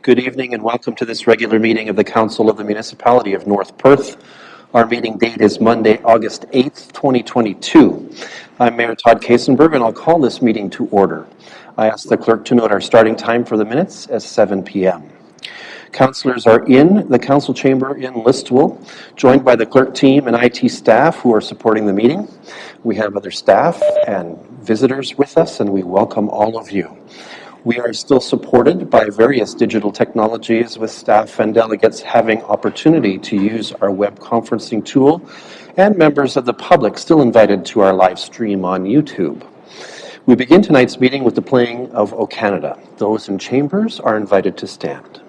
Good evening and welcome to this regular meeting of the Council of the Municipality of North Perth. Our meeting date is Monday, August 8th, 2022. I'm Mayor Todd Kasenberg and I'll call this meeting to order. I ask the clerk to note our starting time for the minutes as 7 p.m. Councillors are in the council chamber in Listowel, joined by the clerk team and IT staff who are supporting the meeting. We have other staff and visitors with us and we welcome all of you. We are still supported by various digital technologies with staff and delegates having opportunity to use our web conferencing tool and members of the public still invited to our live stream on YouTube. We begin tonight's meeting with the playing of O Canada. Those in chambers are invited to stand.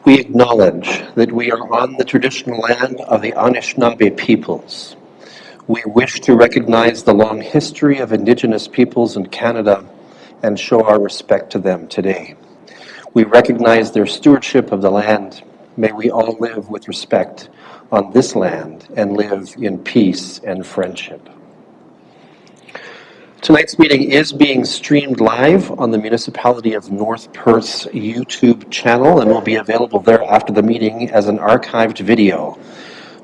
We acknowledge that we are on the traditional land of the Anishinaabe peoples. We wish to recognize the long history of Indigenous peoples in Canada and show our respect to them today. We recognize their stewardship of the land. May we all live with respect on this land and live in peace and friendship. Tonight's meeting is being streamed live on the Municipality of North Perth's YouTube channel and will be available there after the meeting as an archived video.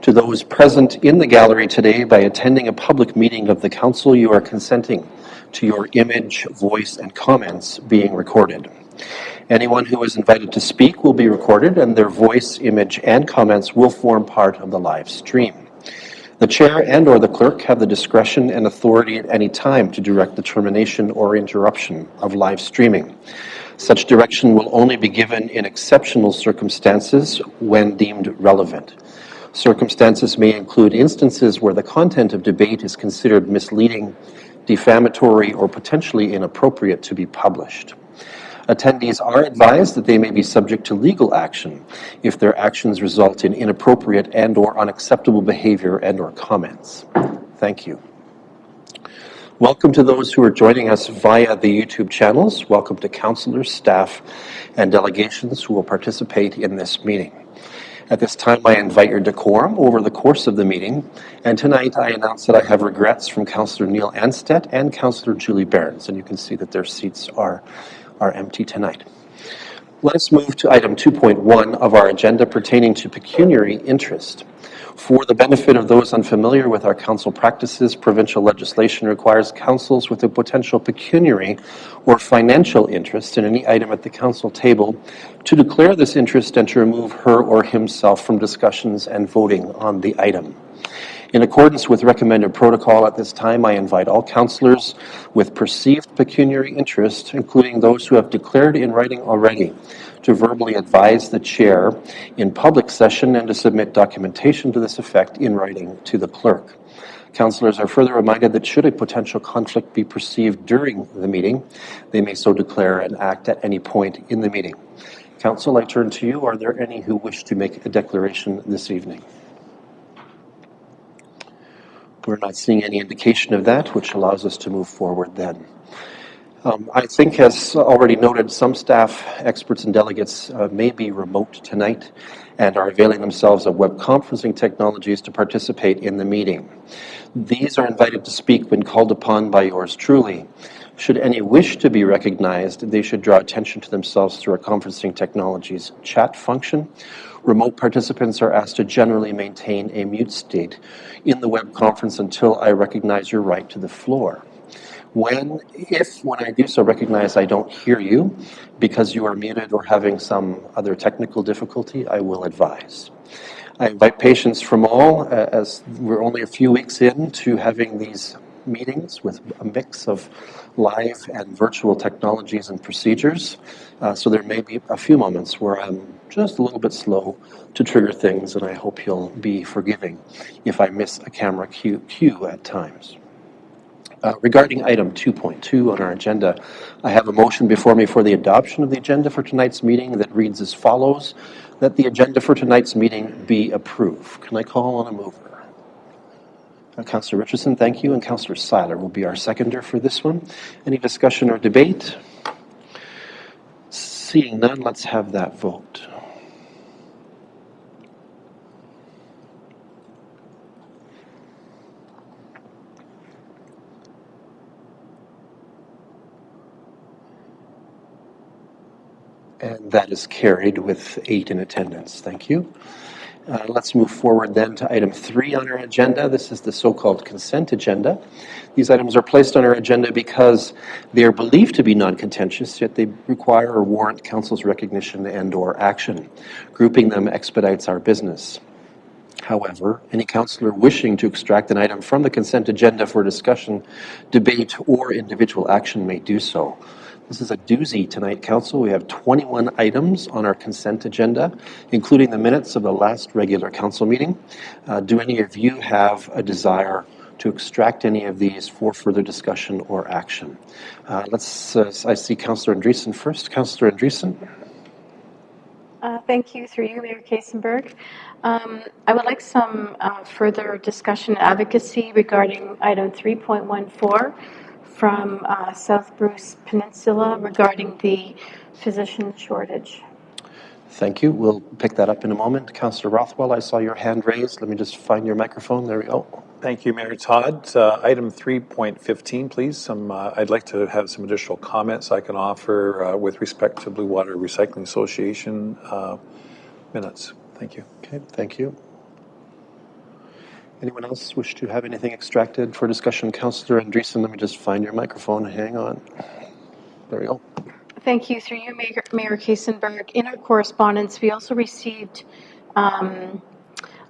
To those present in the gallery today, by attending a public meeting of the Council, you are consenting to your image, voice, and comments being recorded. Anyone who is invited to speak will be recorded, and their voice, image, and comments will form part of the live stream. The chair and or the clerk have the discretion and authority at any time to direct the termination or interruption of live streaming. Such direction will only be given in exceptional circumstances when deemed relevant. Circumstances may include instances where the content of debate is considered misleading, defamatory, or potentially inappropriate to be published. Attendees are advised that they may be subject to legal action if their actions result in inappropriate and or unacceptable behavior and or comments. Thank you. Welcome to those who are joining us via the YouTube channels. Welcome to councillors, staff, and delegations who will participate in this meeting. At this time, I invite your decorum over the course of the meeting, and tonight I announce that I have regrets from Councillor Neil Anstedt and Councillor Julie Behrens, and you can see that their seats are empty tonight. Let us move to item 2.1 of our agenda pertaining to pecuniary interest. For the benefit of those unfamiliar with our council practices, provincial legislation requires councils with a potential pecuniary or financial interest in any item at the council table to declare this interest and to remove her or himself from discussions and voting on the item. In accordance with recommended protocol at this time, I invite all councillors with perceived pecuniary interest, including those who have declared in writing already, to verbally advise the chair in public session and to submit documentation to this effect in writing to the clerk. Councillors are further reminded that should a potential conflict be perceived during the meeting, they may so declare and act at any point in the meeting. Council, I turn to you. Are there any who wish to make a declaration this evening? We're not seeing any indication of that, which allows us to move forward then. I think, as already noted, some staff, experts, and delegates may be remote tonight and are availing themselves of web conferencing technologies to participate in the meeting. These are invited to speak when called upon by yours truly. Should any wish to be recognized, they should draw attention to themselves through our conferencing technologies chat function. Remote participants are asked to generally maintain a mute state in the web conference until I recognize your right to the floor. When I do so recognize I don't hear you because you are muted or having some other technical difficulty, I will advise. I invite patience from all, as we're only a few weeks into having these meetings with a mix of live and virtual technologies and procedures. So there may be a few moments where I'm just a little bit slow to trigger things, and I hope you'll be forgiving if I miss a camera cue at times. Regarding item 2.2 on our agenda, I have a motion before me for the adoption of the agenda for tonight's meeting that reads as follows: that the agenda for tonight's meeting be approved. Can I call on a mover? Councillor Richardson, thank you, and Councillor Seiler will be our seconder for this one. Any discussion or debate? Seeing none, let's have that vote. And that is carried with 8 in attendance. Thank you. Let's move forward then to item 3 on our agenda. This is the so-called consent agenda. These items are placed on our agenda because they are believed to be non-contentious, yet they require or warrant Council's recognition and/or action. Grouping them expedites our business. However, any councillor wishing to extract an item from the consent agenda for discussion, debate, or individual action may do so. This is a doozy tonight, Council. We have 21 items on our consent agenda, including the minutes of the last regular Council meeting. Do any of you have a desire to extract any of these for further discussion or action? I see Councillor Andreessen first. Councillor Andreessen. Thank you, through you, Mayor Kaysenberg. I would like some further discussion and advocacy regarding item 3.14 from South Bruce Peninsula regarding the physician shortage. Thank you. We'll pick that up in a moment. Councillor Rothwell, I saw your hand raised. Let me just find your microphone. There we go. Thank you, Mayor Todd. Item 3.15, please. I'd like to have some additional comments I can offer with respect to Blue Water Recycling Association minutes. Thank you. Okay, thank you. Anyone else wish to have anything extracted for discussion? Councillor Andreessen, let me just find your microphone. Hang on. There we go. Thank you, through you, Mayor Kaysenberg. In our correspondence, we also received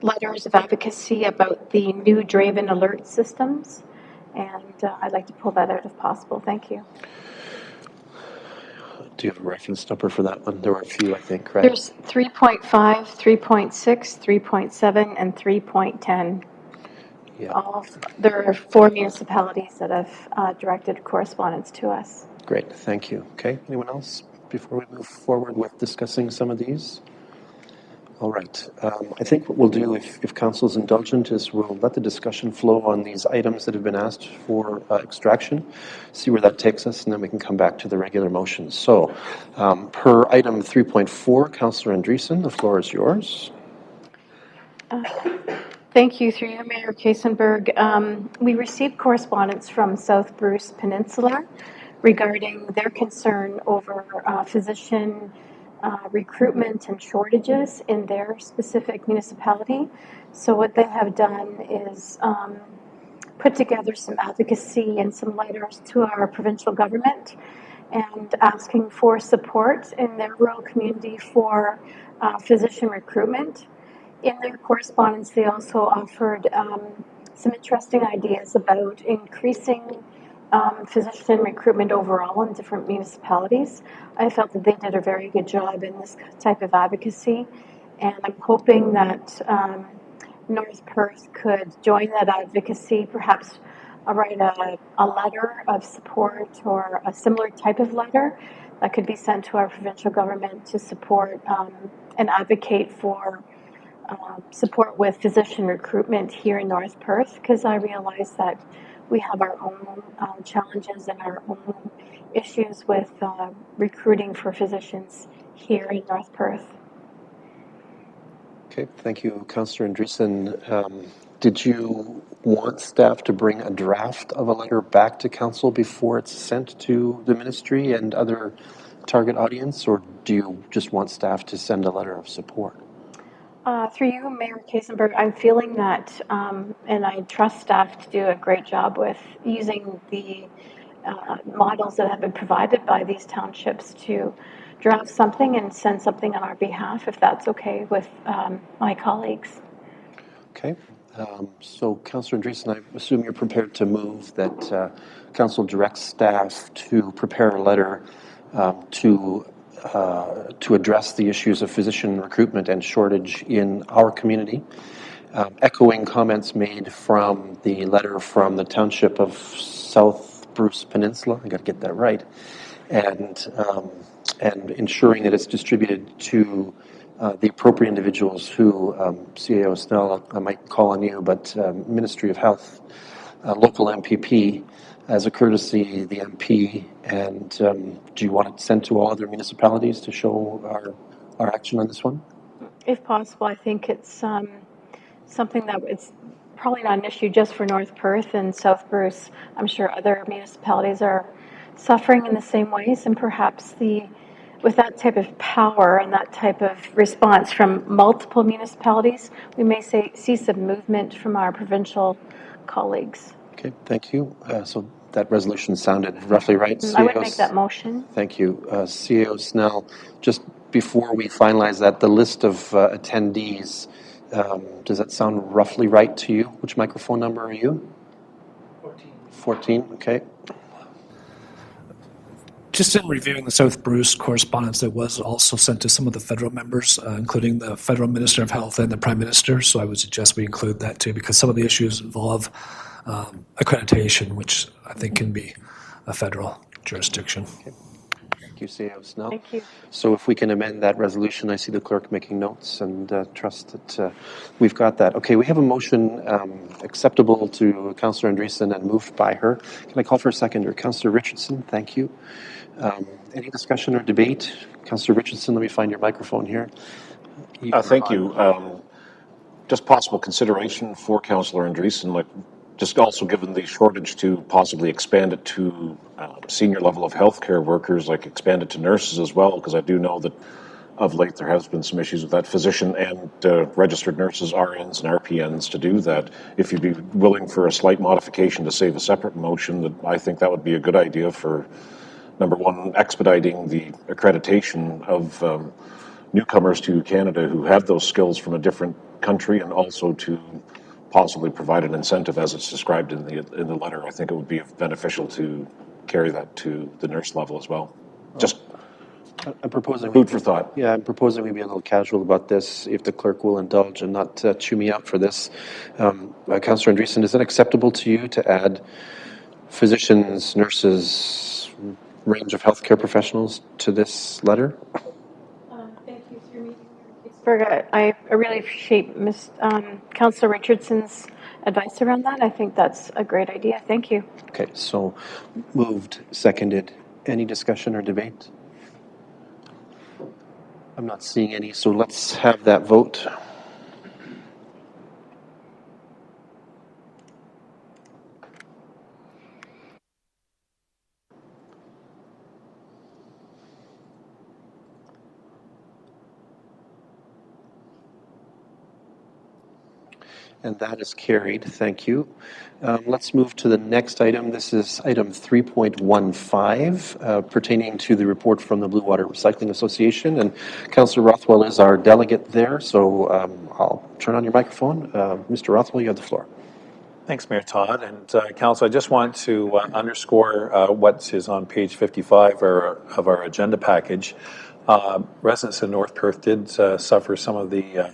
letters of advocacy about the new Draven alert systems, and I'd like to pull that out if possible. Thank you. Do you have a reference number for that one? There were a few, I think, right? There's 3.5, 3.6, 3.7, and 3.10. Yeah. There are 4 municipalities that have directed correspondence to us. Great, thank you. Okay, anyone else before we move forward with discussing some of these? All right. I think what we'll do, if Council's indulgent, is we'll let the discussion flow on these items that have been asked for extraction, see where that takes us, and then we can come back to the regular motions. So, per item 3.4, Councillor Andreessen, the floor is yours. Thank you, through you, Mayor Kaysenberg. We received correspondence from South Bruce Peninsula regarding their concern over physician recruitment and shortages in their specific municipality. So what they have done is put together some advocacy and some letters to our provincial government and asking for support in their rural community for physician recruitment. In their correspondence, they also offered some interesting ideas about increasing physician recruitment overall in different municipalities. I felt that they did a very good job in this type of advocacy, and I'm hoping that North Perth could join that advocacy, perhaps write a letter of support or a similar type of letter that could be sent to our provincial government to support and advocate for support with physician recruitment here in North Perth, because I realize that we have our own challenges and our own issues with recruiting for physicians here in North Perth. Okay, thank you, Councillor Andreessen. Did you want staff to bring a draft of a letter back to council before it's sent to the ministry and other target audience, or do you just want staff to send a letter of support? Through you, Mayor Kaysenberg, I'm feeling that, and I trust staff to do a great job with using the models that have been provided by these townships to draft something and send something on our behalf, if that's okay with my colleagues. Okay. So, Councillor Andreessen, I assume you're prepared to move that council directs staff to prepare a letter to address the issues of physician recruitment and shortage in our community, echoing comments made from the letter from the township of South Bruce Peninsula. I got to get that right, and ensuring that it's distributed to the appropriate individuals who, CAO Snell, I might call on you, but Ministry of Health, local MPP, as a courtesy, the MP, and do you want it sent to all other municipalities to show our action on this one? If possible, I think it's something that it's probably not an issue just for North Perth and South Bruce. I'm sure other municipalities are suffering in the same ways, and perhaps with that type of power and that type of response from multiple municipalities, we may see some movement from our provincial colleagues. Okay, thank you. So that resolution sounded roughly right. I would make that motion. Thank you. CAO Snell, just before we finalize that, the list of attendees, does that sound roughly right to you? Which microphone number are you? 14. 14, okay. Just in reviewing the South Bruce correspondence that was also sent to some of the federal members, including the Federal Minister of Health and the Prime Minister, so I would suggest we include that too, because some of the issues involve accreditation, which I think can be a federal jurisdiction. Okay. Thank you, CAO Snell. Thank you. So if we can amend that resolution, I see the clerk making notes and trust that we've got that. Okay, we have a motion acceptable to Councillor Andreessen and moved by her. Can I call for a seconder? Councillor Richardson, thank you. Any discussion or debate? Councillor Richardson, let me find your microphone here. Thank you. Just possible consideration for Councillor Andreessen, like just also given the shortage to possibly expand it to senior level of healthcare workers, like expand it to nurses as well, because I do know that of late there has been some issues with that. Physician and registered nurses, RNs and RPNs to do that. If you'd be willing for a slight modification to save a separate motion, that I think that would be a good idea for, number one, expediting the accreditation of newcomers to Canada who have those skills from a different country, and also to possibly provide an incentive as it's described in the letter. I think it would be beneficial to carry that to the nurse level as well. Just I'm proposing food for thought. Yeah, I'm proposing we be a little casual about this, if the clerk will indulge and not chew me up for this. Councillor Andreessen, is it acceptable to you to add physicians, nurses, range of healthcare professionals to this letter? Thank you, through me, I really appreciate Councillor Richardson's advice around that. I think that's a great idea. Thank you. Okay, so moved, seconded. Any discussion or debate? I'm not seeing any, so let's have that vote. And that is carried. Thank you. Let's move to the next item. This is item 3.15, pertaining to the report from the Blue Water Recycling Association. And Councillor Rothwell is our delegate there, so I'll turn on your microphone. Mr. Rothwell, you have the floor. Thanks, Mayor Todd. And Council, I just want to underscore what is on page 55 of our agenda package. Residents in North Perth did suffer some of the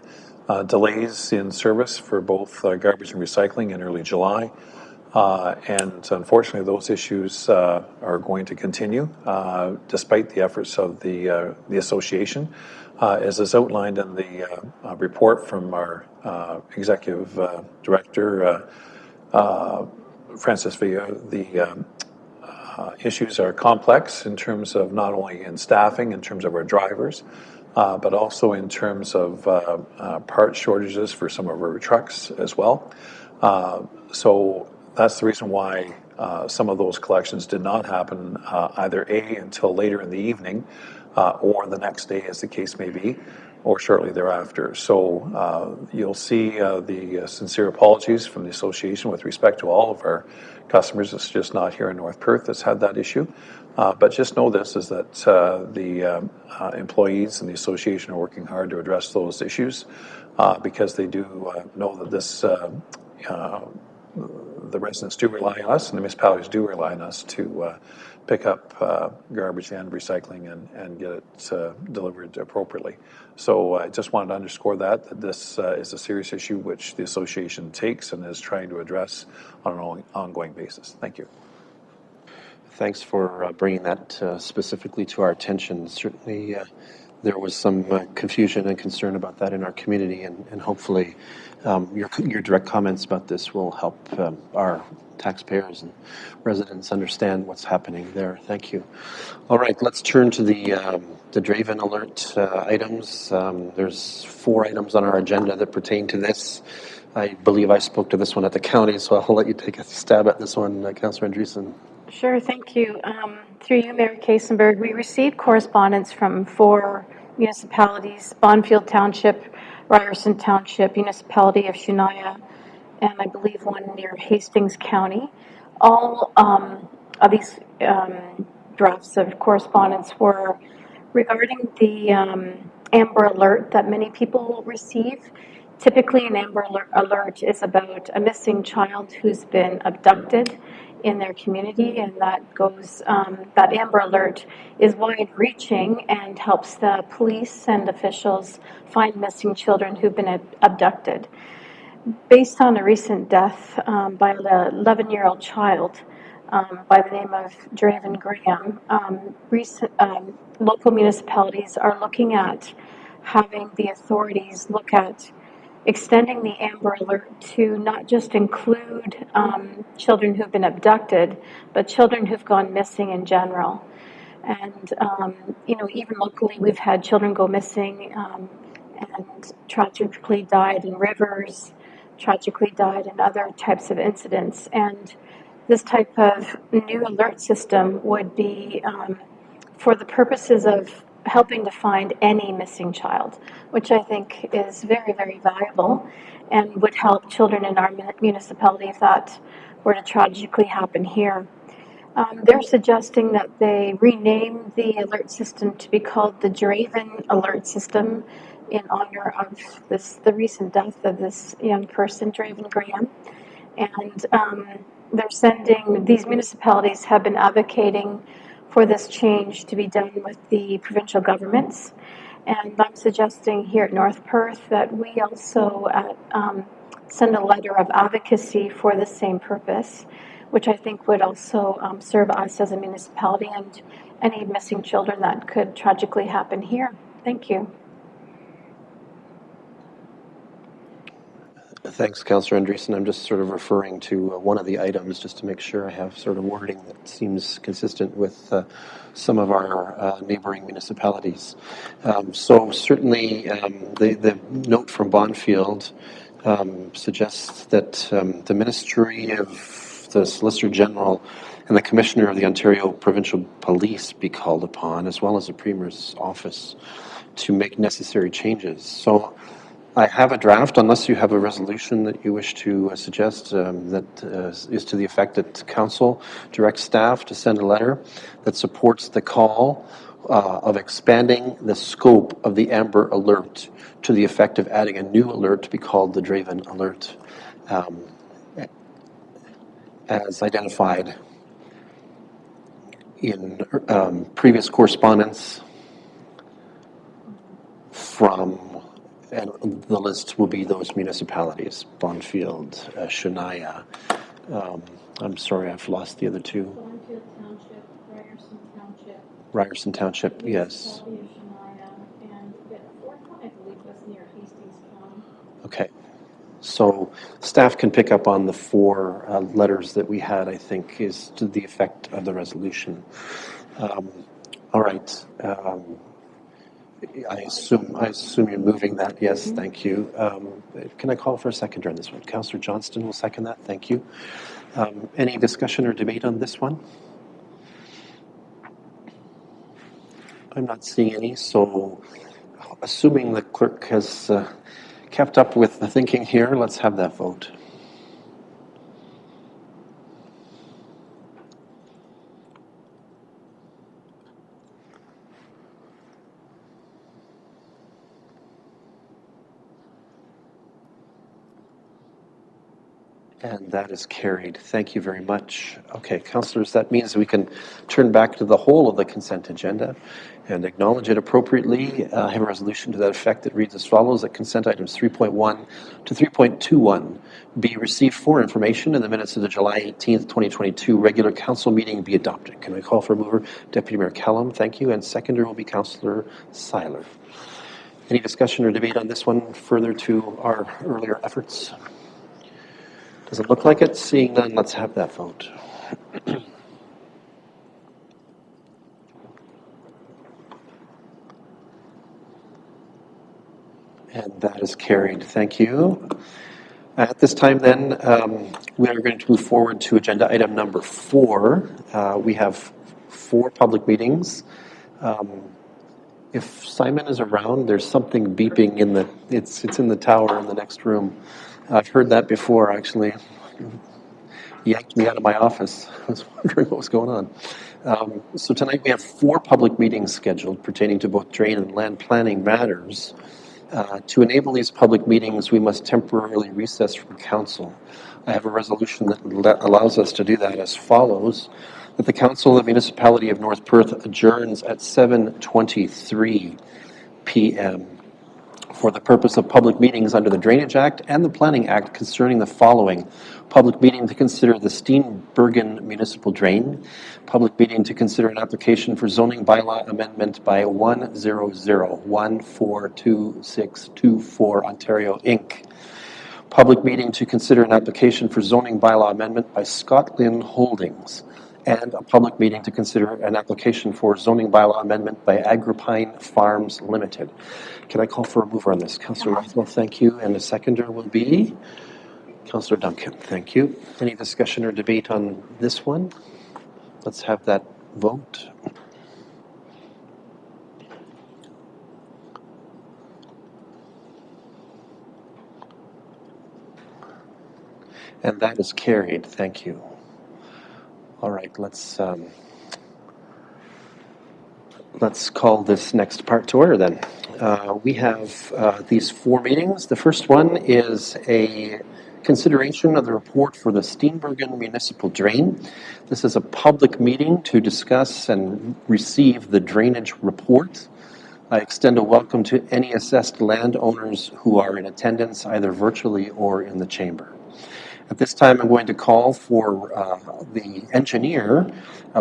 delays in service for both garbage and recycling in early July. And unfortunately, those issues are going to continue despite the efforts of the association. As is outlined in the report from our executive director, Francis Villa, the issues are complex in terms of not only in staffing, in terms of our drivers, but also in terms of part shortages for some of our trucks as well. So that's the reason why some of those collections did not happen either until later in the evening or the next day, as the case may be, or shortly thereafter. So you'll see the sincere apologies from the association with respect to all of our customers. It's just not here in North Perth that's had that issue. But just know this, is that the employees and the association are working hard to address those issues because they do know that this the residents do rely on us and the municipalities do rely on us to pick up garbage and recycling and get it delivered appropriately. So I just wanted to underscore that this is a serious issue which the association takes and is trying to address on an ongoing basis. Thank you. Thanks for bringing that specifically to our attention. Certainly there was some confusion and concern about that in our community, and hopefully your direct comments about this will help our taxpayers and residents understand what's happening there. Thank you. All right, let's turn to the Draven alert items. There's 4 items on our agenda that pertain to this. I believe I spoke to this one at the county, so I'll let you take a stab at this one, Councillor Andreessen. Sure, thank you. Through you, Mayor Kasenberg, we received correspondence from 4 municipalities: Bonfield Township, Ryerson Township, Municipality of Shania, and I believe one near Hastings County. All of these drafts of correspondence were regarding the Amber Alert that many people receive. Typically, an Amber Alert is about a missing child who's been abducted in their community, and that Amber Alert is wide-reaching and helps the police and officials find missing children who've been abducted. Based on a recent death by an 11-year-old child by the name of Draven Graham, local municipalities are looking at having the authorities look at extending the Amber Alert to not just include children who've been abducted, but children who've gone missing in general. And, even locally, we've had children go missing and tragically died in rivers, tragically died in other types of incidents. And this type of new alert system would be for the purposes of helping to find any missing child, which I think is very, very valuable and would help children in our municipality if that were to tragically happen here. They're suggesting that they rename the alert system to be called the Draven Alert System in honor of the recent death of this young person, Draven Graham. And these municipalities have been advocating for this change to be done with the provincial governments. And I'm suggesting here at North Perth that we also send a letter of advocacy for the same purpose, which I think would also serve us as a municipality and any missing children that could tragically happen here. Thank you. Thanks, Councillor Andreessen. I'm just sort of referring to one of the items just to make sure I have sort of wording that seems consistent with some of our neighboring municipalities. So certainly the note from Bonfield suggests that the Ministry of the Solicitor General and the Commissioner of the Ontario Provincial Police be called upon, as well as the Premier's office, to make necessary changes. So I have a draft, unless you have a resolution that you wish to suggest that is to the effect that Council directs staff to send a letter that supports the call of expanding the scope of the Amber Alert to the effect of adding a new alert to be called the Draven Alert, as identified in previous correspondence from And the list will be those municipalities, Bonfield, Shania. I'm sorry, I've lost the other two. Thornfield Township, Ryerson Township. Ryerson Township, yes. Municipality of Shania, and the fourth one, I believe, was near Hastings County. Okay. So staff can pick up on the four letters that we had, I think, is to the effect of the resolution. All right. I assume you're moving that. Yes, thank you. Can I call for a seconder on this one? Councillor Johnston will second that. Thank you. Any discussion or debate on this one? I'm not seeing any, so assuming the clerk has kept up with the thinking here, let's have that vote. And that is carried. Thank you very much. Okay, councillors, that means we can turn back to the whole of the consent agenda and acknowledge it appropriately. I have a resolution to that effect that reads as follows, that consent items 3.1 to 3.21 be received for information in the minutes of the July 18th, 2022 regular council meeting be adopted. Can I call for a mover? Deputy Mayor Callum, thank you. And seconder will be Councillor Seiler. Any discussion or debate on this one further to our earlier efforts? Doesn't look like it. Seeing none, let's have that vote. And that is carried. Thank you. At this time, then, we are going to move forward to agenda item number 4. We have 4 public meetings. If Simon is around, there's something beeping in the. It's in the tower in the next room. I've heard that before, actually. Yanked me out of my office. I was wondering what was going on. So tonight we have 4 public meetings scheduled pertaining to both drain and land planning matters. To enable these public meetings, we must temporarily recess from council. I have a resolution that allows us to do that as follows, that the Council of the Municipality of North Perth adjourns at 7:23 p.m. for the purpose of public meetings under the Drainage Act and the Planning Act concerning the following. Public meeting to consider the Steenbergen Municipal Drain. Public meeting to consider an application for zoning bylaw amendment by 100142624 Ontario Inc. Public meeting to consider an application for zoning bylaw amendment by Scotland Holdings. And a public meeting to consider an application for zoning bylaw amendment by Agrippine Farms Limited. Can I call for a mover on this? Councillor Rothwell, thank you. And the seconder will be Councillor Duncan. Thank you. Any discussion or debate on this one? Let's have that vote. And that is carried. Thank you. All right, let's call this next part to order then. We have these 4 meetings. The first one is a consideration of the report for the Steenbergen Municipal Drain. This is a public meeting to discuss and receive the drainage report. I extend a welcome to any assessed landowners who are in attendance, either virtually or in the chamber. At this time, I'm going to call for the engineer,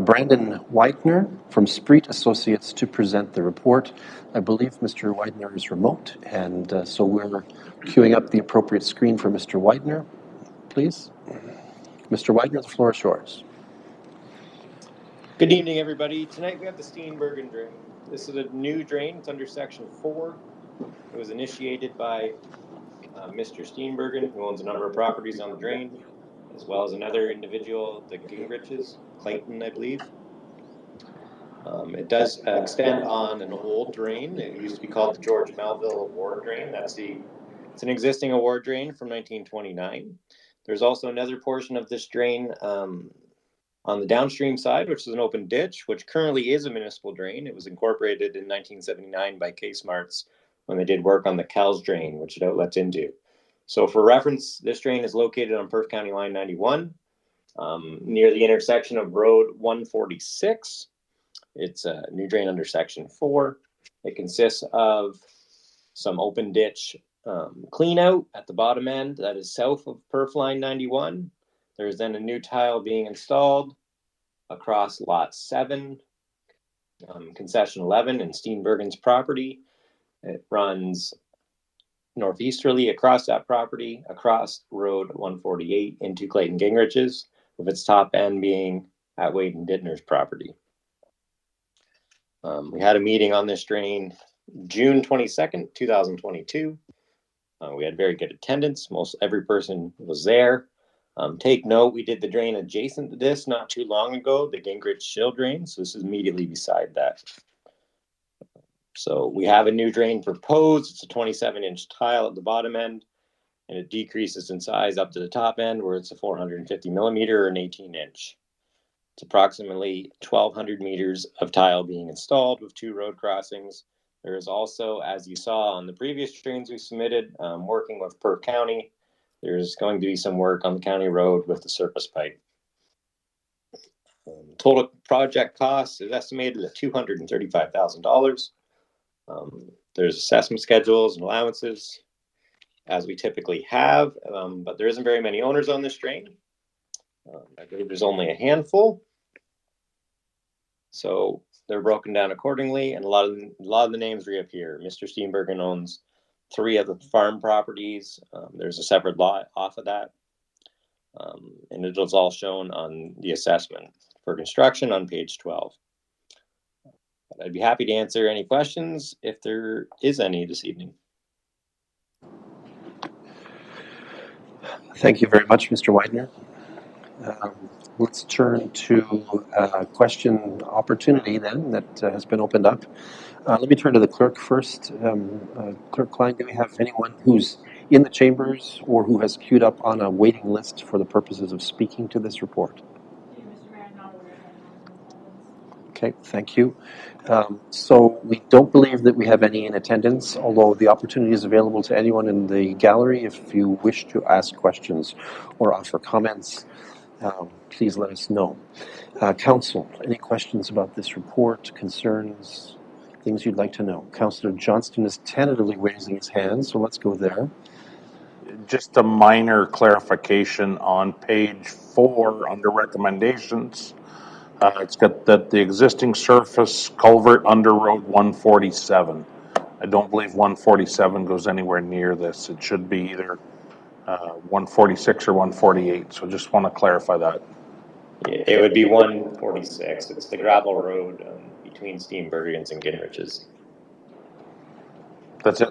Brandon Widener from Spreet Associates, to present the report. I believe Mr. Widener is remote, and so we're queuing up the appropriate screen for Mr. Widener, please. Mr. Widener, the floor is yours. Good evening, everybody. Tonight we have the Steenbergen Drain. This is a new drain. It's under Section 4. It was initiated by Mr. Steenbergen, who owns a number of properties on the drain, as well as another individual, the Gingriches, Clayton, I believe. It does extend on an old drain. It used to be called the George Melville Award Drain. It's an existing award drain from 1929. There's also another portion of this drain on the downstream side, which is an open ditch, which currently is a municipal drain. It was incorporated in 1979 by K-Smarts when they did work on the Kells drain, which it outlets into. So for reference, this drain is located on Perth County Line 91, near the intersection of Road 146. It's a new drain under Section 4. It consists of some open ditch clean out at the bottom end that is south of Perth line 91. There's then a new tile being installed across lot 7, concession 11 in Steenbergen's property. It runs northeasterly across that property, across Road 148 into Clayton Gingrich's, with its top end being at Wade and Dittner's property. We had a meeting on this drain June 22nd, 2022. We had very good attendance. Most every person was there. Take note, we did the drain adjacent to this not too long ago, the Gingrich Shill drain. So this is immediately beside that. So we have a new drain proposed. It's a 27-inch tile at the bottom end, and it decreases in size up to the top end where it's a 450 millimeter or an 18-inch. It's approximately 1,200 meters of tile being installed with 2 road crossings. There is also, as you saw on the previous drains we submitted, working with Perth County, there's going to be some work on the county road with the surface pipe. Total project cost is estimated at $235,000. There's assessment schedules and allowances, as we typically have, but there isn't very many owners on this drain. I believe there's only a handful. So they're broken down accordingly, and a lot of the names reappear. Mr. Steenbergen owns 3 of the farm properties. There's a separate lot off of that, and it was all shown on the assessment for construction on page 12. But I'd be happy to answer any questions if there is any this evening. Thank you very much, Mr. Widener. Let's turn to a question opportunity then that has been opened up. Let me turn to the clerk first. Clerk Klein, do we have anyone who's in the chambers or who has queued up on a waiting list for the purposes of speaking to this report? Okay, thank you. So we don't believe that we have any in attendance, although the opportunity is available to anyone in the gallery if you wish to ask questions or offer comments. Please let us know. Council, any questions about this report, concerns, things you'd like to know? Councillor Johnston is tentatively raising his hand, so let's go there. Just a minor clarification on page 4 under recommendations. It's got that the existing surface culvert under Road 147. I don't believe 147 goes anywhere near this. It should be either 146 or 148. So just want to clarify that. It would be 146. It's the gravel road between Steenbergen's and Ginrich's. That's it.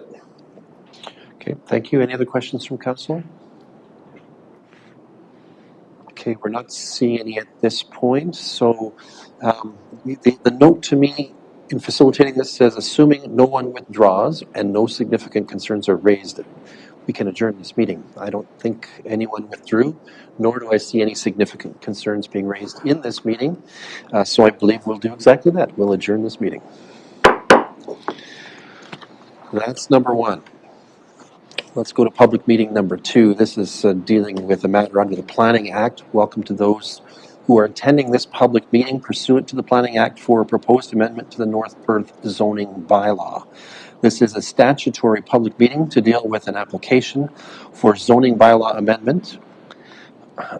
Okay, thank you. Any other questions from council? Okay, we're not seeing any at this point. So the note to me in facilitating this says, assuming no one withdraws and no significant concerns are raised, we can adjourn this meeting. I don't think anyone withdrew, nor do I see any significant concerns being raised in this meeting. So I believe we'll do exactly that. We'll adjourn this meeting. That's number 1. Let's go to public meeting number 2. This is dealing with a matter under the Planning Act. Welcome to those who are attending this public meeting pursuant to the Planning Act for a proposed amendment to the North Perth zoning bylaw. This is a statutory public meeting to deal with an application for zoning bylaw amendment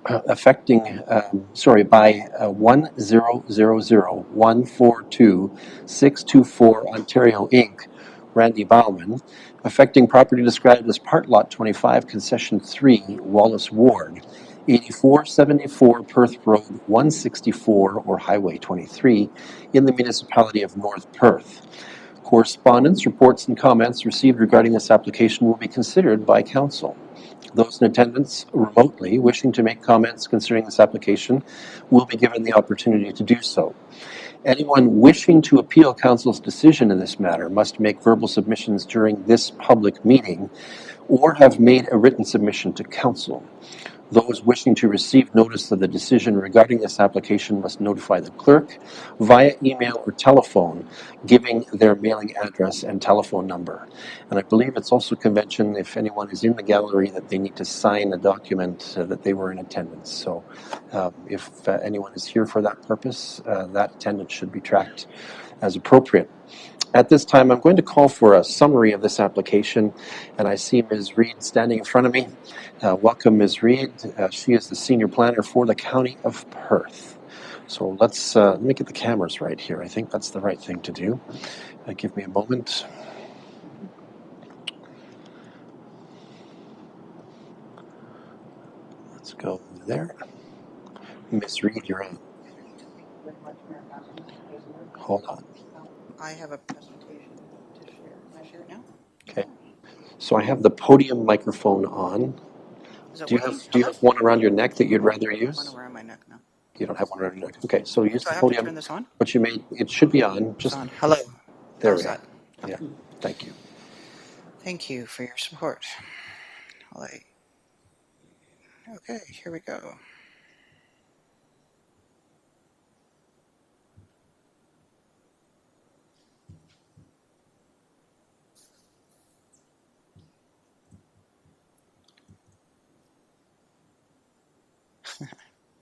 affecting, by 1000142624 Ontario Inc., Randy Bauman, affecting property described as Part Lot 25, Concession 3, Wallace Ward, 8474 Perth Road 164 or Highway 23 in the municipality of North Perth. Correspondence, reports, and comments received regarding this application will be considered by council. Those in attendance remotely wishing to make comments concerning this application will be given the opportunity to do so. Anyone wishing to appeal council's decision in this matter must make verbal submissions during this public meeting or have made a written submission to council. Those wishing to receive notice of the decision regarding this application must notify the clerk via email or telephone, giving their mailing address and telephone number. And I believe it's also convention, if anyone is in the gallery, that they need to sign a document that they were in attendance. So if anyone is here for that purpose, that attendance should be tracked as appropriate. At this time, I'm going to call for a summary of this application, and I see Ms. Reed standing in front of me. Welcome, Ms. Reed. She is the senior planner for the County of Perth. So let me get the cameras right here. I think that's the right thing to do. Give me a moment. Let's go there. Ms. Reed, you're on. Hold on. I have a presentation to share. Can I share it now? Okay. So I have the podium microphone on. Is it Do you working? have one around your neck that you'd rather One use? around my neck now. You don't have one around your neck. Okay, so use So the I have to podium. turn this on? But it should be on. It's Just on. Hello. there How's we are. that? Yeah. Thank you. Thank you for your support. Okay, here we go.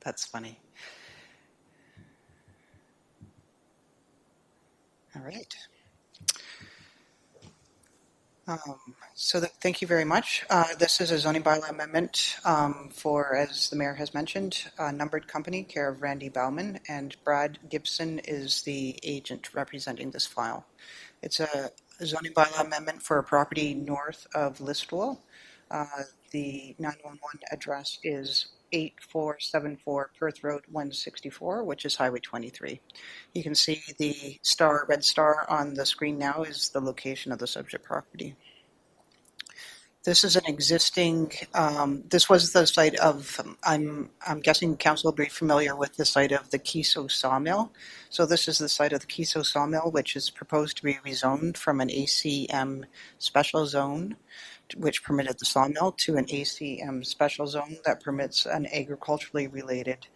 That's funny. All right. Thank you very much. This is a zoning bylaw amendment for, as the mayor has mentioned, a numbered company, care of Randy Bauman, and Brad Gibson is the agent representing this file. It's a zoning bylaw amendment for a property north of Listowel. The 911 address is 8474 Perth Road 164, which is Highway 23. You can see the red star on the screen now is the location of the subject property. This is an existing, this was the site of, I'm guessing council will be familiar with the site of the Kiso Sawmill. So this is the site of the Kiso Sawmill, which is proposed to be rezoned from an ACM special zone, which permitted the sawmill, to an ACM special zone that permits an agriculturally related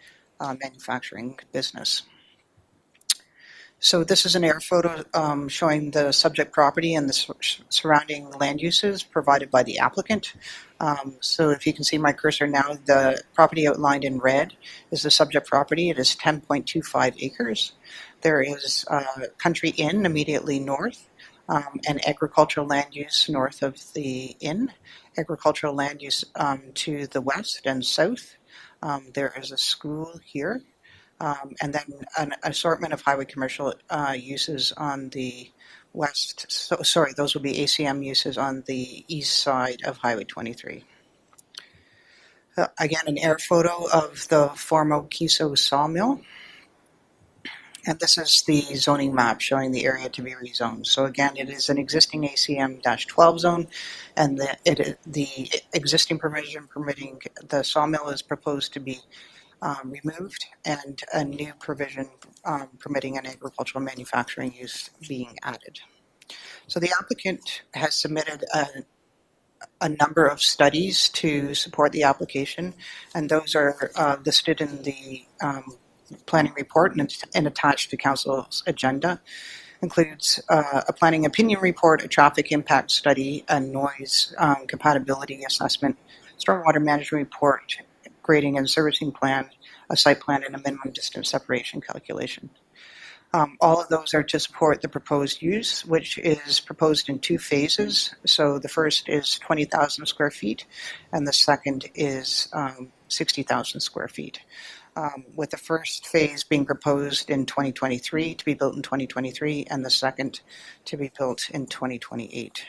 manufacturing business. So this is an air photo showing the subject property and the surrounding land uses provided by the applicant. So if you can see my cursor now, the property outlined in red is the subject property. It is 10.25 acres. There is Country Inn immediately north, and agricultural land use north of the inn, agricultural land use to the west and south. There is a school here. And then an assortment of highway commercial uses on the west. Sorry, those will be ACM uses on the east side of Highway 23. Again, an air photo of the former Kiso Sawmill. And this is the zoning map showing the area to be rezoned. So again, it is an existing ACM-12 zone, and the existing provision permitting the sawmill is proposed to be removed, and a new provision permitting an agricultural manufacturing use being added. So the applicant has submitted a number of studies to support the application, and those are listed in the planning report and attached to council's agenda. Includes a planning opinion report, a traffic impact study, a noise compatibility assessment, stormwater management report, grading and servicing plan, a site plan, and a minimum distance separation calculation. All of those are to support the proposed use, which is proposed in two phases. So the first is 20,000 square feet, and the second is 60,000 square feet. With the first phase being proposed in 2023, to be built in 2023, and the second to be built in 2028.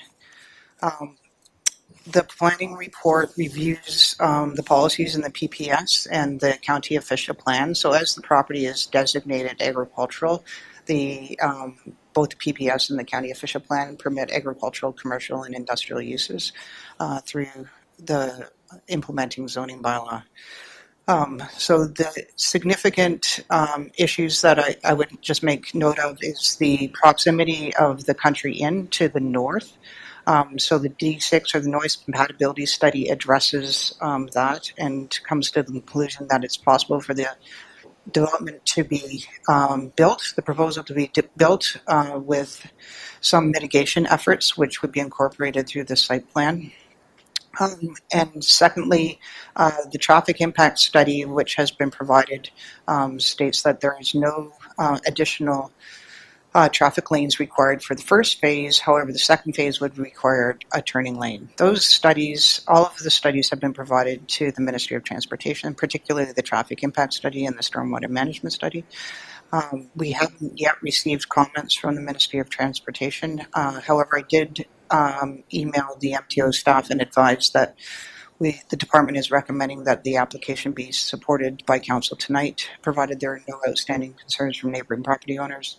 The planning report reviews the policies in the PPS and the county official plan. So as the property is designated agricultural, both the PPS and the county official plan permit agricultural, commercial, and industrial uses through the implementing zoning bylaw. So the significant issues that I would just make note of is the proximity of the Country Inn to the north. So the D6, or the noise compatibility study, addresses that and comes to the conclusion that it's possible for the development to be built, the proposal to be built with some mitigation efforts, which would be incorporated through the site plan. And secondly, the traffic impact study, which has been provided, states that there is no additional traffic lanes required for the first phase. However, the second phase would require a turning lane. Those studies, all of the studies have been provided to the Ministry of Transportation, particularly the traffic impact study and the stormwater management study. We haven't yet received comments from the Ministry of Transportation. However, I did email the MTO staff and advise that the department is recommending that the application be supported by council tonight, provided there are no outstanding concerns from neighboring property owners,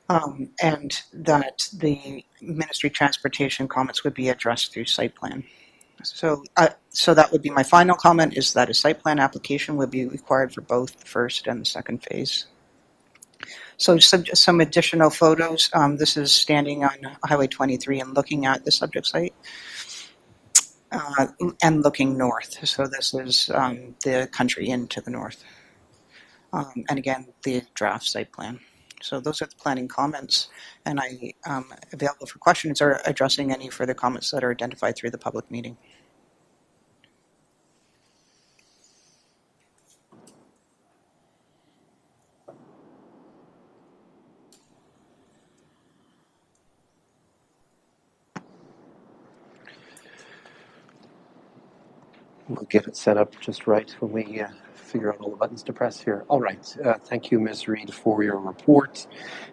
and that the Ministry of Transportation comments would be addressed through site plan. So that would be my final comment, is that a site plan application would be required for both the first and the second phase. So some additional photos. This is standing on Highway 23 and looking at the subject site and looking north. So this is the country into the north. And again, the draft site plan. So those are the planning comments, and I am available for questions or addressing any further comments that are identified through the public meeting. We'll get it set up just right when we figure out all the buttons to press here. All right. Thank you, Ms. Reid, for your report.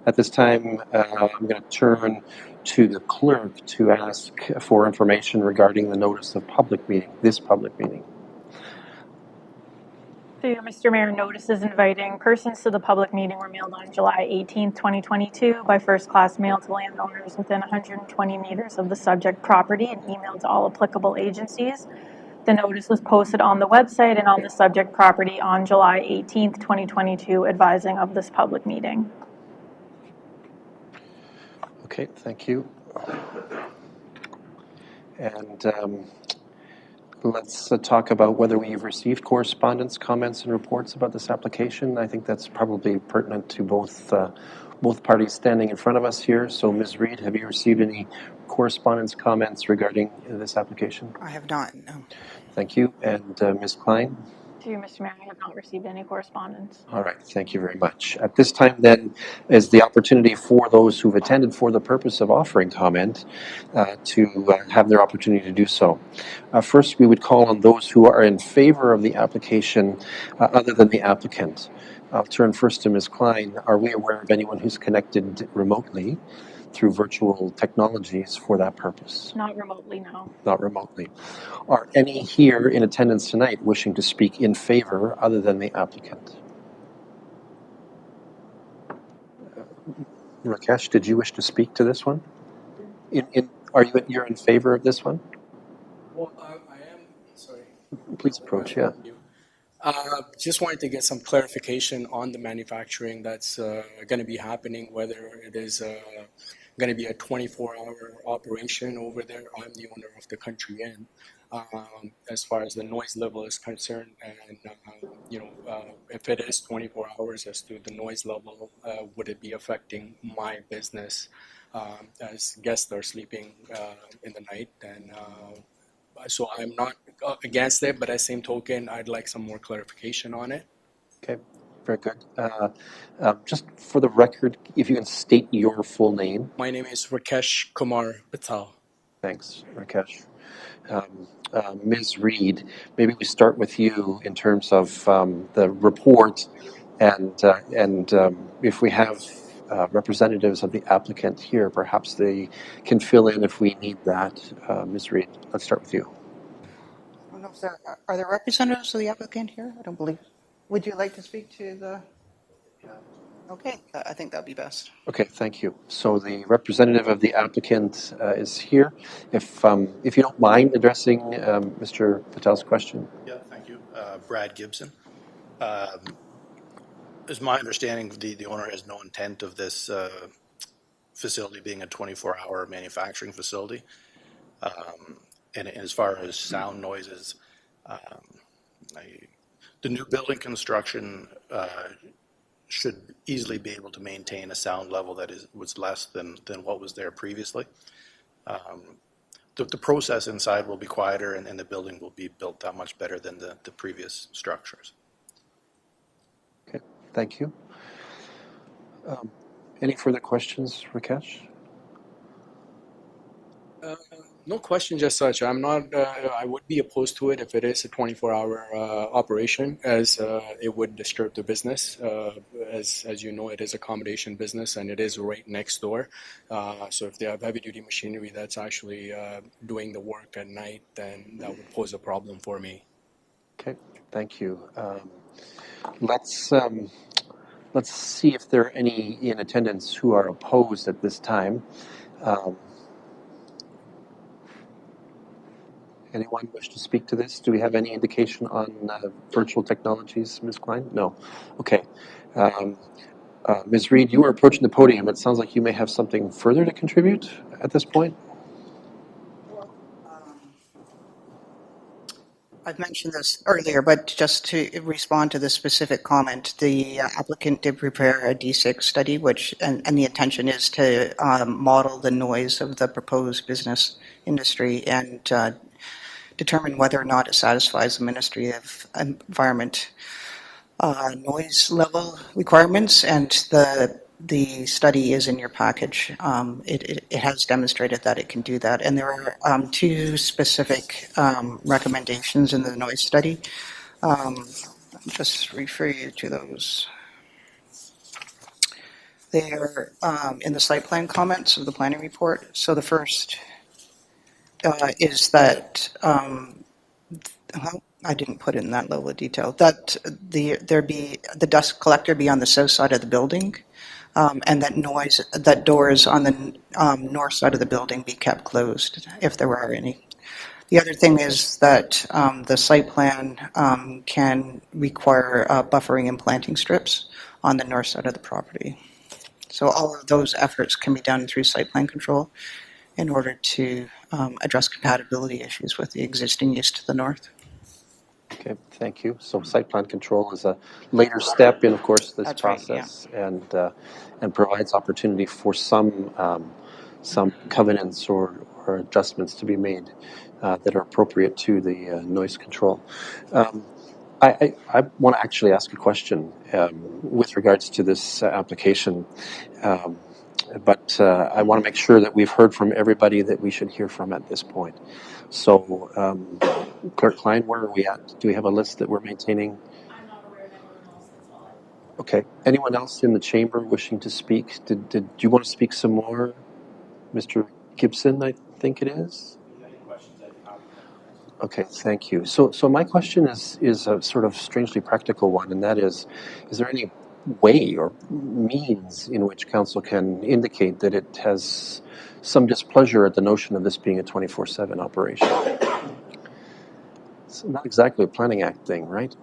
At this time, I'm going to turn to the clerk to ask for information regarding the notice of public meeting, this public meeting. Through you, Mr. Mayor, notices inviting persons to the public meeting were mailed on July 18th, 2022 by first-class mail to landowners within 120 meters of the subject property and emailed to all applicable agencies. The notice was posted on the website and on the subject property on July 18th, 2022, advising of this public meeting. Okay, thank you. And let's talk about whether we've received correspondence, comments, and reports about this application. I think that's probably pertinent to both parties standing in front of us here. So, Ms. Reid, have you received any correspondence, comments regarding this application? I have not, no. Thank you. And Ms. Klein? To you, Mr. Mayor, I have not received any correspondence. All right, thank you very much. At this time, then, is the opportunity for those who've attended for the purpose of offering comment to have their opportunity to do so. First, we would call on those who are in favor of the application other than the applicant. I'll turn first to Ms. Klein. Are we aware of anyone who's connected remotely through virtual technologies for that purpose? Not remotely, no. Not remotely. Are any here in attendance tonight wishing to speak in favor other than the applicant? Rakesh, did you wish to speak to this one? You're in favor of this one? Well, I am, sorry. Please approach, yeah. Just wanted to get some clarification on the manufacturing that's going to be happening, whether it is going to be a 24-hour operation over there. I'm the owner of the Country Inn. As far as the noise level is concerned, and if it is 24 hours as to the noise level, would it be affecting my business as guests are sleeping in the night? And so I'm not against it, but at the same token, I'd like some more clarification on it. Okay, very good. Just for the record, if you can state your full name. My name is Rakesh Kumar Patel. Thanks, Rakesh. Ms. Reid, maybe we start with you in terms of the report, and if we have representatives of the applicant here, perhaps they can fill in if we need that. Ms. Reid, let's start with you. I don't know if are there representatives of the applicant here? I don't believe. Would you like to speak to the? Okay, I think that'd be best. Okay, thank you. So the representative of the applicant is here. If you don't mind addressing Mr. Patel's question. Yeah, thank you. Brad Gibson. Is my understanding the owner has no intent of this facility being a 24-hour manufacturing facility. And as far as sound noises, the new building construction should easily be able to maintain a sound level that was less than what was there previously. The process inside will be quieter, and the building will be built that much better than the previous structures. Okay, thank you. Any further questions, Rakesh? No questions as such. I'm not. I would be opposed to it if it is a 24-hour operation, as it would disturb the business. As you know, it is accommodation business, and it is right next door. So if they have heavy-duty machinery that's actually doing the work at night, then that would pose a problem for me. Okay, thank you. Let's see if there are any in attendance who are opposed at this time. Anyone wish to speak to this? Do we have any indication on virtual technologies, Ms. Klein? No. Okay. Ms. Reed, you were approaching the podium. It sounds like you may have something further to contribute at this point. I've mentioned this earlier, but just to respond to the specific comment, the applicant did prepare a D6 study, and the intention is to model the noise of the proposed business industry and determine whether or not it satisfies the Ministry of Environment noise level requirements, and the study is in your package. It has demonstrated that it can do that, and there are two specific recommendations in the noise study. I'll just refer you to those. They're in the site plan comments of the planning report. So the first is that I didn't put it in that level of detail, that the dust collector be on the south side of the building, and that doors on the north side of the building be kept closed if there are any. The other thing is that the site plan can require buffering and planting strips on the north side of the property. So all of those efforts can be done through site plan control in order to address compatibility issues with the existing use to the north. Okay, thank you. So site plan control is a later step in, of course, this That's right, process, yeah. and provides opportunity for some covenants or adjustments to be made that are appropriate to the noise control. I want to actually ask a question with regards to this application, but I want to make sure that we've heard from everybody that we should hear from at this point. So, Clerk Klein, where are we at? Do we have a list that we're maintaining? I'm not aware of anyone else. That's all I. Okay. Anyone else in the chamber wishing to speak? Did you want to speak some more, Mr. Gibson? I think it is. Okay, thank you. So my question is a sort of strangely practical one, and that is there any way or means in which council can indicate that it has some displeasure at the notion of this being a 24/7 operation? It's not exactly a Planning Act thing, right?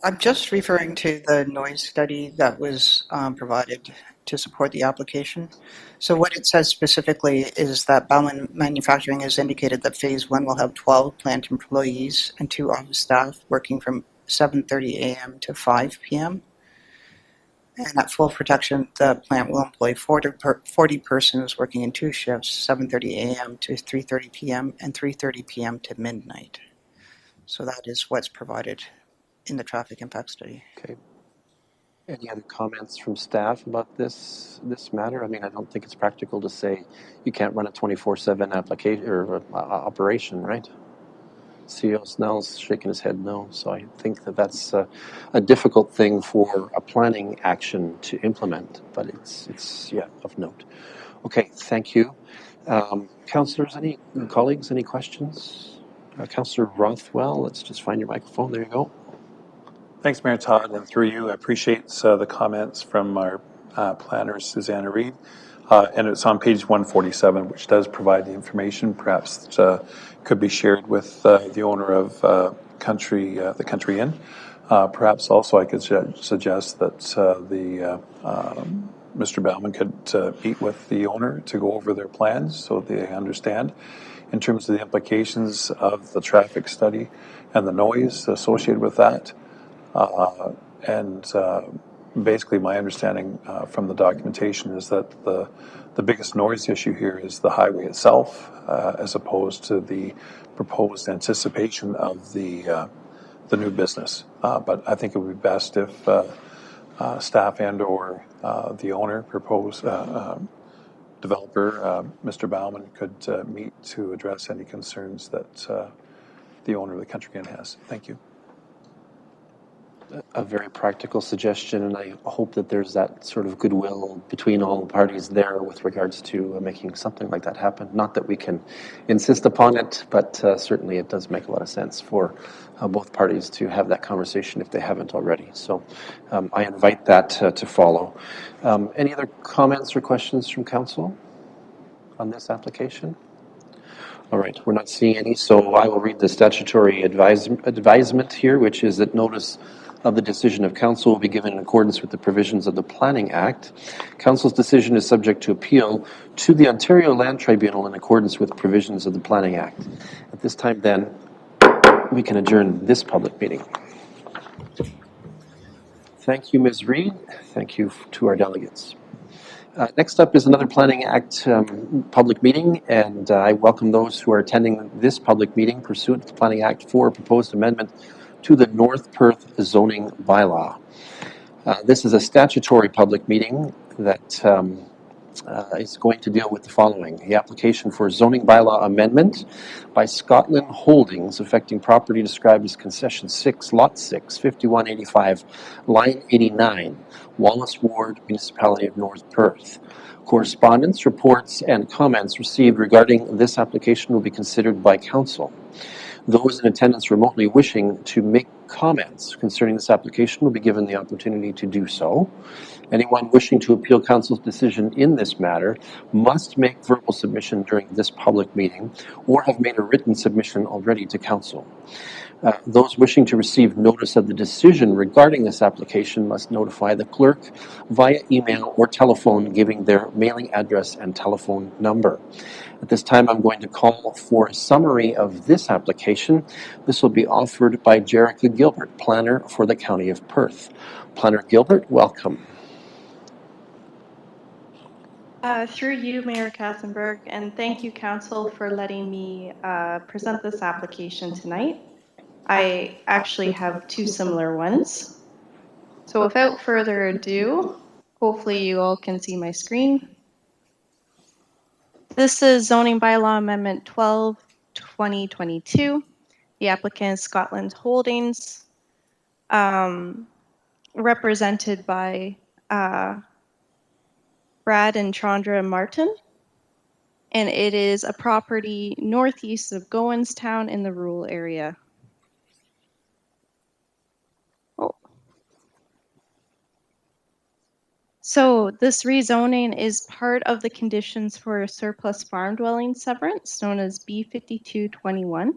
I'm just referring to the noise study that was provided to support the application. So what it says specifically is that Bauman Manufacturing has indicated that Phase 1 will have 12 plant employees and 2 office staff working from 7:30 a.m. to 5 p.m. And at full production, the plant will employ 40 persons working in 2 shifts, 7:30 a.m. to 3:30 p.m. and 3:30 p.m. to midnight. So that is what's provided in the traffic impact study. Okay. Any other comments from staff about this matter? I mean, I don't think it's practical to say you can't run a 24/7 application or operation, right? CEO Snell's shaking his head no. So I think that's a difficult thing for a planning action to implement, but it's of note. Okay, thank you. Councillors, any colleagues, any questions? Councillor Rothwell, let's just find your microphone. There you go. Thanks, Mayor Todd, and through you, I appreciate the comments from our planner, Susanna Reed. And it's on page 147, which does provide the information. Perhaps could be shared with the owner of the Country Inn. Perhaps also I could suggest that Mr. Bauman could meet with the owner to go over their plans so they understand in terms of the implications of the traffic study and the noise associated with that. Basically my understanding from the documentation is that the biggest noise issue here is the highway itself, as opposed to the proposed anticipation of the new business. But I think it would be best if staff and/or the owner, proposed developer, Mr. Bauman, could meet to address any concerns that the owner of the Country Inn has. Thank you. A very practical suggestion, and I hope that there's that sort of goodwill between all the parties there with regards to making something like that happen. Not that we can insist upon it, but certainly it does make a lot of sense for both parties to have that conversation if they haven't already. So I invite that to follow. Any other comments or questions from council on this application? All right, we're not seeing any, so I will read the statutory advisement here, which is that notice of the decision of council will be given in accordance with the provisions of the Planning Act. Council's decision is subject to appeal to the Ontario Land Tribunal in accordance with provisions of the Planning Act. At this time, then, we can adjourn this public meeting. Thank you, Ms. Reid. Thank you to our delegates. Next up is another Planning Act public meeting, and I welcome those who are attending this public meeting pursuant to the Planning Act for a proposed amendment to the North Perth zoning bylaw. This is a statutory public meeting that is going to deal with the following: the application for zoning bylaw amendment by Scotland Holdings affecting property described as Concession 6, Lot 6, 5185, Line 89, Wallace Ward, Municipality of North Perth. Correspondence, reports, and comments received regarding this application will be considered by council. Those in attendance remotely wishing to make comments concerning this application will be given the opportunity to do so. Anyone wishing to appeal council's decision in this matter must make verbal submission during this public meeting or have made a written submission already to council. Those wishing to receive notice of the decision regarding this application must notify the clerk via email or telephone, giving their mailing address and telephone number. At this time, I'm going to call for a summary of this application. This will be offered by Jerica Gilbert, planner for the County of Perth. Planner Gilbert, welcome. Through you, Mayor Katzenberg, and thank you, Council, for letting me present this application tonight. I actually have two similar ones. So without further ado, hopefully you all can see my screen. This is Zoning Bylaw Amendment 12, 2022. The applicant is Scotland Holdings, represented by Brad and Chandra Martin. And it is a property northeast of Gowanstown in the rural area. So this rezoning is part of the conditions for a surplus farm dwelling severance known as B5221.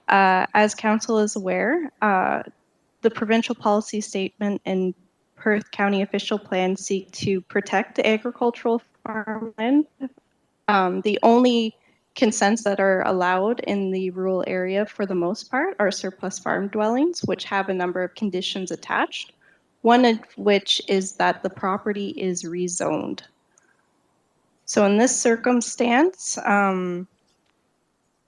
As council is aware, the provincial policy statement and Perth County official plan seek to protect the agricultural farmland. The only consents that are allowed in the rural area for the most part are surplus farm dwellings, which have a number of conditions attached. One of which is that the property is rezoned. So in this circumstance,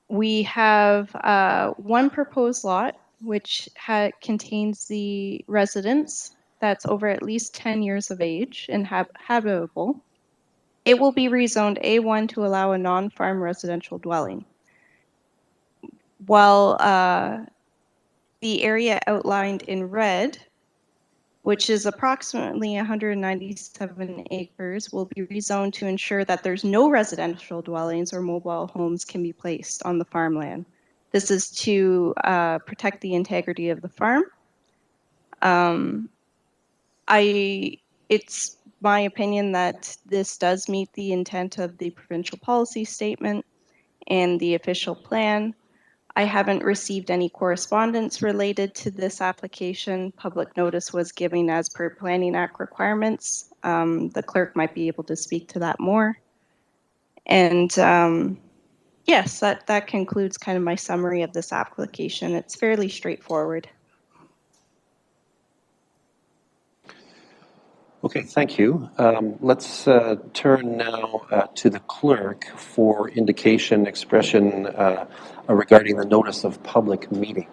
we have one proposed lot, which contains the residence that's over at least 10 years of age and habitable. It will be rezoned A1 to allow a non-farm residential dwelling. While the area outlined in red, which is approximately 197 acres, will be rezoned to ensure that there's no residential dwellings or mobile homes can be placed on the farmland. This is to protect the integrity of the farm. It's my opinion that this does meet the intent of the provincial policy statement and the official plan. I haven't received any correspondence related to this application. Public notice was given as per Planning Act requirements. The clerk might be able to speak to that more. And yes, that concludes kind of my summary of this application. It's fairly straightforward. Okay, thank you. Let's turn now to the clerk for indication, expression regarding the notice of public meeting.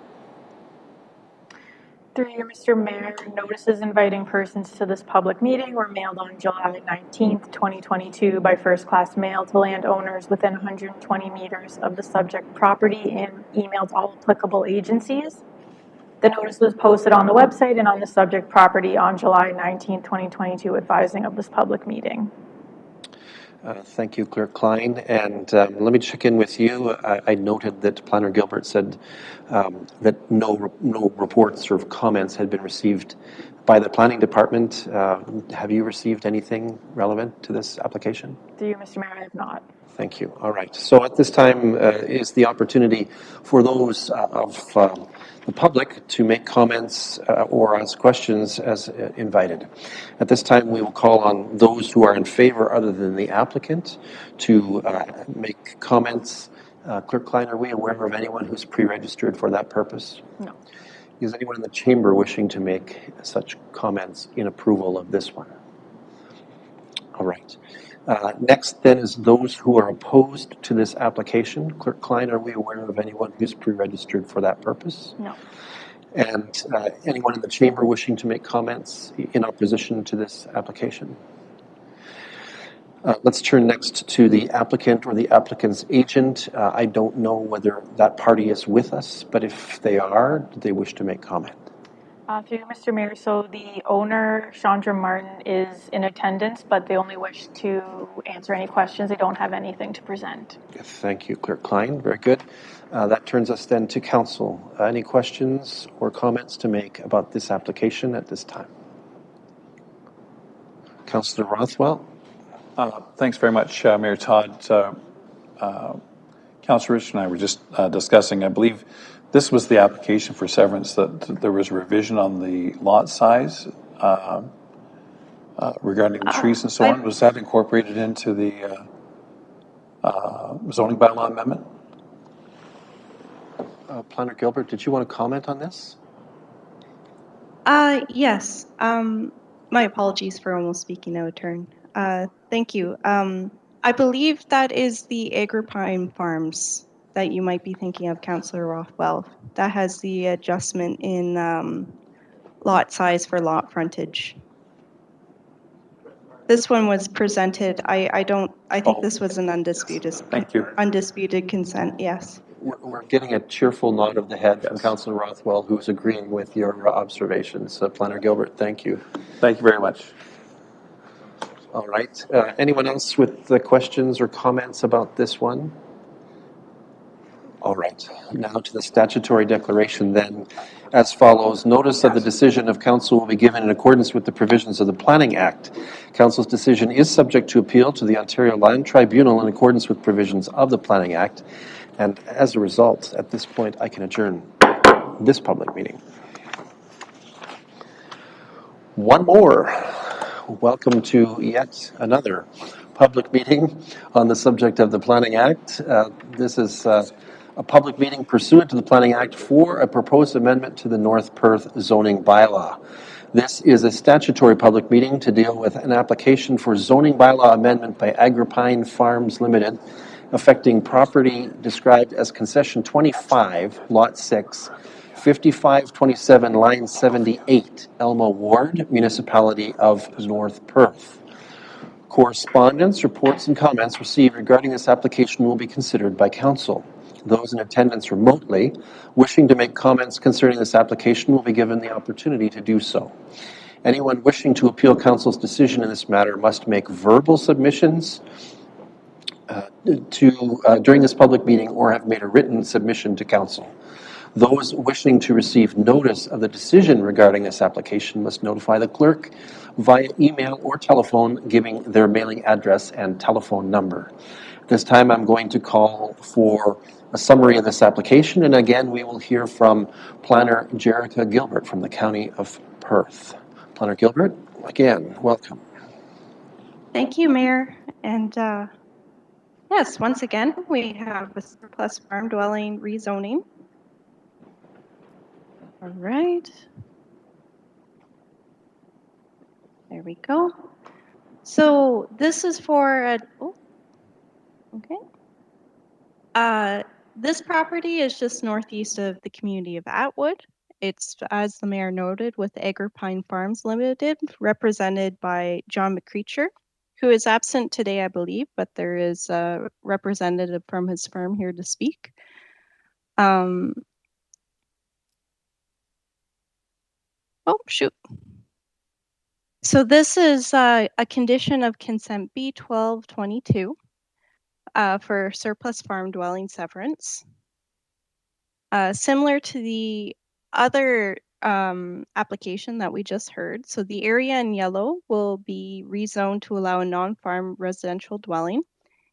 Through you, Mr. Mayor, notices inviting persons to this public meeting were mailed on July 19th, 2022 by first-class mail to landowners within 120 meters of the subject property and emailed all applicable agencies. The notice was posted on the website and on the subject property on July 19th, 2022, advising of this public meeting. Thank you, Clerk Klein. And let me check in with you. I noted that Planner Gilbert said that no reports or comments had been received by the Planning Department. Have you received anything relevant to this application? Through you, Mr. Mayor, I have not. Thank you. All right. So at this time is the opportunity for those of the public to make comments or ask questions as invited. At this time, we will call on those who are in favor other than the applicant to make comments. Clerk Klein, are we aware of anyone who's pre-registered for that purpose? No. Is anyone in the chamber wishing to make such comments in approval of this one? All right. Next, then, is those who are opposed to this application. Clerk Klein, are we aware of anyone who's pre-registered for that purpose? No. And anyone in the chamber wishing to make comments in opposition to this application? Let's turn next to the applicant or the applicant's agent. I don't know whether that party is with us, but if they are, do they wish to make comment? Through you, Mr. Mayor, so the owner, Chandra Martin, is in attendance, but they only wish to answer any questions. They don't have anything to present. Thank you, Clerk Klein. Very good. That turns us then to council. Any questions or comments to make about this application at this time? Councillor Rothwell? Thanks very much, Mayor Todd. Councillor Rich and I were just discussing, I believe, this was the application for severance that there was a revision on the lot size regarding the trees and so on. Was that incorporated into the zoning bylaw amendment? Planner Gilbert, did you want to comment on this? Yes. My apologies for almost speaking out of turn. Thank you. I believe that is the Agripine Farms that you might be thinking of, Councillor Rothwell. That has the adjustment in lot size for lot frontage. This one was presented. I think this was an undisputed. Thank you. Undisputed consent. Yes. We're getting a cheerful nod of the head from Councillor Rothwell, who's agreeing with your observations. Planner Gilbert, thank you. Thank you very much. All right. Anyone else with questions or comments about this one? All right. Now to the statutory declaration then. As follows, notice of the decision of Council will be given in accordance with the provisions of the Planning Act. Council's decision is subject to appeal to the Ontario Land Tribunal in accordance with provisions of the Planning Act. And as a result, at this point, I can adjourn this public meeting. One more. Welcome to yet another public meeting on the subject of the Planning Act. This is a public meeting pursuant to the Planning Act for a proposed amendment to the North Perth zoning bylaw. This is a statutory public meeting to deal with an application for zoning bylaw amendment by Agripine Farms Limited, affecting property described as Concession 25, Lot 6, 5527, Line 78, Elma Ward, Municipality of North Perth. Correspondence, reports, and comments received regarding this application will be considered by Council. Those in attendance remotely wishing to make comments concerning this application will be given the opportunity to do so. Anyone wishing to appeal Council's decision in this matter must make verbal submissions during this public meeting or have made a written submission to Council. Those wishing to receive notice of the decision regarding this application must notify the clerk via email or telephone, giving their mailing address and telephone number. This time I'm going to call for a summary of this application, and again we will hear from Planner Jerica Gilbert from the County of Perth. Planner Gilbert, again, welcome. Thank you, Mayor. And yes, once again, we have a surplus farm dwelling rezoning. All right. There we go. So this is for this property is just northeast of the community of Atwood. It's, as the mayor noted, with Agripine Farms Limited, represented by John McCreature, who is absent today, I believe, but there is a representative from his firm here to speak. Oh, shoot. So this is a condition of consent B1222 for surplus farm dwelling severance. Similar to the other application that we just heard. So the area in yellow will be rezoned to allow a non-farm residential dwelling.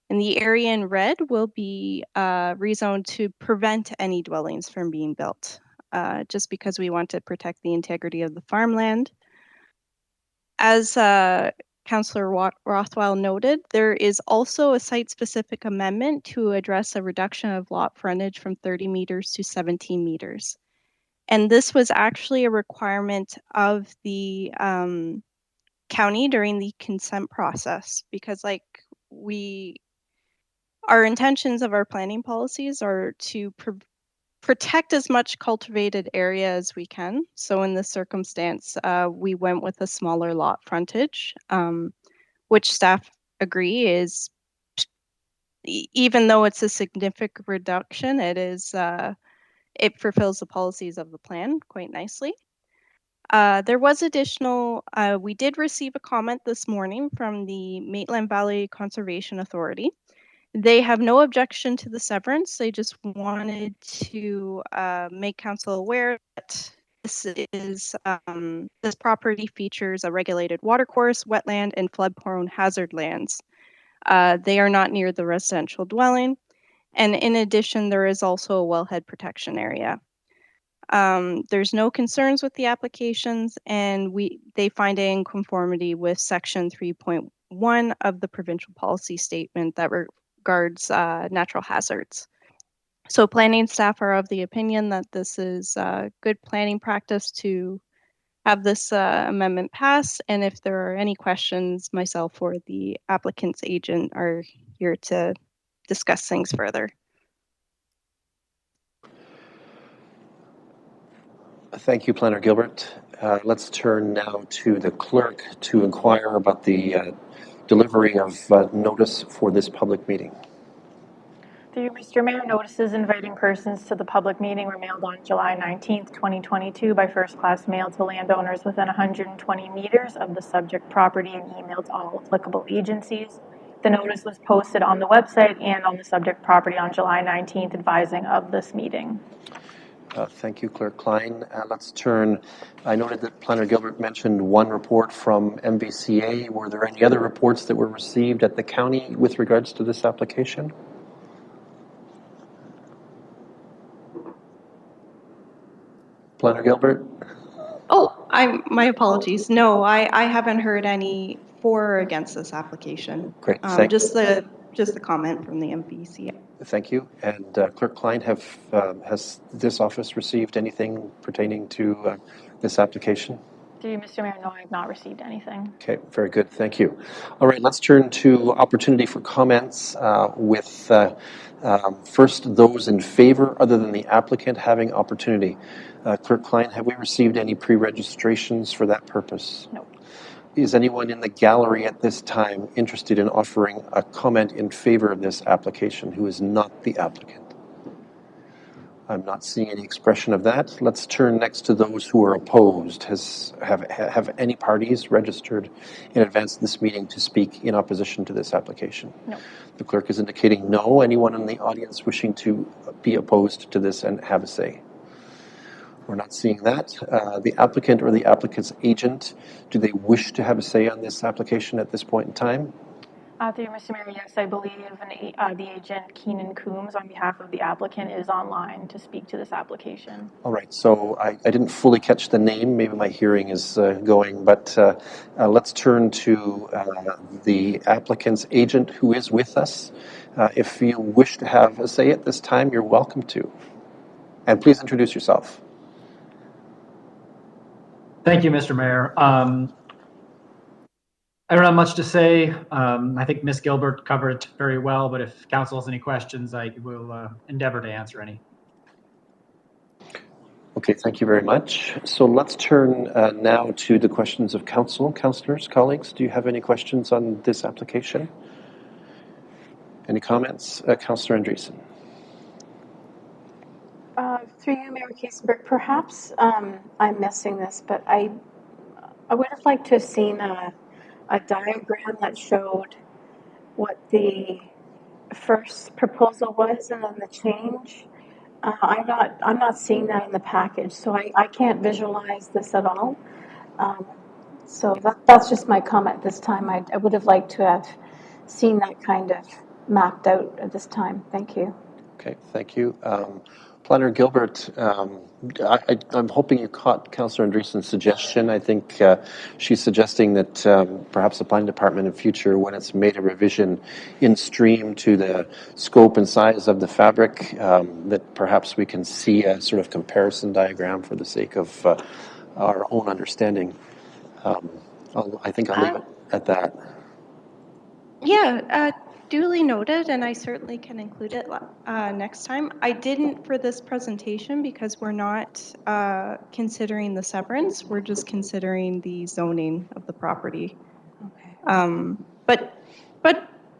And the area in red will be rezoned to prevent any dwellings from being built, just because we want to protect the integrity of the farmland. As Councillor Rothwell noted, there is also a site-specific amendment to address a reduction of lot frontage from 30 meters to 17 meters. And this was actually a requirement of the county during the consent process, because our intentions of our planning policies are to protect as much cultivated area as we can. So in this circumstance, we went with a smaller lot frontage, which staff agree is, even though it's a significant reduction, it fulfills the policies of the plan quite nicely. There was additional, we did receive a comment this morning from the Maitland Valley Conservation Authority. They have no objection to the severance. They just wanted to make council aware that this property features a regulated watercourse, wetland, and flood-prone hazard lands. They are not near the residential dwelling. And in addition, there is also a wellhead protection area. There's no concerns with the applications, and they find it in conformity with section 3.1 of the provincial policy statement that regards natural hazards. So planning staff are of the opinion that this is good planning practice to have this amendment pass, and if there are any questions, myself or the applicant's agent are here to discuss things further. Thank you, Planner Gilbert. Let's turn now to the clerk to inquire about the delivery of notice for this public meeting. Through you, Mr. Mayor, notices inviting persons to the public meeting were mailed on July 19th, 2022 by first-class mail to landowners within 120 meters of the subject property and emailed to all applicable agencies. The notice was posted on the website and on the subject property on July 19th, advising of this meeting. Thank you, Clerk Klein. Let's turn. I noted that Planner Gilbert mentioned one report from MVCA. Were there any other reports that were received at the county with regards to this application? Planner Gilbert? Oh, my apologies. No, I haven't heard any for or against this application. Great. Just the comment from the MVCA. Thank you. And Clerk Klein, has this office received anything pertaining to this application? Through you, Mr. Mayor, no, I have not received anything. Okay, very good. Thank you. All right, let's turn to opportunity for comments with first those in favor other than the applicant having opportunity. Clerk Klein, have we received any pre-registrations for that purpose? No. Is anyone in the gallery at this time interested in offering a comment in favor of this application who is not the applicant? I'm not seeing any expression of that. Let's turn next to those who are opposed. Have any parties registered in advance of this meeting to speak in opposition to this application? No. The clerk is indicating no. Anyone in the audience wishing to be opposed to this and have a say? We're not seeing that. The applicant or the applicant's agent, do they wish to have a say on this application at this point in time? Through you, Mr. Mayor, yes, I believe the agent Keenan Coombs on behalf of the applicant is online to speak to this application. All right, so I didn't fully catch the name. Maybe my hearing is going, but let's turn to the applicant's agent who is with us. If you wish to have a say at this time, you're welcome to. And please introduce yourself. Thank you, Mr. Mayor. I don't have much to say. I think Ms. Gilbert covered it very well, but if council has any questions, I will endeavor to answer any. Okay, thank you very much. So let's turn now to the questions of council. Councillors, colleagues, do you have any questions on this application? Any comments? Councillor Andreessen. Through you, Mayor Kiesenberg, perhaps I'm missing this, but I would have liked to have seen a diagram that showed what the first proposal was and then the change. I'm not seeing that in the package, so I can't visualize this at all. So that's just my comment this time. I would have liked to have seen that kind of mapped out at this time. Thank you. Okay, thank you. Planner Gilbert, I'm hoping you caught Councillor Andreessen's suggestion. I think she's suggesting that perhaps the planning department in future, when it's made a revision in stream to the scope and size of the fabric, that perhaps we can see a sort of comparison diagram for the sake of our own understanding. I think I'll leave it at that. Yeah, duly noted, and I certainly can include it next time. I didn't for this presentation because we're not considering the severance. We're just considering the zoning of the property. Okay. But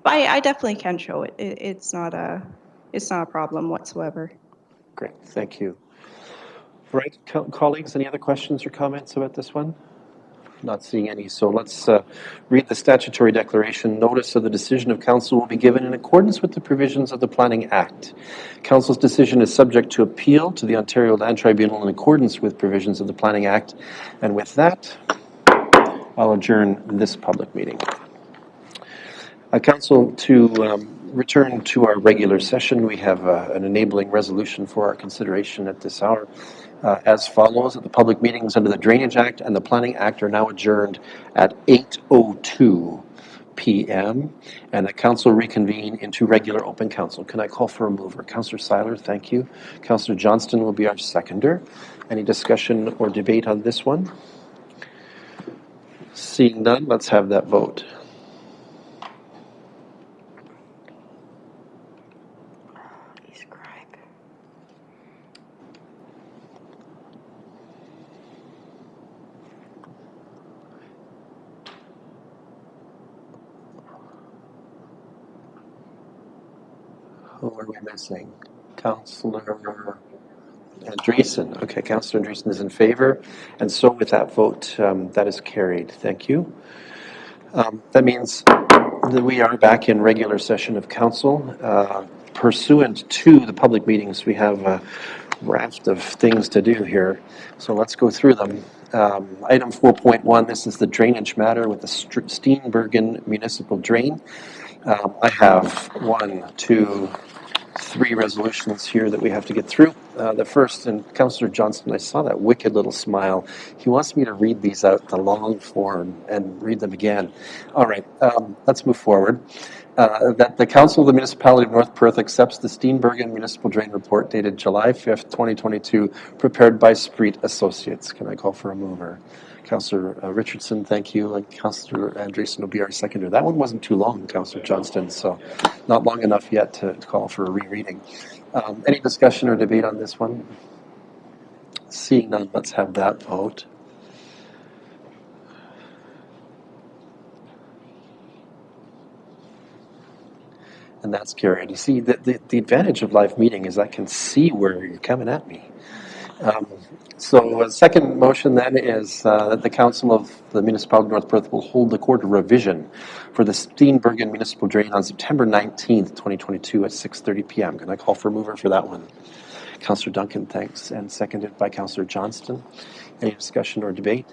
I definitely can show it. It's not a problem whatsoever. Great, thank you. Right, colleagues, any other questions or comments about this one? Not seeing any, so let's read the statutory declaration. Notice of the decision of Council will be given in accordance with the provisions of the Planning Act. Council's decision is subject to appeal to the Ontario Land Tribunal in accordance with provisions of the Planning Act. And with that, I'll adjourn this public meeting. Council, to return to our regular session, we have an enabling resolution for our consideration at this hour. As follows, that the public meetings under the Drainage Act and the Planning Act are now adjourned at 8:02 p.m. and the council reconvene into regular open council. Can I call for a mover? Councillor Seiler, thank you. Councillor Johnston will be our seconder. Any discussion or debate on this one? Seeing none, let's have that vote. Who are we missing? Councillor Andreessen. Okay, Councillor Andreessen is in favor, and so with that vote, that is carried. Thank you. That means that we are back in regular session of Council. Pursuant to the public meetings, we have a raft of things to do here, so let's go through them. Item 4.1, this is the drainage matter with the Steenbergen Municipal Drain. I have 1, 2, 3 resolutions here that we have to get through. The first, and Councillor Johnston, I saw that wicked little smile. He wants me to read these out the long form and read them again. All right, let's move forward. That the Council of the Municipality of North Perth accepts the Steenbergen Municipal Drain Report dated July 5th, 2022, prepared by Spreet Associates. Can I call for a mover? Councillor Richardson, thank you, and Councillor Andreessen will be our seconder. That one wasn't too long, Councillor Johnston, so not long enough yet to call for a rereading. Any discussion or debate on this one? Seeing none, let's have that vote. And that's carried. You see, the advantage of live meeting is I can see where you're coming at me. So the second motion then is that the Council of the Municipality of North Perth will hold the court of revision for the Steenbergen Municipal Drain on September 19th, 2022 at 6:30 p.m. Can I call for a mover for that one? Councillor Duncan, thanks, and seconded by Councillor Johnston. Any discussion or debate?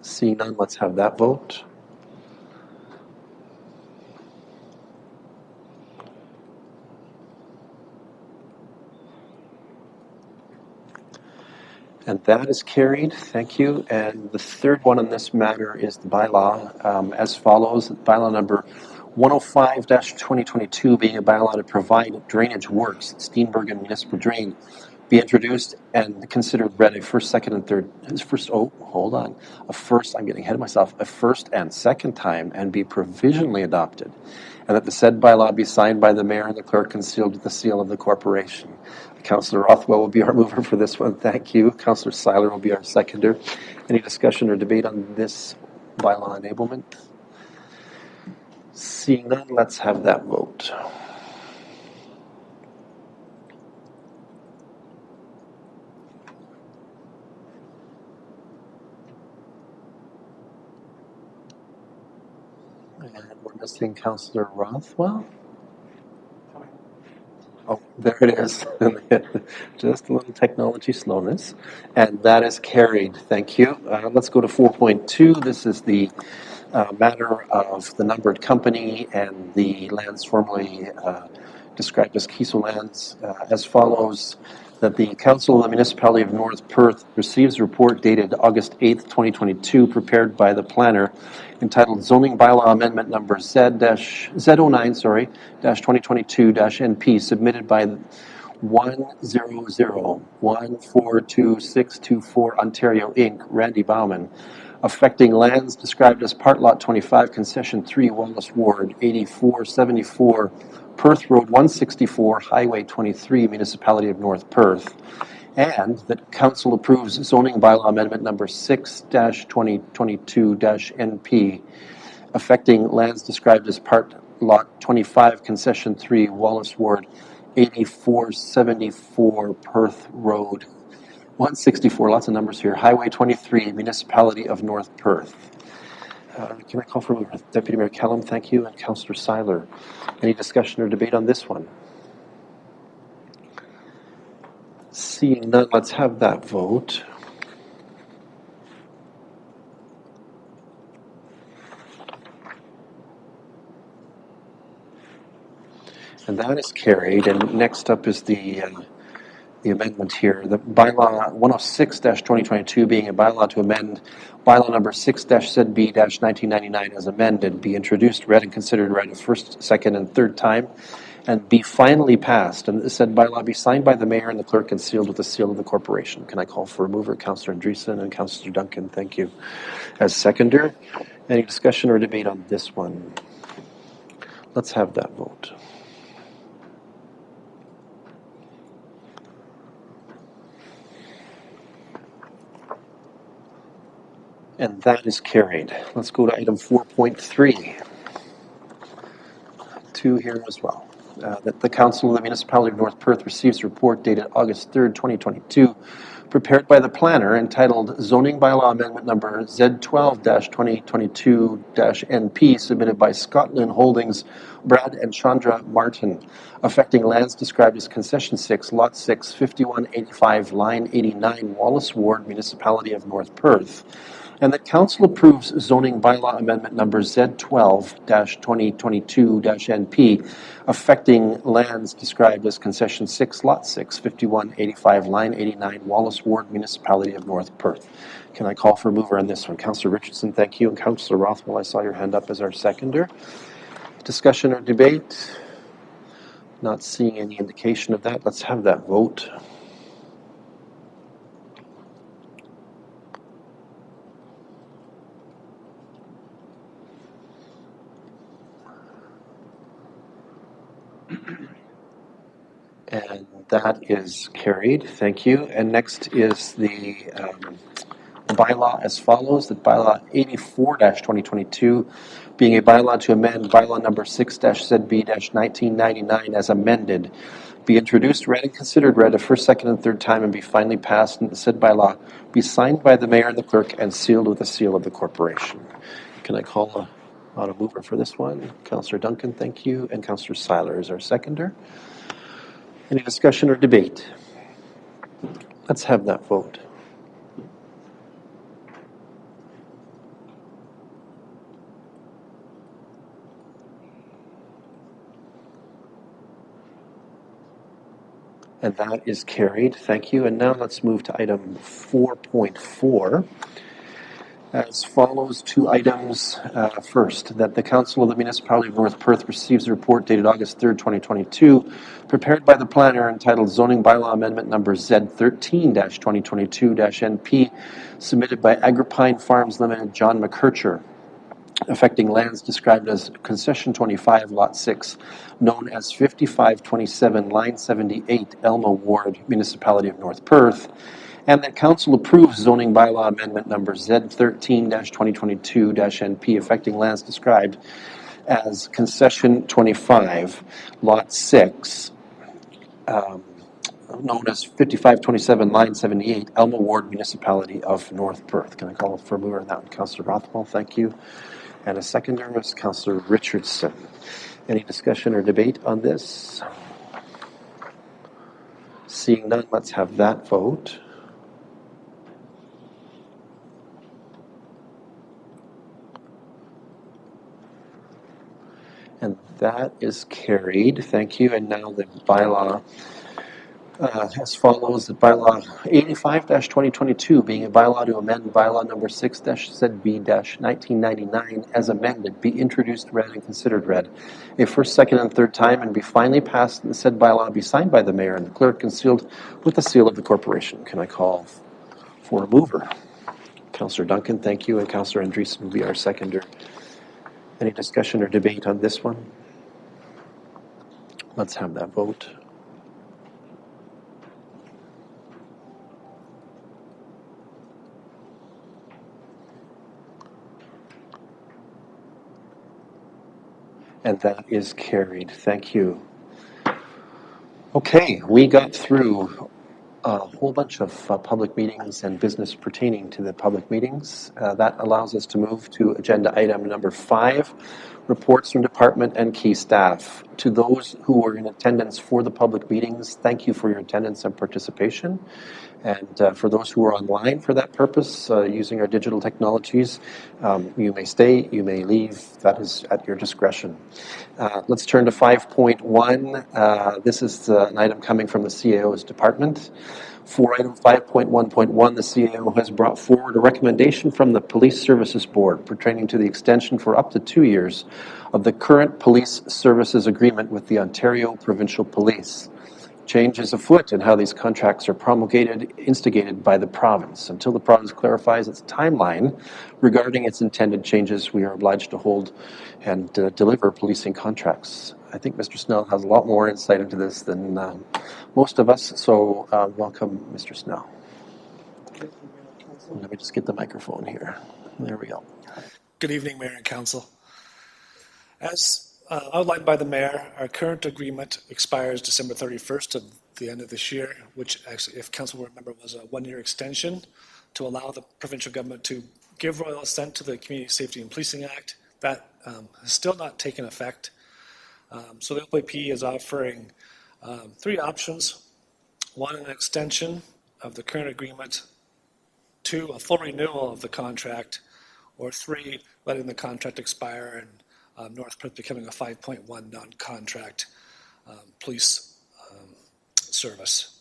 Seeing none, let's have that vote. And that is carried. Thank you. And the third one on this matter is the bylaw as follows. Bylaw number 105-2022 being a bylaw to provide drainage works at Steenbergen Municipal Drain be introduced and considered read a first, second, and third. I'm getting ahead of myself. A first and second time, and be provisionally adopted, and that the said bylaw be signed by the mayor and the clerk and sealed with the seal of the corporation. Councillor Rothwell will be our mover for this one. Thank you. Councillor Seiler will be our seconder. Any discussion or debate on this bylaw enablement? Seeing none, let's have that vote. And we're missing Councillor Rothwell. Oh, there it is. Just a little technology slowness. And that is carried. Thank you. Let's go to 4.2. This is the matter of the numbered company and the lands formerly described as Kiso lands as follows. That the Council of the Municipality of North Perth receives a report dated August 8th, 2022, prepared by the planner, entitled Zoning Bylaw Amendment Number Z09-2022-NP, submitted by 100142624 Ontario Inc., Randy Bauman, affecting lands described as Part Lot 25, Concession 3, Wallace Ward, 8474, Perth Road 164, Highway 23, Municipality of North Perth, and that Council approves zoning bylaw amendment number 6-2022-NP, affecting lands described as Part Lot 25, Concession 3, Wallace Ward, 8474, Perth Road 164, lots of numbers here, Highway 23, Municipality of North Perth. Can I call for Deputy Mayor Callum? Thank you. And Councillor Seiler. Any discussion or debate on this one? Seeing none, let's have that vote. And that is carried. And next up is the amendment here. The bylaw 106-2022 being a bylaw to amend bylaw number 6-ZB-1999 as amended, be introduced, read, and considered read a first, second, and third time, and be finally passed. And said bylaw be signed by the mayor and the clerk and sealed with the seal of the corporation. Can I call for a mover? Councillor Andreessen and Councillor Duncan. Thank you. As seconder, any discussion or debate on this one? Let's have that vote. And that is carried. Let's go to item 4.3. 2 here as well. That the Council of the Municipality of North Perth receives a report dated August 3rd, 2022, prepared by the planner, entitled Zoning Bylaw Amendment Number Z12-2022-NP, submitted by Scotland Holdings, Brad and Chandra Martin, affecting lands described as Concession 6, Lot 6, 5185, Line 89, Wallace Ward, Municipality of North Perth, and that Council approves zoning bylaw amendment number Z12-2022-NP, affecting lands described as Concession 6, Lot 6, 5185, Line 89, Wallace Ward, Municipality of North Perth. Can I call for a mover on this one? Councillor Richardson, thank you. And Councillor Rothwell, I saw your hand up as our seconder. Discussion or debate? Not seeing any indication of that. Let's have that vote. And that is carried. Thank you. And next is the bylaw as follows. That bylaw 84-2022 being a bylaw to amend bylaw number 6-ZB-1999 as amended, be introduced, read, and considered read a first, second, and third time, and be finally passed, and the said bylaw be signed by the mayor and the clerk and sealed with the seal of the corporation. Can I call on a mover for this one? Councillor Duncan, thank you. And Councillor Seiler is our seconder. Any discussion or debate? Let's have that vote. And that is carried. Thank you. And now let's move to item 4.4. as follows. Two items. First, that the Council of the Municipality of North Perth receives a report dated August 3rd, 2022, prepared by the planner entitled Zoning Bylaw Amendment Number Z13-2022-NP, submitted by Agrippine Farms Limited, John McKercher, affecting lands described as Concession 25, Lot 6, known as 5527, Line 78, Elma Ward, Municipality of North Perth, and that Council approves zoning bylaw amendment number Z13-2022-NP, affecting lands described as Concession 25, Lot 6, known as 5527, Line 78, Elma Ward, Municipality of North Perth. Can I call for a mover on that one? Councillor Rothwell, thank you. And a seconder is Councillor Richardson. Any discussion or debate on this? Seeing none, let's have that vote. And that is carried. Thank you. And now the bylaw as follows. The bylaw 85-2022 being a bylaw to amend bylaw number 6-ZB-1999 as amended, be introduced, read, and considered read a first, second, and third time, and be finally passed, and the said bylaw be signed by the mayor and the clerk and sealed with the seal of the corporation. Can I call for a mover? Councillor Duncan, thank you, and Councillor Andreessen will be our seconder. Any discussion or debate on this one? Let's have that vote. And that is carried. Thank you. Okay, we got through a whole bunch of public meetings and business pertaining to the public meetings. That allows us to move to agenda item number 5, reports from department and key staff. To those who were in attendance for the public meetings, thank you for your attendance and participation. And for those who are online for that purpose, using our digital technologies, you may stay, you may leave. That is at your discretion. Let's turn to 5.1. This is an item coming from the CAO's department. For item 5.1.1, the CAO has brought forward a recommendation from the Police Services Board pertaining to the extension for up to 2 years of the current police services agreement with the Ontario Provincial Police. Change is afoot in how these contracts are promulgated, instigated by the province. Until the province clarifies its timeline regarding its intended changes, we are obliged to hold and deliver policing contracts. I think Mr. Snell has a lot more insight into this than most of us, so welcome, Mr. Snell. Let me just get the microphone here. There we go. Good evening, Mayor and Council. As outlined by the Mayor, our current agreement expires December 31st at the end of this year, which actually, if Council will remember, was a 1-year extension to allow the provincial government to give royal assent to the Community Safety and Policing Act. That has still not taken effect. So the OPP is offering 3 options. 1, an extension of the current agreement. 2, a full renewal of the contract. Or 3, letting the contract expire and North Perth becoming a 5.1 non-contract police service.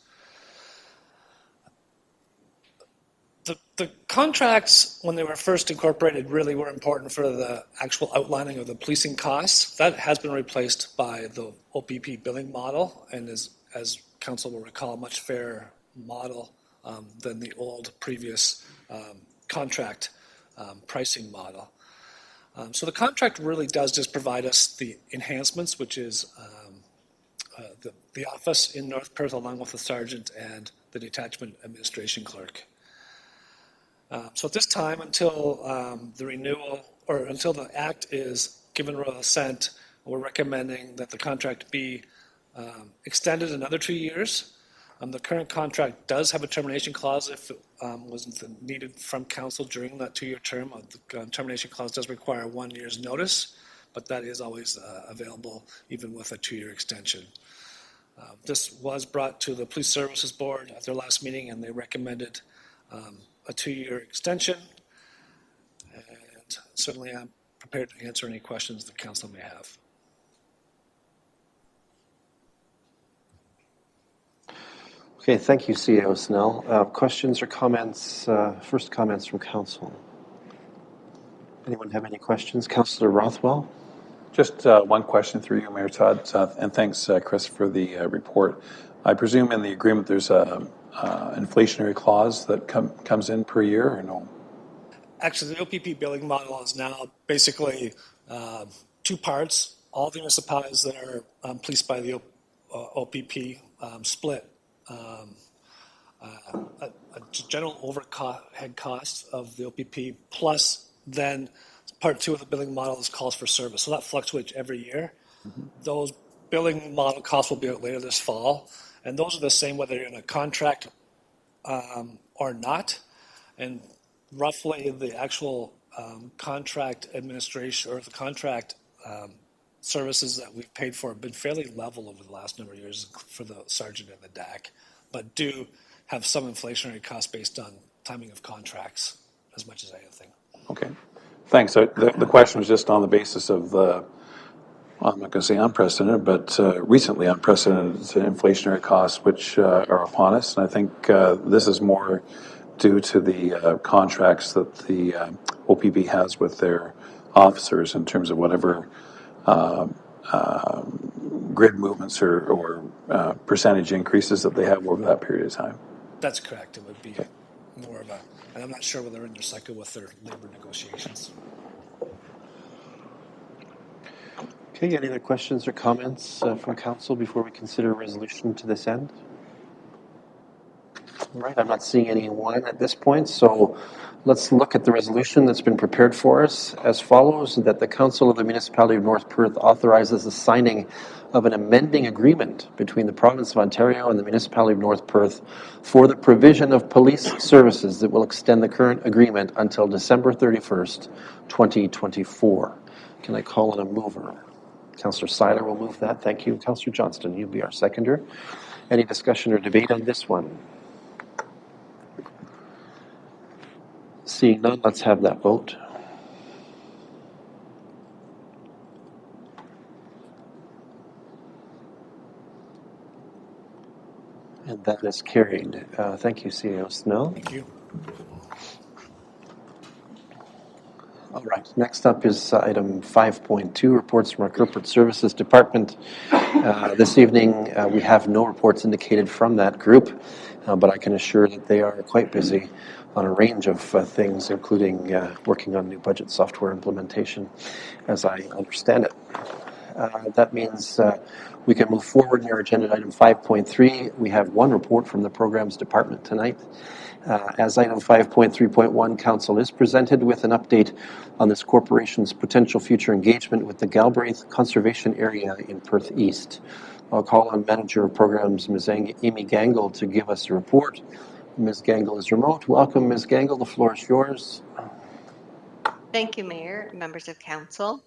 The contracts, when they were first incorporated, really were important for the actual outlining of the policing costs. That has been replaced by the OPP billing model, and is, as Council will recall, a much fairer model than the old previous contract pricing model. So the contract really does just provide us the enhancements, which is the office in North Perth, along with the sergeant and the detachment administration clerk. So at this time, until the renewal, or until the act is given royal assent, we're recommending that the contract be extended another 2 years. The current contract does have a termination clause if it wasn't needed from Council during that 2-year term. The termination clause does require 1 year's notice, but that is always available even with a 2-year extension. This was brought to the Police Services Board at their last meeting, and they recommended a 2-year extension. And certainly I'm prepared to answer any questions the Council may have. Okay, thank you, CAO Snell. Questions or comments? First comments from Council. Anyone have any questions? Councillor Rothwell? Just one question through you, Mayor Todd, and thanks, Chris, for the report. I presume in the agreement there's a inflationary clause that comes in per year, or no? Actually, the OPP billing model is now basically two parts. All the municipalities that are policed by the OPP split a general overhead cost of the OPP, plus then part two of the billing model is calls for service. So that fluctuates every year. Those billing model costs will be out later this fall, and those are the same whether you're in a contract or not. And roughly the actual contract administration or the contract services that we've paid for have been fairly level over the last number of years for the sergeant and the DAC, but do have some inflationary costs based on timing of contracts as much as anything. Okay, thanks. So the question was just on the basis of the, well, I'm not going to say unprecedented, but recently unprecedented inflationary costs which are upon us. And I think this is more due to the contracts that the OPB has with their officers in terms of whatever grid movements or percentage increases that they have over that period of time. That's correct. It would be more of a, and I'm not sure whether they're in their cycle with their labor negotiations. Okay, any other questions or comments from council before we consider a resolution to this end? All right, I'm not seeing anyone at this point, so let's look at the resolution that's been prepared for us as follows: that the Council of the Municipality of North Perth authorizes the signing of an amending agreement between the Province of Ontario and the Municipality of North Perth for the provision of police services that will extend the current agreement until December 31st, 2024. Can I call on a mover? Councillor Seiler will move that. Thank you. Councillor Johnston, you'll be our seconder. Any discussion or debate on this one? Seeing none, let's have that vote. And that is carried. Thank you, CAO Snell. Thank you. All right, next up is item 5.2, reports from our Corporate Services Department. This evening, we have no reports indicated from that group, but I can assure that they are quite busy on a range of things, including working on new budget software implementation, as I understand it. That means we can move forward in our agenda item 5.3. We have one report from the Programs Department tonight. As item 5.3.1, Council is presented with an update on this corporation's potential future engagement with the Galbraith Conservation Area in Perth East. I'll call on Manager of Programs, Ms. Amy Gangle, to give us a report. Ms. Gangle is remote. Welcome, Ms. Gangle. The floor is yours. Thank you, Mayor, members of Council.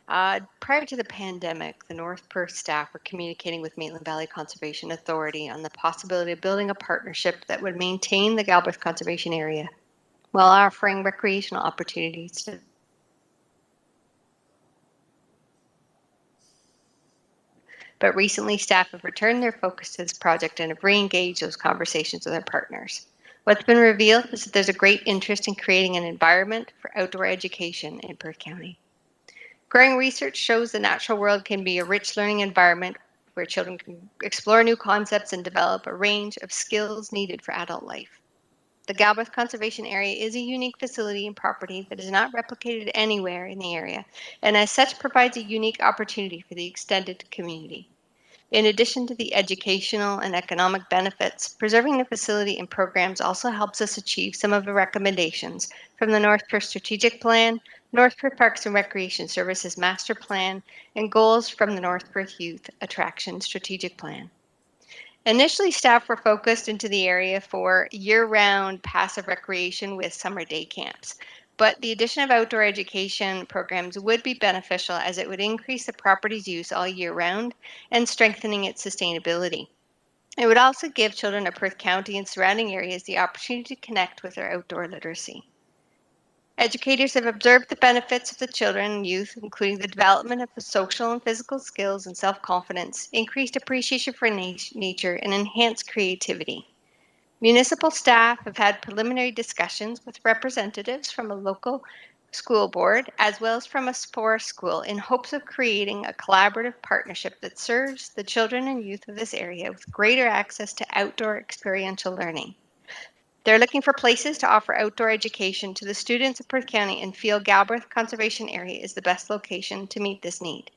Prior to the pandemic, the North Perth staff were communicating with Maitland Valley Conservation Authority on the possibility of building a partnership that would maintain the Galbraith Conservation Area while offering recreational opportunities to but recently staff have returned their focus to this project and have re-engaged those conversations with our partners. What's been revealed is that there's a great interest in creating an environment for outdoor education in Perth County. Growing research shows the natural world can be a rich learning environment where children can explore new concepts and develop a range of skills needed for adult life. The Galbraith Conservation Area is a unique facility and property that is not replicated anywhere in the area, and as such provides a unique opportunity for the extended community. In addition to the educational and economic benefits, preserving the facility and programs also helps us achieve some of the recommendations from the North Perth Strategic Plan, North Perth Parks and Recreation Services Master Plan, and goals from the North Perth Youth Attraction Strategic Plan. Initially, staff were focused into the area for year-round passive recreation with summer day camps, but the addition of outdoor education programs would be beneficial as it would increase the property's use all year round and strengthening its sustainability. It would also give children of Perth County and surrounding areas the opportunity to connect with their outdoor literacy. Educators have observed the benefits of the children and youth, including the development of the social and physical skills and self-confidence, increased appreciation for nature, and enhanced creativity. Municipal staff have had preliminary discussions with representatives from a local School Board, as well as from a spore school, in hopes of creating a collaborative partnership that serves the children and youth of this area with greater access to outdoor experiential learning. They're looking for places to offer outdoor education to the students of Perth County and feel Galbraith Conservation Area is the best location to meet this need.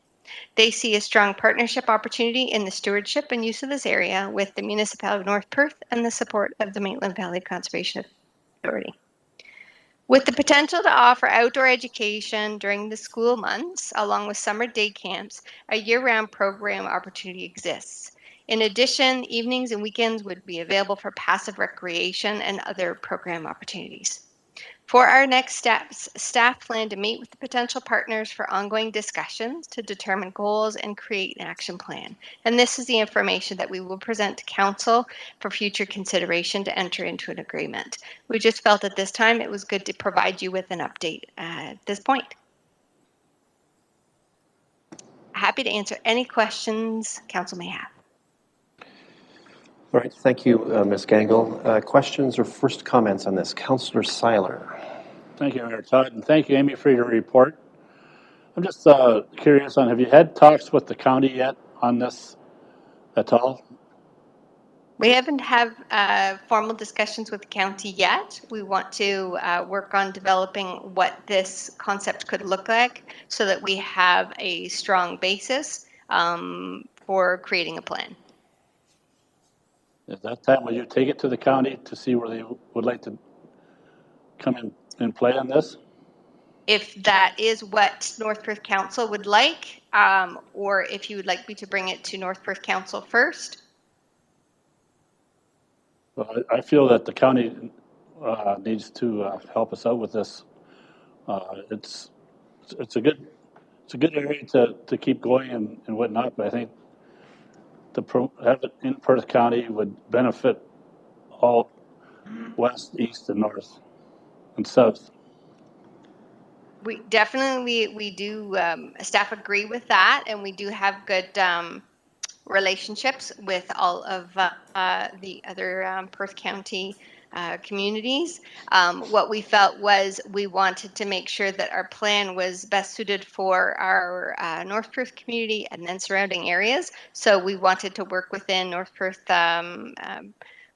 They see a strong partnership opportunity in the stewardship and use of this area with the municipality of North Perth and the support of the Maitland Valley Conservation Authority. With the potential to offer outdoor education during the school months, along with summer day camps, a year-round program opportunity exists. In addition, evenings and weekends would be available for passive recreation and other program opportunities. For our next steps, staff plan to meet with the potential partners for ongoing discussions to determine goals and create an action plan. And this is the information that we will present to Council for future consideration to enter into an agreement. We just felt at this time it was good to provide you with an update at this point. Happy to answer any questions Council may have. All right, thank you, Ms. Gangle. Questions or first comments on this? Councillor Seiler. Thank you, Mayor Todd, and thank you, Amy, for your report. I'm just curious on, have you had talks with the county yet on this at all? We haven't had formal discussions with the county yet. We want to work on developing what this concept could look like so that we have a strong basis for creating a plan. At that time, will you take it to the county to see where they would like to come in and play on this? If that is what North Perth Council would like, or if you would like me to bring it to North Perth Council first. Well, I feel that the county needs to help us out with this. It's a good area to keep going and whatnot, but I think to have it in Perth County would benefit all west, east, and north, and south. We definitely we do staff agree with that, and we do have good relationships with all of the other Perth County communities. What we felt was we wanted to make sure that our plan was best suited for our North Perth community and then surrounding areas. So we wanted to work within North Perth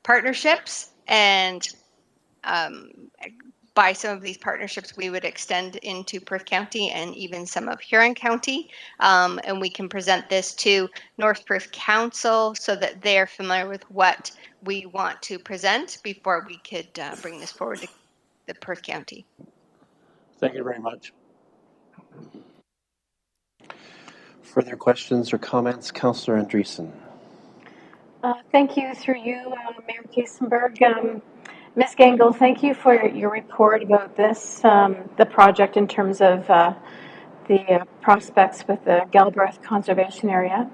partnerships, and by some of these partnerships, we would extend into Perth County and even some of Huron County. And we can present this to North Perth Council so that they're familiar with what we want to present before we could bring this forward to the Perth County. Thank you very much. Further questions or comments? Councillor Andreessen. Thank you, through you, Mayor Kiesenberg. Ms. Gangle, thank you for your report about this, the project in terms of the prospects with the Galbraith Conservation Area.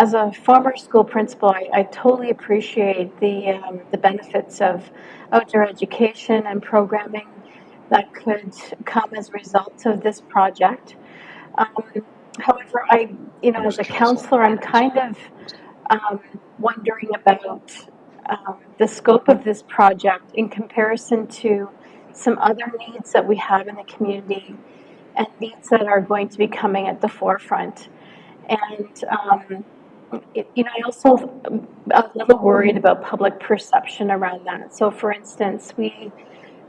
As a former school principal, I totally appreciate the benefits of outdoor education and programming that could come as a result of this project. However, as a councillor, I'm kind of wondering about the scope of this project in comparison to some other needs that we have in the community and needs that are going to be coming at the forefront. And, I also am a little worried about public perception around that. So, for instance, we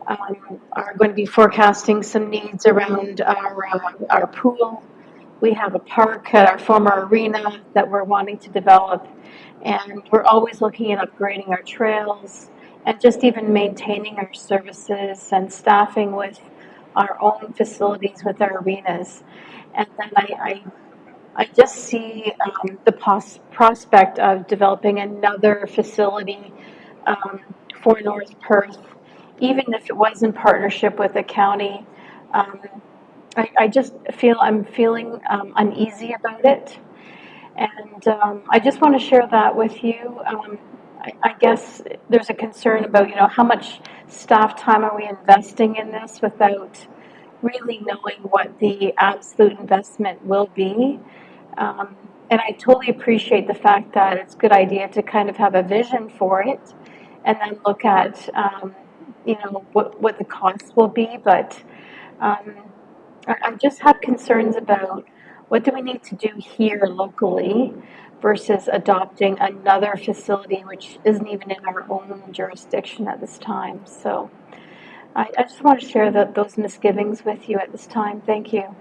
are going to be forecasting some needs around our pool. We have a park at our former arena that we're wanting to develop. And we're always looking at upgrading our trails and just even maintaining our services and staffing with our own facilities with our arenas. And then I just see the prospect of developing another facility for North Perth, even if it was in partnership with the county. I just feel I'm feeling uneasy about it. And I just want to share that with you. I guess there's a concern about, how much staff time are we investing in this without really knowing what the absolute investment will be. And I totally appreciate the fact that it's a good idea to kind of have a vision for it and then look at, what the costs will be. But I just have concerns about what do we need to do here locally versus adopting another facility which isn't even in our own jurisdiction at this time. So I just want to share those misgivings with you at this time. Thank you.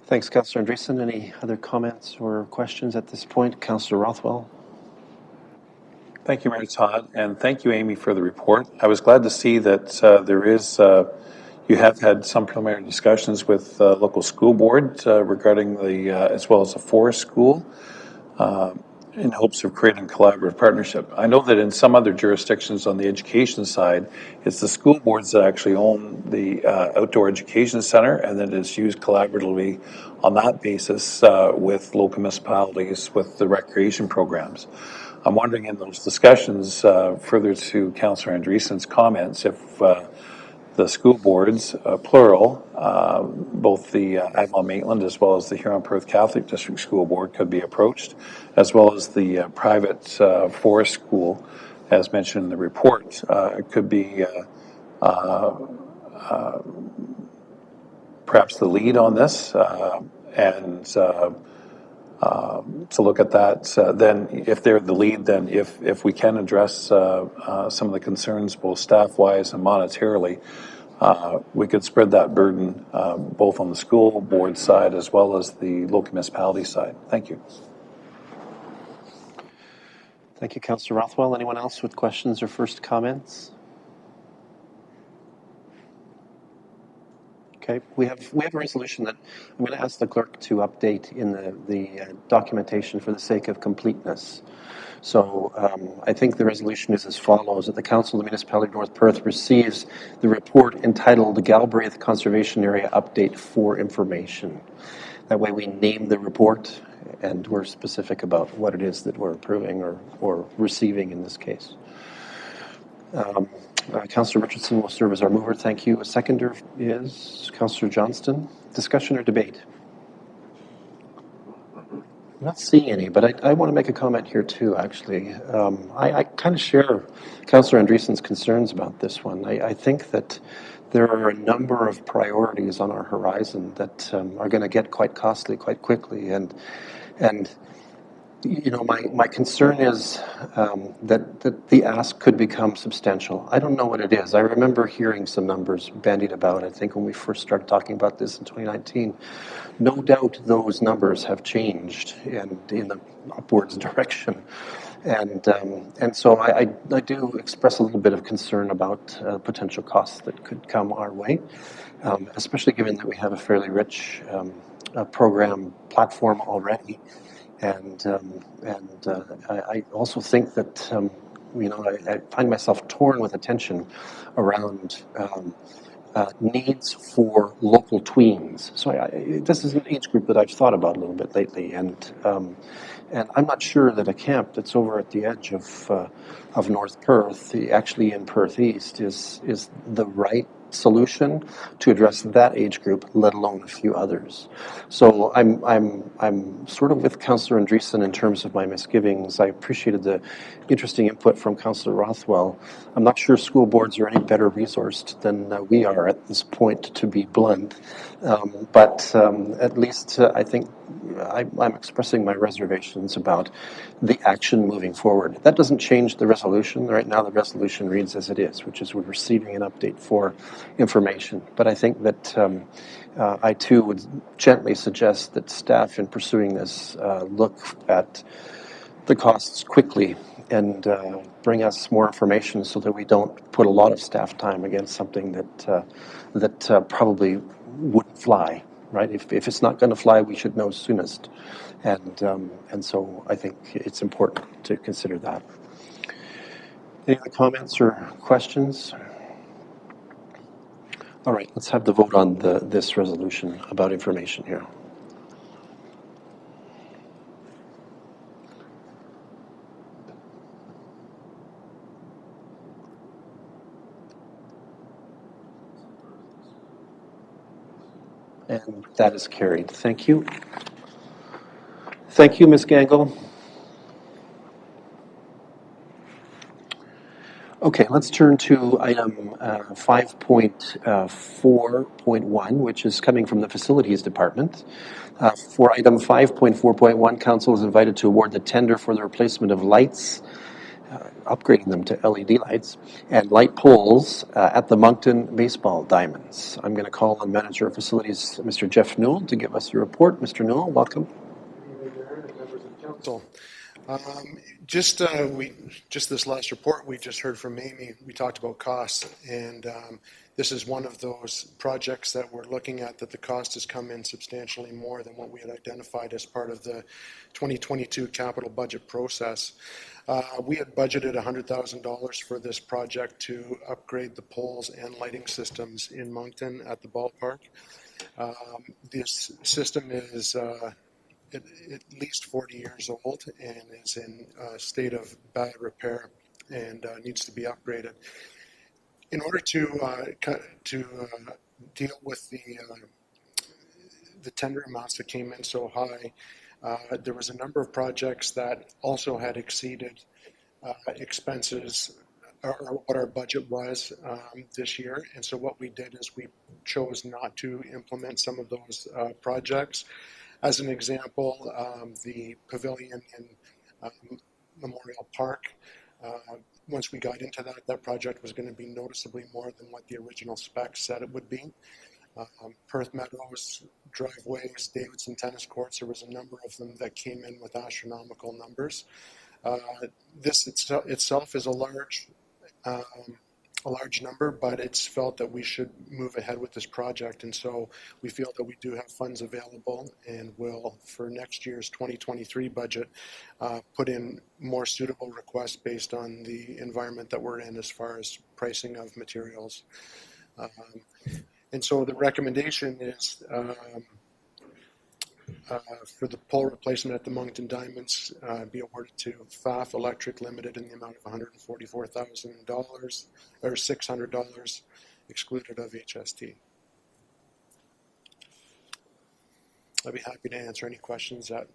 Thanks, Councillor Andreessen. Any other comments or questions at this point? Councillor Rothwell. Thank you, Mayor Todd, and thank you, Amy, for the report. I was glad to see that there is, you have had some preliminary discussions with local school board regarding the, as well as the forest school, in hopes of creating a collaborative partnership. I know that in some other jurisdictions on the education side, it's the school boards that actually own the outdoor education center, and then it's used collaboratively on that basis with local municipalities with the recreation programs. I'm wondering in those discussions, further to Councillor Andreessen's comments, if the school boards, plural, both the Agawam Maitland as well as the Huron-Perth Catholic District School Board could be approached, as well as the private forest school, as mentioned in the report. It could be perhaps the lead on this, and to look at that. Then if they're the lead, then if we can address some of the concerns both staff-wise and monetarily, we could spread that burden both on the school board side as well as the local municipality side. Thank you. Thank you, Councillor Rothwell. Anyone else with questions or first comments? Okay, we have a resolution that I'm going to ask the clerk to update in the documentation for the sake of completeness. So I think the resolution is as follows: that the Council of the Municipality of North Perth receives the report entitled Galbraith Conservation Area Update for information. That way we name the report and we're specific about what it is that we're approving or receiving in this case. Councillor Richardson will serve as our mover. Thank you. A seconder is Councillor Johnston. Discussion or debate? I'm not seeing any, but I want to make a comment here too, actually. I kind of share Councillor Andreessen's concerns about this one. I think that there are a number of priorities on our horizon that are going to get quite costly quite quickly. And you know, my concern is that the ask could become substantial. I don't know what it is. I remember hearing some numbers bandied about, I think, when we first started talking about this in 2019. No doubt those numbers have changed and in the upwards direction. And so I do express a little bit of concern about potential costs that could come our way, especially given that we have a fairly rich program platform already. And I also think that, you know, I find myself torn with attention around needs for local tweens. So this is an age group that I've thought about a little bit lately, and I'm not sure that a camp that's over at the edge of North Perth, actually in Perth East, is the right solution to address that age group, let alone a few others. So I'm sort of with Councillor Andreessen in terms of my misgivings. I appreciated the interesting input from Councillor Rothwell. I'm not sure school boards are any better resourced than we are at this point, to be blunt. But at least I think I'm expressing my reservations about the action moving forward. That doesn't change the resolution. Right now the resolution reads as it is, which is we're receiving an update for information. But I think that I too would gently suggest that staff in pursuing this look at the costs quickly and bring us more information so that we don't put a lot of staff time against something that probably wouldn't fly. Right? If it's not going to fly, we should know soonest, and so I think it's important to consider that. Any other comments or questions? All right, let's have the vote on this resolution about information here. And that is carried. Thank you. Thank you, Ms. Gangle. Okay. Okay, let's turn to item 5.4.1, which is coming from the Facilities Department. For item 5.4.1, Council is invited to award the tender for the replacement of lights, upgrading them to LED lights, and light poles at the Moncton baseball diamonds. I'm going to call on Manager of Facilities, Mr. Jeff Newell, to give us your report. Mr. Newell, welcome. Council. Just this last report we just heard from Amy, we talked about costs, and this is one of those projects that we're looking at that the cost has come in substantially more than what we had identified as part of the 2022 capital budget process. We had budgeted $100,000 for this project to upgrade the poles and lighting systems in Moncton at the ballpark. This system is at least 40 years old and is in a state of bad repair and needs to be upgraded. In order to deal with the tender amounts that came in so high, there was a number of projects that also had exceeded expenses or what our budget was this year. And so what we did is we chose not to implement some of those projects. As an example, the pavilion in Memorial Park, once we got into that project was going to be noticeably more than what the original specs said it would be. Perth Meadows, driveways, Davidson tennis courts, there was a number of them that came in with astronomical numbers. This itself is a large number, but it's felt that we should move ahead with this project, and so we feel that we do have funds available and will, for next year's 2023 budget, put in more suitable requests based on the environment that we're in as far as pricing of materials. And so the recommendation is for the pole replacement at the Moncton Diamonds be awarded to FAF Electric Limited in the amount of $144,000 or $600 excluded of HST. I'd be happy to answer any questions that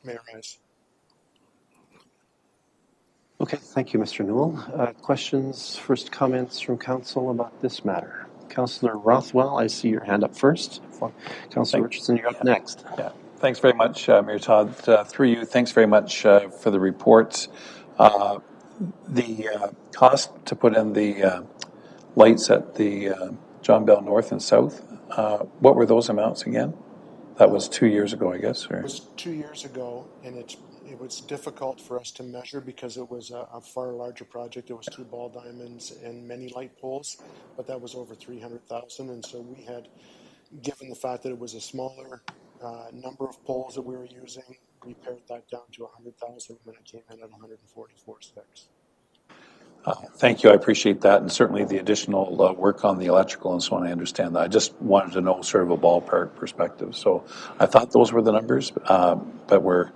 may arise. Okay, thank you, Mr. Newell. Questions, first comments from Council about this matter? Councillor Rothwell, I see your hand up first. Councillor Richardson, you're up next. Yeah. Thanks very much, Mayor Todd. Through you, thanks very much for the report. The cost to put in the lights at the John Bell North and South, what were those amounts again? That was 2 years ago, I guess. Or? It was 2 years ago, and it was difficult for us to measure because it was a far larger project. It was 2 ball diamonds and many light poles, but that was over $300,000, and so we had, given the fact that it was a smaller number of poles that we were using, we pared that down to $100,000 when it came in at $144,600. Thank you. I appreciate that, and certainly the additional work on the electrical and so on. I understand that. I just wanted to know sort of a ballpark perspective. So I thought those were the numbers, but we're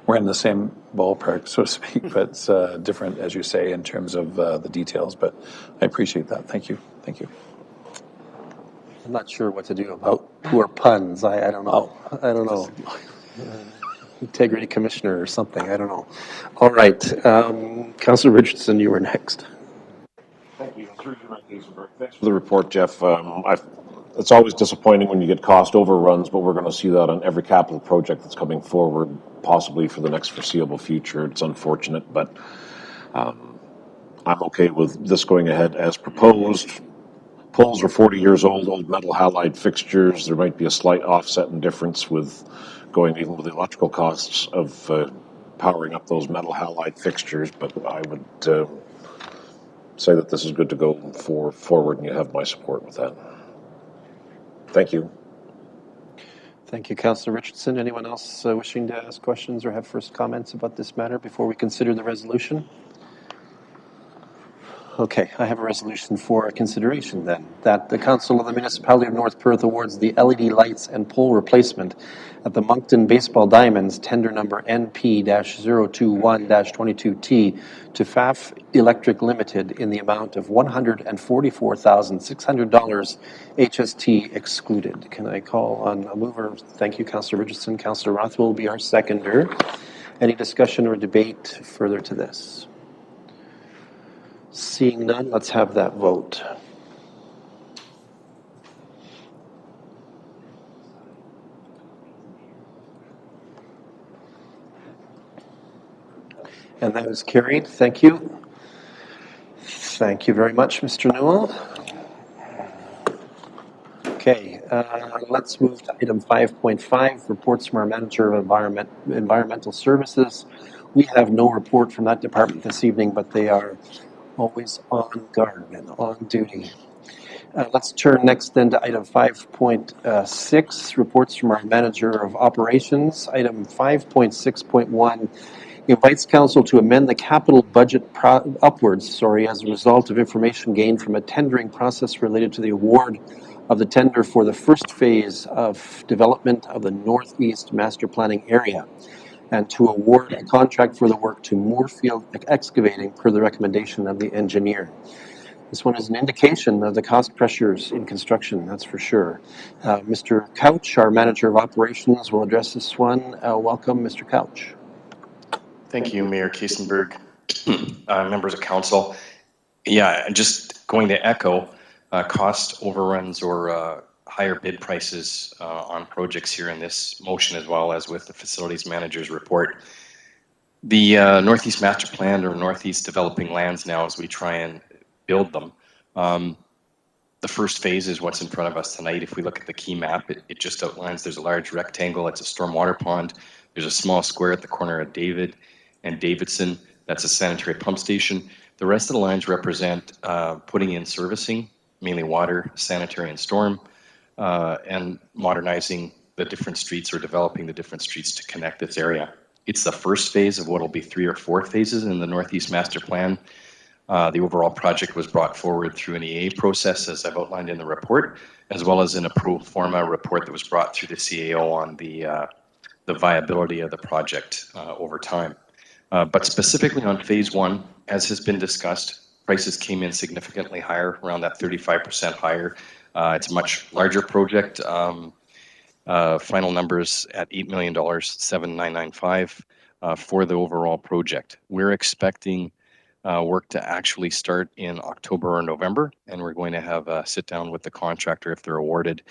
in the same ballpark, so to speak, but it's different, as you say, in terms of the details. But I appreciate that. Thank you. Thank you. I'm not sure what to do about poor puns. I don't know. I don't know. Integrity Commissioner or something. I don't know. All right. Councillor Richardson, you were next. Thank you. Thanks for the report, Jeff. It's always disappointing when you get cost overruns, but we're going to see that on every capital project that's coming forward, possibly for the next foreseeable future. It's unfortunate, but I'm okay with this going ahead as proposed. Poles are 40 years old metal halide fixtures. There might be a slight offset and difference with going even with the electrical costs of powering up those metal halide fixtures, but I would say that this is good to go forward, and you have my support with that. Thank you. Thank you, Councillor Richardson. Anyone else wishing to ask questions or have first comments about this matter before we consider the resolution? Okay, I have a resolution for consideration then, that the Council of the Municipality of North Perth awards the LED lights and pole replacement at the Moncton Baseball Diamonds, tender number NP-021-22T, to FAF Electric Limited in the amount of $144,600, HST excluded. Can I call on a mover? Thank you, Councillor Richardson. Councillor Rothwell will be our seconder. Any discussion or debate further to this? Seeing none, let's have that vote. And that is carried. Thank you. Thank you very much, Mr. Newell. Okay, let's move to item 5.5, reports from our Manager of Environmental Services. We have no report from that department this evening, but they are always on guard and on duty. Let's turn next then to item 5.6, reports from our Manager of Operations. Item 5.6.1 invites Council to amend the capital budget upwards as a result of information gained from a tendering process related to the award of the tender for the first phase of development of the Northeast Master Planning Area, and to award a contract for the work to Moorfield Excavating per the recommendation of the engineer. This one is an indication of the cost pressures in construction, that's for sure. Mr. Couch, our Manager of Operations, will address this one. Welcome, Mr. Couch. Thank you, Mayor Kiesenberg, members of council. Yeah, just going to echo cost overruns or higher bid prices on projects here in this motion, as well as with the facilities manager's report. The Northeast Master Plan, or Northeast Developing Lands now, as we try and build them. The first phase is what's in front of us tonight. If we look at the key map, it just outlines there's a large rectangle. It's a stormwater pond. There's a small square at the corner of David and Davidson. That's a sanitary pump station. The rest of the lines represent putting in servicing, mainly water, sanitary, and storm, and modernizing the different streets or developing the different streets to connect this area. It's the first phase of what will be 3 or 4 phases in the Northeast Master Plan. The overall project was brought forward through an EA process, as I've outlined in the report, as well as in a pro forma report that was brought through the CAO on the viability of the project over time. But specifically on phase 1, as has been discussed, prices came in significantly higher, around that 35% higher. It's a much larger project. Final numbers at $8 million, 7,995 for the overall project. We're expecting work to actually start in October or November, and we're going to have a sit down with the contractor if they're awarded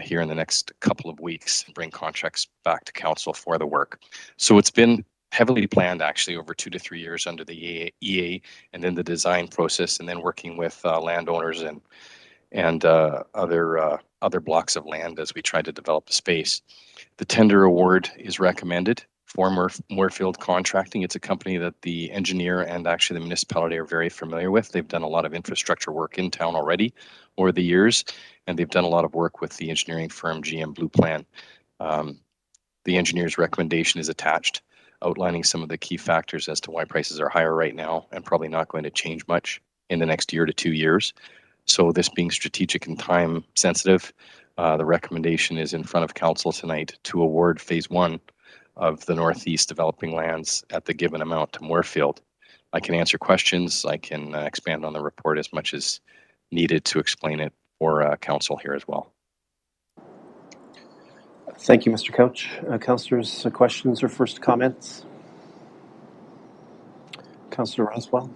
here in the next couple of weeks and bring contracts back to council for the work. So it's been heavily planned actually over 2 to 3 years under the EA, and then the design process, and then working with landowners and other blocks of land as we try to develop the space. The tender award is recommended for Moorfield Contracting. It's a company that the engineer and actually the municipality are very familiar with. They've done a lot of infrastructure work in town already over the years, and they've done a lot of work with the engineering firm GM Blue Plan. The engineer's recommendation is attached, outlining some of the key factors as to why prices are higher right now and probably not going to change much in the next year to 2 years. So this being strategic and time sensitive, the recommendation is in front of council tonight to award phase 1 of the Northeast Developing Lands at the given amount to Moorfield. I can answer questions. I can expand on the report as much as needed to explain it for council here as well. Thank you, Mr. Couch. Councillors, questions or first comments? Councillor Roswell.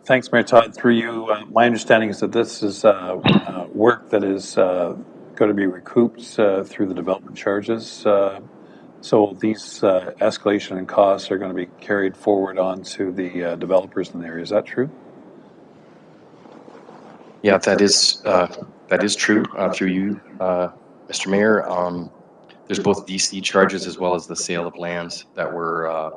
Thanks, Mayor Todd. Through you, my understanding is that this is work that is going to be recouped through the development charges. So these escalation in costs are going to be carried forward onto the developers in the area. Is that true? Yeah, that is true. Through you, Mr. Mayor, there's both DC charges as well as the sale of lands that were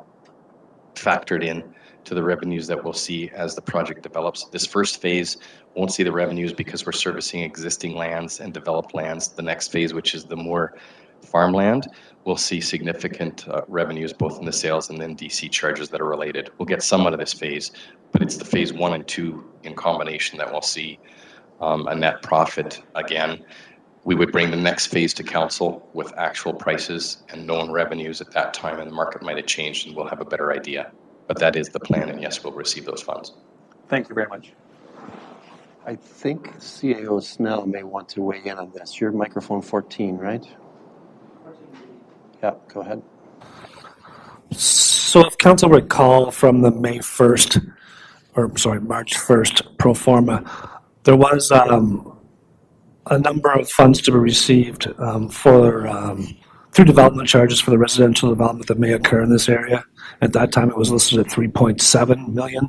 factored in to the revenues that we'll see as the project develops. This first phase won't see the revenues because we're servicing existing lands and developed lands. The next phase, which is the more farmland, will see significant revenues both in the sales and then DC charges that are related. We'll get some out of this phase, but it's the phase 1 and 2 in combination that we'll see a net profit again. We would bring the next phase to council with actual prices and known revenues at that time, and the market might have changed and we'll have a better idea. But that is the plan, and yes, we'll receive those funds. Thank you very much. I think CAO Snell may want to weigh in on this. You're microphone 14, right? Yeah, go ahead. So if council recall from the May 1st March 1st pro forma, there was a number of funds to be received through development charges for the residential development that may occur in this area. At that time, it was listed at $3.7 million.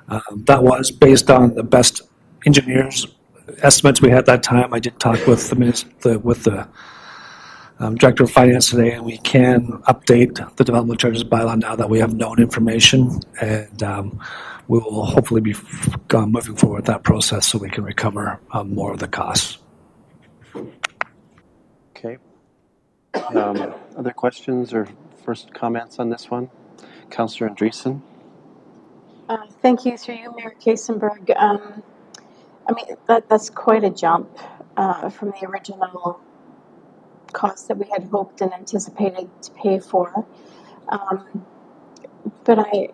That was based on the best engineers' estimates we had at that time. I did talk with the Director of Finance today, and we can update the development charges bylaw now that we have known information, and we will hopefully be moving forward with that process so we can recover more of the costs. Okay. Other questions or first comments on this one? Councillor Andreessen? Thank you, through you, Mayor Kasenberg. I mean, that's quite a jump from the original cost that we had hoped and anticipated to pay for. But I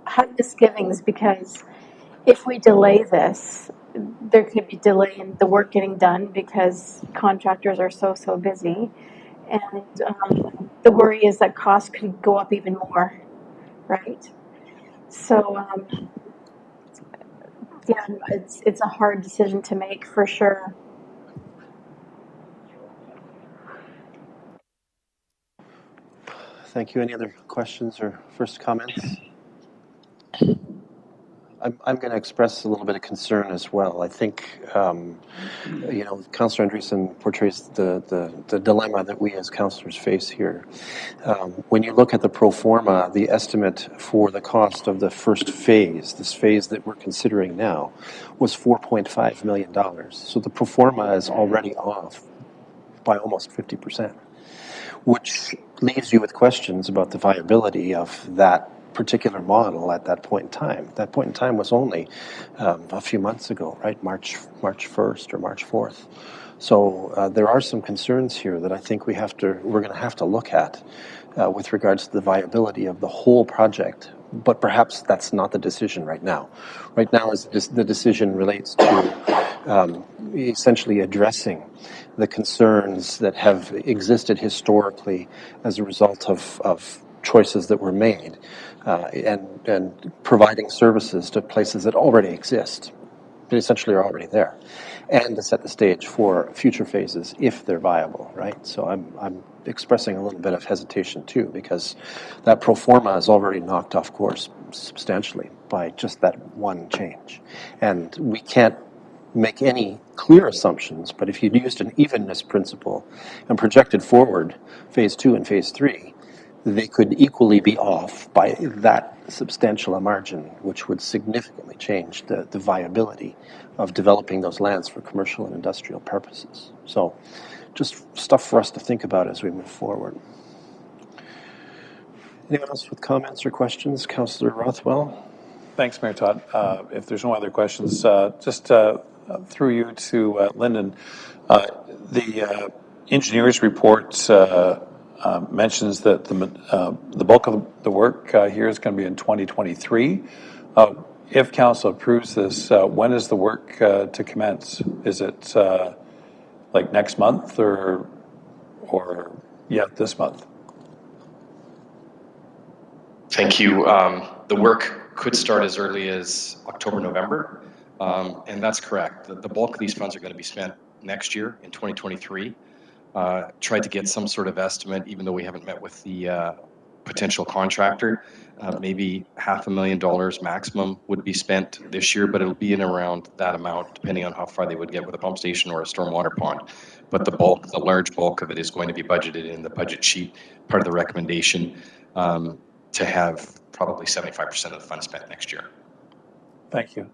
have misgivings because if we delay this, there could be delay in the work getting done because contractors are so busy. And the worry is that costs could go up even more, right? So, yeah, it's a hard decision to make for sure. Thank you. Any other questions or first comments? I'm going to express a little bit of concern as well. I think, Councillor Andreessen portrays the dilemma that we as councillors face here. When you look at the pro forma, the estimate for the cost of the first phase, this phase that we're considering now, was $4.5 million. So the pro forma is already off by almost 50%, which leaves you with questions about the viability of that particular model at that point in time. That point in time was only a few months ago, right? March 1st or March 4th. So there are some concerns here that I think we're going to have to look at with regards to the viability of the whole project. But perhaps that's not the decision right now. Right now, the decision relates to essentially addressing the concerns that have existed historically as a result of choices that were made, and providing services to places that already exist, that essentially are already there, and to set the stage for future phases if they're viable, right? So I'm expressing a little bit of hesitation too, because that pro forma is already knocked off course substantially by just that one change, and we can't make any clear assumptions, but if you used an evenness principle and projected forward phase 2 and phase 3, they could equally be off by that substantial a margin, which would significantly change the viability of developing those lands for commercial and industrial purposes. So just stuff for us to think about as we move forward. Anyone else with comments or questions? Councillor Rothwell? Thanks, Mayor Todd. If there's no other questions, just through you to Lyndon, the engineer's report mentions that the bulk of the work here is going to be in 2023. If council approves this, when is the work to commence? Is it like next month or this month? Thank you. The work could start as early as October, November, and that's correct. The bulk of these funds are going to be spent next year in 2023. Tried to get some sort of estimate, even though we haven't met with the potential contractor. Maybe $500,000 maximum would be spent this year, but it'll be in around that amount, depending on how far they would get with a pump station or a stormwater pond. But the large bulk of it is going to be budgeted in the budget sheet, part of the recommendation, to have probably 75% of the funds spent next year. Thank you.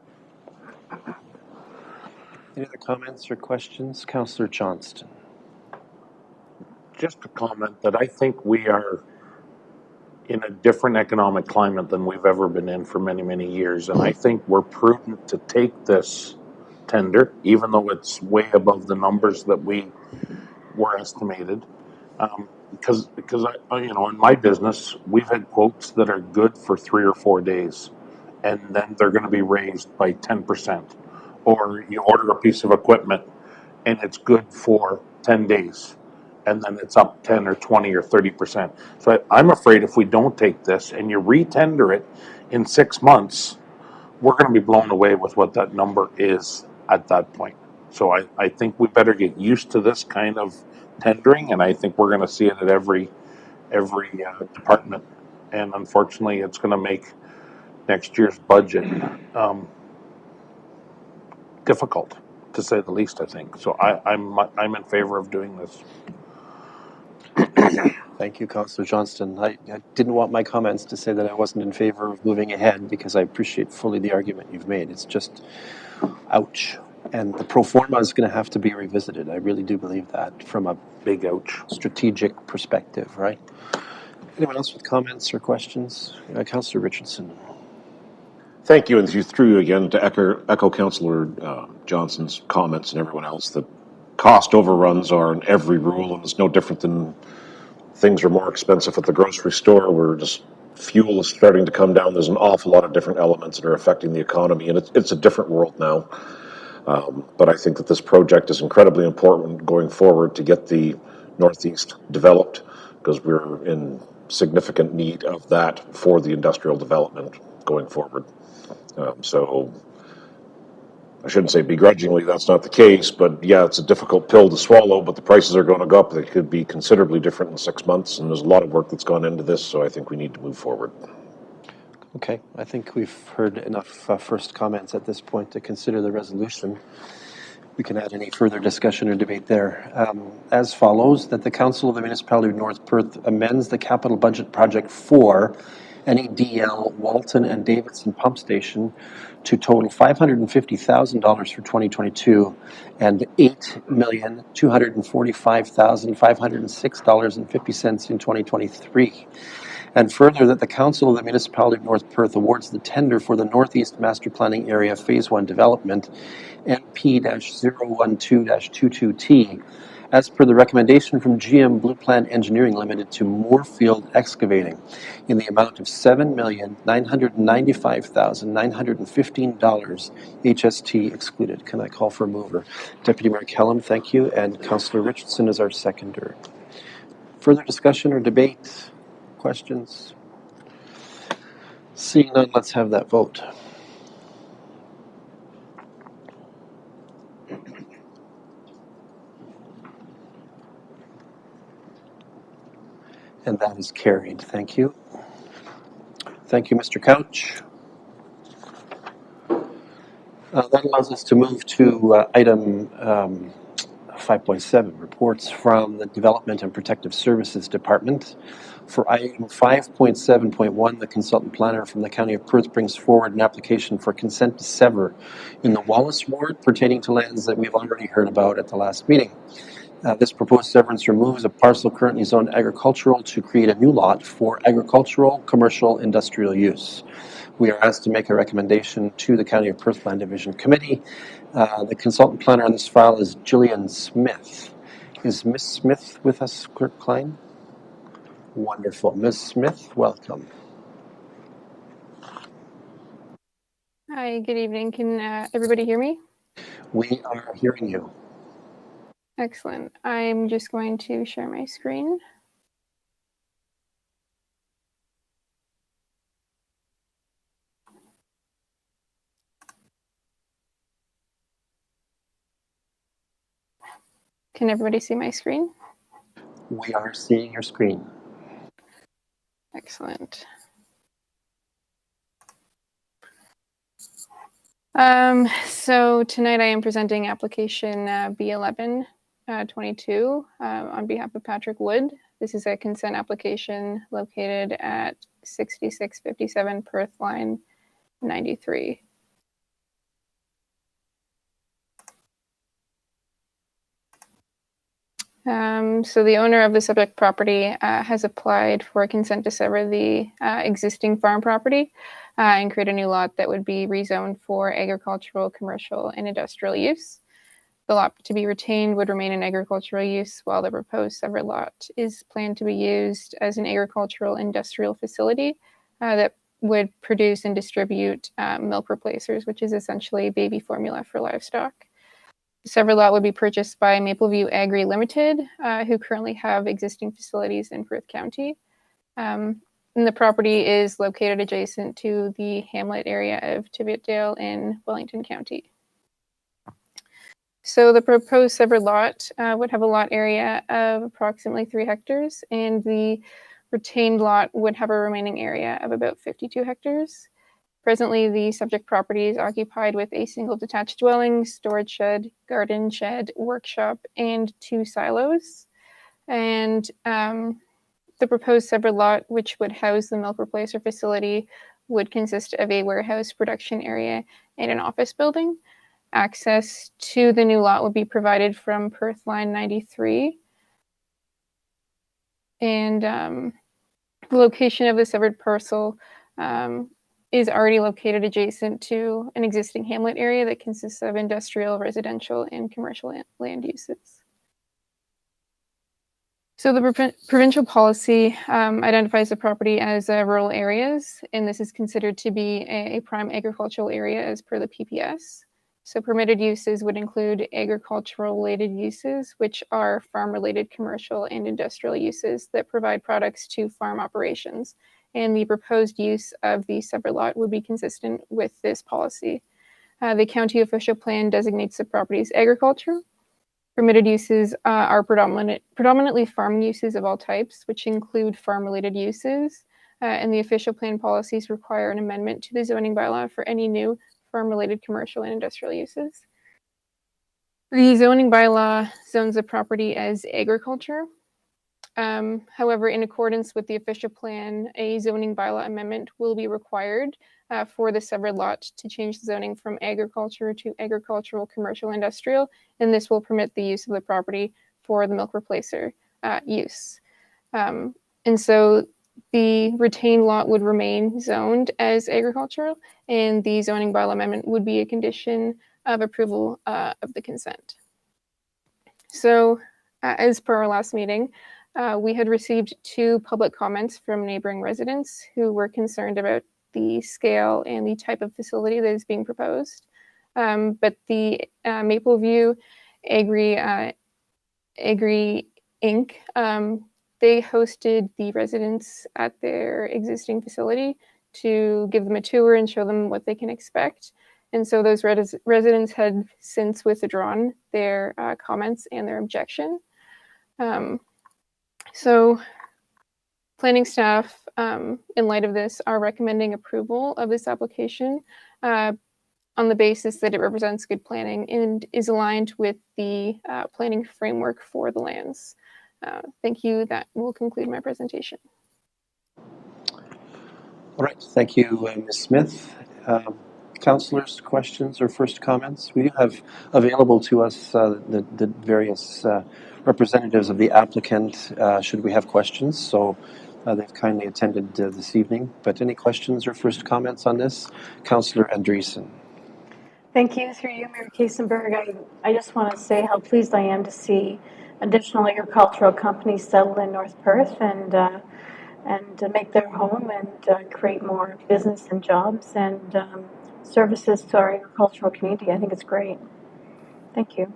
Any other comments or questions? Councillor Johnston. Just a comment that I think we are in a different economic climate than we've ever been in for many, many years. And I think we're prudent to take this tender, even though it's way above the numbers that we were estimated. Because in my business, we've had quotes that are good for 3 or 4 days, and then they're going to be raised by 10%. Or you order a piece of equipment, and it's good for 10 days, and then it's up 10 or 20 or 30%. So I'm afraid if we don't take this and you re-tender it, in 6 months, we're going to be blown away with what that number is at that point. So I think we better get used to this kind of tendering, and I think we're going to see it at every department. And unfortunately, it's going to make next year's budget difficult, to say the least, I think. So I'm in favor of doing this. Thank you, Councillor Johnston. I didn't want my comments to say that I wasn't in favor of moving ahead, because I appreciate fully the argument you've made. It's just, ouch. And the pro forma is going to have to be revisited. I really do believe that, from a big ouch strategic perspective, right? Anyone else with comments or questions? Councillor Richardson. Thank you, and through you again to echo Councillor Johnson's comments and everyone else that cost overruns are in every rule, and it's no different than things are more expensive at the grocery store where just fuel is starting to come down. There's an awful lot of different elements that are affecting the economy, and it's a different world now. But I think that this project is incredibly important going forward to get the Northeast developed, because we're in significant need of that for the industrial development going forward. So I shouldn't say begrudgingly, that's not the case, but yeah, it's a difficult pill to swallow, but the prices are going to go up. They could be considerably different in 6 months, and there's a lot of work that's gone into this, so I think we need to move forward. Okay, I think we've heard enough first comments at this point to consider the resolution. We can add any further discussion or debate there. As follows, that the Council of the Municipality of North Perth amends the capital budget project for NEDL Walton and Davidson Pump Station to total $550,000 for 2022 and $8,245,506.50 in 2023. And further, that the Council of the Municipality of North Perth awards the tender for the Northeast Master Planning Area Phase 1 Development, NP-012-22T, as per the recommendation from GM Blue Plant Engineering Limited to Moorfield Excavating, in the amount of $7,995,915, HST excluded. Can I call for a mover? Deputy Mayor Kellum, thank you, and Councillor Richardson is our seconder. Further discussion or debate? Questions? Seeing none, let's have that vote. And that is carried. Thank you. Thank you, Mr. Couch. That allows us to move to item 5.7, reports from the Development and Protective Services Department. For item 5.7.1, the consultant planner from the County of Perth brings forward an application for consent to sever in the Wallace ward pertaining to lands that we've already heard about at the last meeting. This proposed severance removes a parcel currently zoned agricultural to create a new lot for agricultural, commercial, industrial use. We are asked to make a recommendation to the County of Perth Land Division Committee. The consultant planner on this file is Gillian Smith. Is Ms. Smith with us, Clerk Klein? Wonderful. Ms. Smith, welcome. Hi, good evening. Can everybody hear me? We are hearing you. Excellent. I'm just going to share my screen. Can everybody see my screen? We are seeing your screen. Excellent. So tonight I am presenting application B1122 on behalf of Patrick Wood. This is a consent application located at 6657 Perth Line 93. So the owner of the subject property has applied for a consent to sever the existing farm property and create a new lot that would be rezoned for agricultural, commercial, and industrial use. The lot to be retained would remain in agricultural use, while the proposed severed lot is planned to be used as an agricultural industrial facility that would produce and distribute milk replacers, which is essentially baby formula for livestock. The severed lot would be purchased by Mapleview Agri Limited, who currently have existing facilities in Perth County. And the property is located adjacent to the hamlet area of Tiviotdale in Wellington County. So the proposed severed lot would have a lot area of approximately 3 hectares, and the retained lot would have a remaining area of about 52 hectares. Presently, the subject property is occupied with a single detached dwelling, storage shed, garden shed, workshop, and 2 silos. And the proposed severed lot, which would house the milk replacer facility, would consist of a warehouse production area and an office building. Access to the new lot would be provided from Perth Line 93. And the location of the severed parcel is already located adjacent to an existing hamlet area that consists of industrial, residential, and commercial land uses. So the provincial policy identifies the property as rural areas, and this is considered to be a prime agricultural area as per the PPS. So permitted uses would include agricultural-related uses, which are farm-related commercial and industrial uses that provide products to farm operations. And the proposed use of the separate lot would be consistent with this policy. The county official plan designates the property as agriculture. Permitted uses are predominantly farm uses of all types, which include farm-related uses. And the official plan policies require an amendment to the zoning bylaw for any new farm-related commercial and industrial uses. The zoning bylaw zones the property as agriculture. However, in accordance with the official plan, a zoning bylaw amendment will be required for the severed lot to change the zoning from agriculture to agricultural, commercial, industrial, and this will permit the use of the property for the milk replacer use. And so the retained lot would remain zoned as agricultural, and the zoning bylaw amendment would be a condition of approval of the consent. So as per our last meeting, we had received 2 public comments from neighboring residents who were concerned about the scale and the type of facility that is being proposed. But the Mapleview Agri Inc., they hosted the residents at their existing facility to give them a tour and show them what they can expect. And so those residents had since withdrawn their comments and their objection. So planning staff, in light of this, are recommending approval of this application on the basis that it represents good planning and is aligned with the planning framework for the lands. Thank you. That will conclude my presentation. All right, thank you, Ms. Smith. Councillors, questions or first comments? We do have available to us the various representatives of the applicant should we have questions. So they've kindly attended this evening. But any questions or first comments on this? Councillor Andreessen. Thank you. Through you, Mayor Kiesenberg. I just want to say how pleased I am to see additional agricultural companies settle in North Perth and make their home and create more business and jobs and services to our agricultural community. I think it's great. Thank you.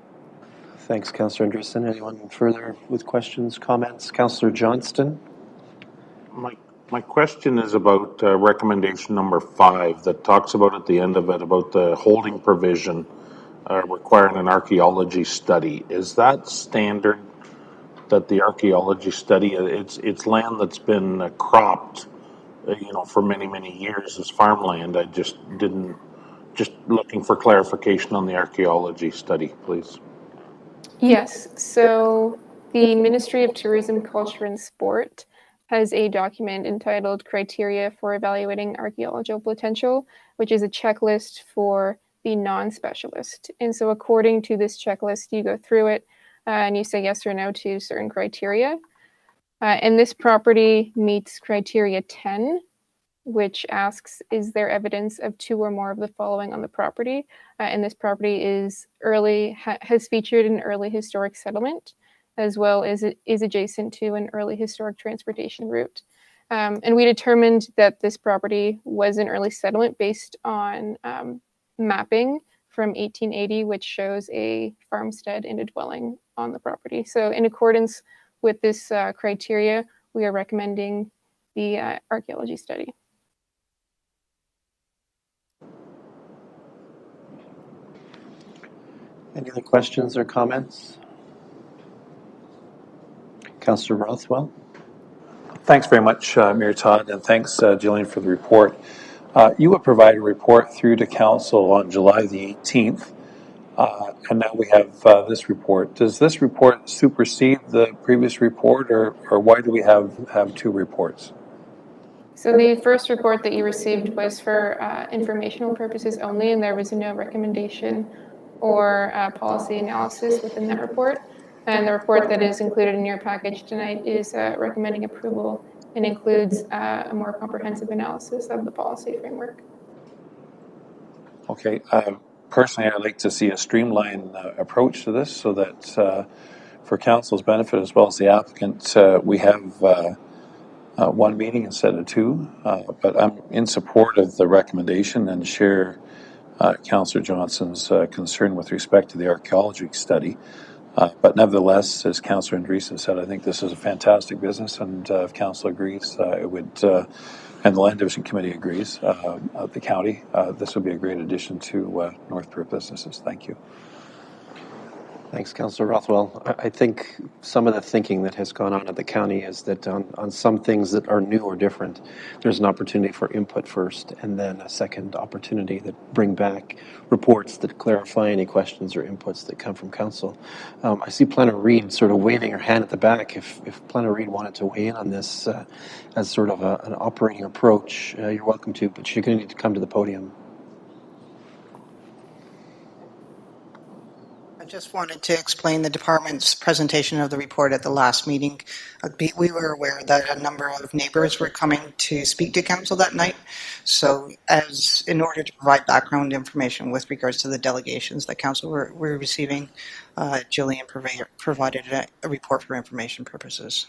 Thanks, Councillor Andreessen. Anyone further with questions, comments? Councillor Johnston. My question is about recommendation number 5 that talks about at the end of it about the holding provision requiring an archaeology study. Is that standard that the archaeology study, it's land that's been cropped, for many, many years as farmland? I just looking for clarification on the archaeology study, please. Yes, so the Ministry of Tourism, Culture and Sport has a document entitled Criteria for Evaluating Archaeological Potential, which is a checklist for the non-specialist. And so according to this checklist, you go through it and you say yes or no to certain criteria. And this property meets criteria 10, which asks, is there evidence of 2 or more of the following on the property? And this property is has featured an early historic settlement, as well as it is adjacent to an early historic transportation route. And we determined that this property was an early settlement based on mapping from 1880, which shows a farmstead and a dwelling on the property. So in accordance with this criteria, we are recommending the archaeology study. Any other questions or comments? Councillor Rothwell? Thanks very much, Mayor Todd, and thanks, Jillian, for the report. You would provide a report through to council on July the 18th, and now we have this report. Does this report supersede the previous report, or why do we have two reports? So the first report that you received was for informational purposes only, and there was no recommendation or policy analysis within that report. And the report that is included in your package tonight is recommending approval and includes a more comprehensive analysis of the policy framework. Okay. Personally, I'd like to see a streamlined approach to this so that for council's benefit as well as the applicant, we have one meeting instead of two. But I'm in support of the recommendation and share Councillor Johnson's concern with respect to the archaeology study. But nevertheless, as Councillor Andreessen said, I think this is a fantastic business, and if Council agrees, it would, and the Land Division Committee agrees, the county, this would be a great addition to North Perth businesses. Thank you. Thanks, Councillor Rothwell. I think some of the thinking that has gone on at the county is that on some things that are new or different, there's an opportunity for input first, and then a second opportunity that bring back reports that clarify any questions or inputs that come from council. I see Planner Reid sort of waving her hand at the back. If Planner Reid wanted to weigh in on this as sort of an operating approach, you're welcome to, but you're going to need to come to the podium. I just wanted to explain the department's presentation of the report at the last meeting. We were aware that a number of neighbors were coming to speak to council that night. So in order to provide background information with regards to the delegations that council were receiving, Jillian provided a report for information purposes.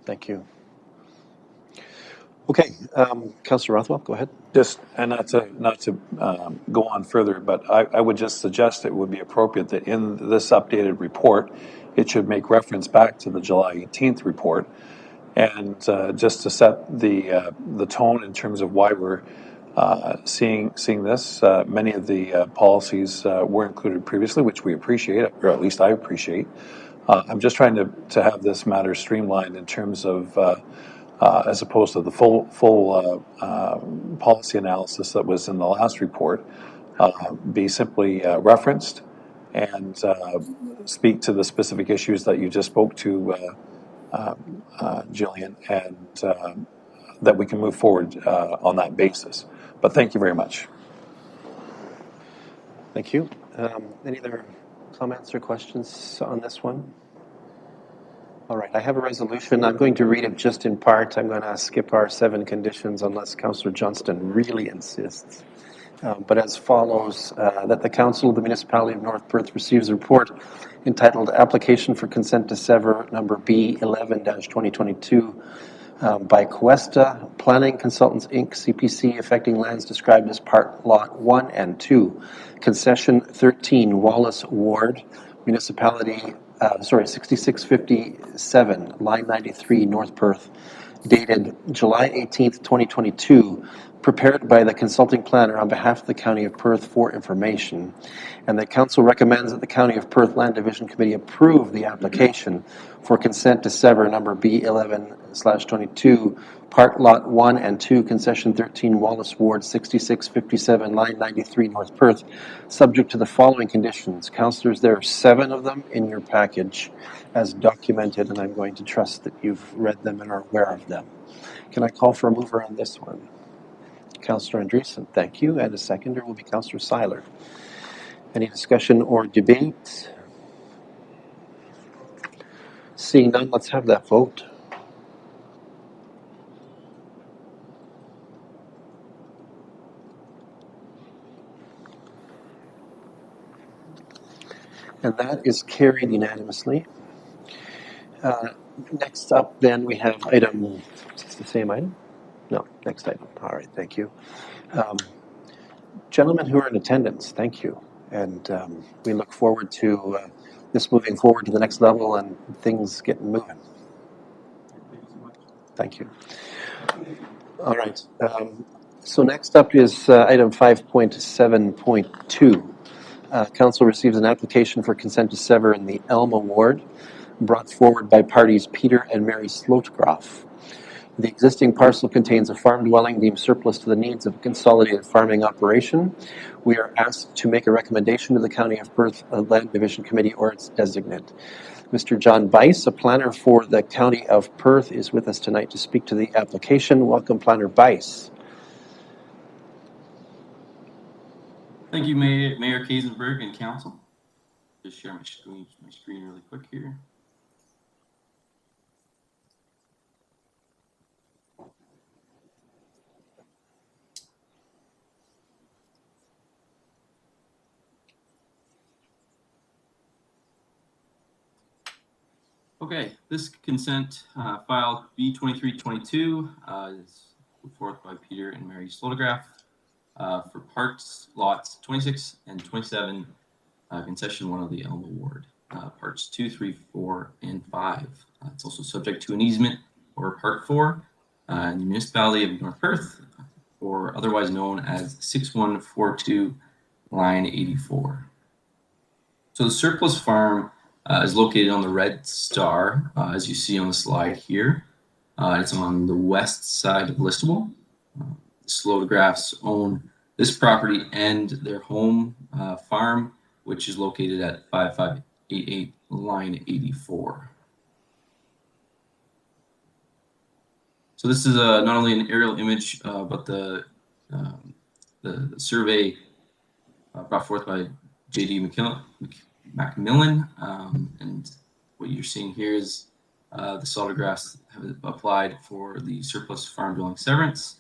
Thank you. Okay, Councillor Rothwell, go ahead. Just, and not to go on further, but I would just suggest it would be appropriate that in this updated report, it should make reference back to the July 18th report, and just to set the tone in terms of why we're seeing this. Many of the policies were included previously, which we appreciate, or at least I appreciate. I'm just trying to have this matter streamlined in terms of as opposed to the full policy analysis that was in the last report, be simply referenced and speak to the specific issues that you just spoke to, Jillian, and that we can move forward on that basis. But thank you very much. Thank you. Any other comments or questions on this one? All right, I have a resolution. I'm going to read it just in part. I'm going to skip our 7 conditions unless Councillor Johnston really insists. But as follows, that the Council of the Municipality of North Perth receives a report entitled Application for Consent to Sever number B11-2022 by Cuesta Planning Consultants Inc. CPC affecting lands described as Part Lot 1 and 2, Concession 13 Wallace Ward, Municipality 6657, line 93, North Perth, dated July 18th, 2022, prepared by the consulting planner on behalf of the County of Perth for information. And the Council recommends that the County of Perth Land Division Committee approve the application for consent to sever number B11/22, Part Lot 1 and 2, Concession 13, Wallace Ward, 6657, line 93, North Perth, subject to the following conditions. Councillors, there are 7 of them in your package as documented, and I'm going to trust that you've read them and are aware of them. Can I call for a mover on this one? Councillor Andreessen, thank you. And a seconder will be Councillor Seiler. Any discussion or debate? Seeing none, let's have that vote. And that is carried unanimously. Next up, then, we have item, is this the same item? No, next item. All right, thank you. Gentlemen who are in attendance, thank you. And we look forward to this moving forward to the next level and things getting moving. Thank you so much. Thank you. All right. So next up is item 5.7.2. Council receives an application for consent to sever in the Elma Ward, brought forward by parties Peter and Mary Slotegroff. The existing parcel contains a farm dwelling deemed surplus to the needs of a consolidated farming operation. We are asked to make a recommendation to the County of Perth Land Division Committee or its designate. Mr. John Bice, a planner for the County of Perth, is with us tonight to speak to the application. Welcome, Planner Bice. Thank you, Mayor Kaysenberg and Council. Just share my screen really quick here. Okay, this consent file B2322 is put forth by Peter and Mary Slotegroff for parts lots 26 and 27, concession 1 of the Elma Ward, parts 2, 3, 4, and 5. It's also subject to an easement over part 4 in the municipality of North Perth, or otherwise known as 6142 line 84. So the surplus farm is located on the red star, as you see on the slide here. It's on the west side of Listowel. The Slotegroffs own this property and their home farm, which is located at 5588 line 84. So this is not only an aerial image, but the survey brought forth by J.D. Macmillan, and what you're seeing here is the Slotegroffs have applied for the surplus farm dwelling severance.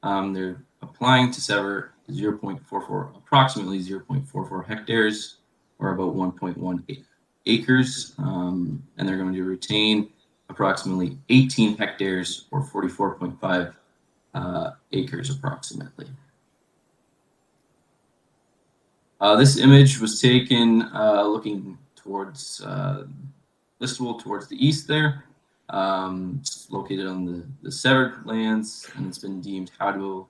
They're applying to sever 0.44, approximately 0.44 hectares, or about 1.1 acres, and they're going to retain approximately 18 hectares, or 44.5 acres approximately. This image was taken looking towards Listowel, towards the east there. It's located on the severed lands, and it's been deemed habitable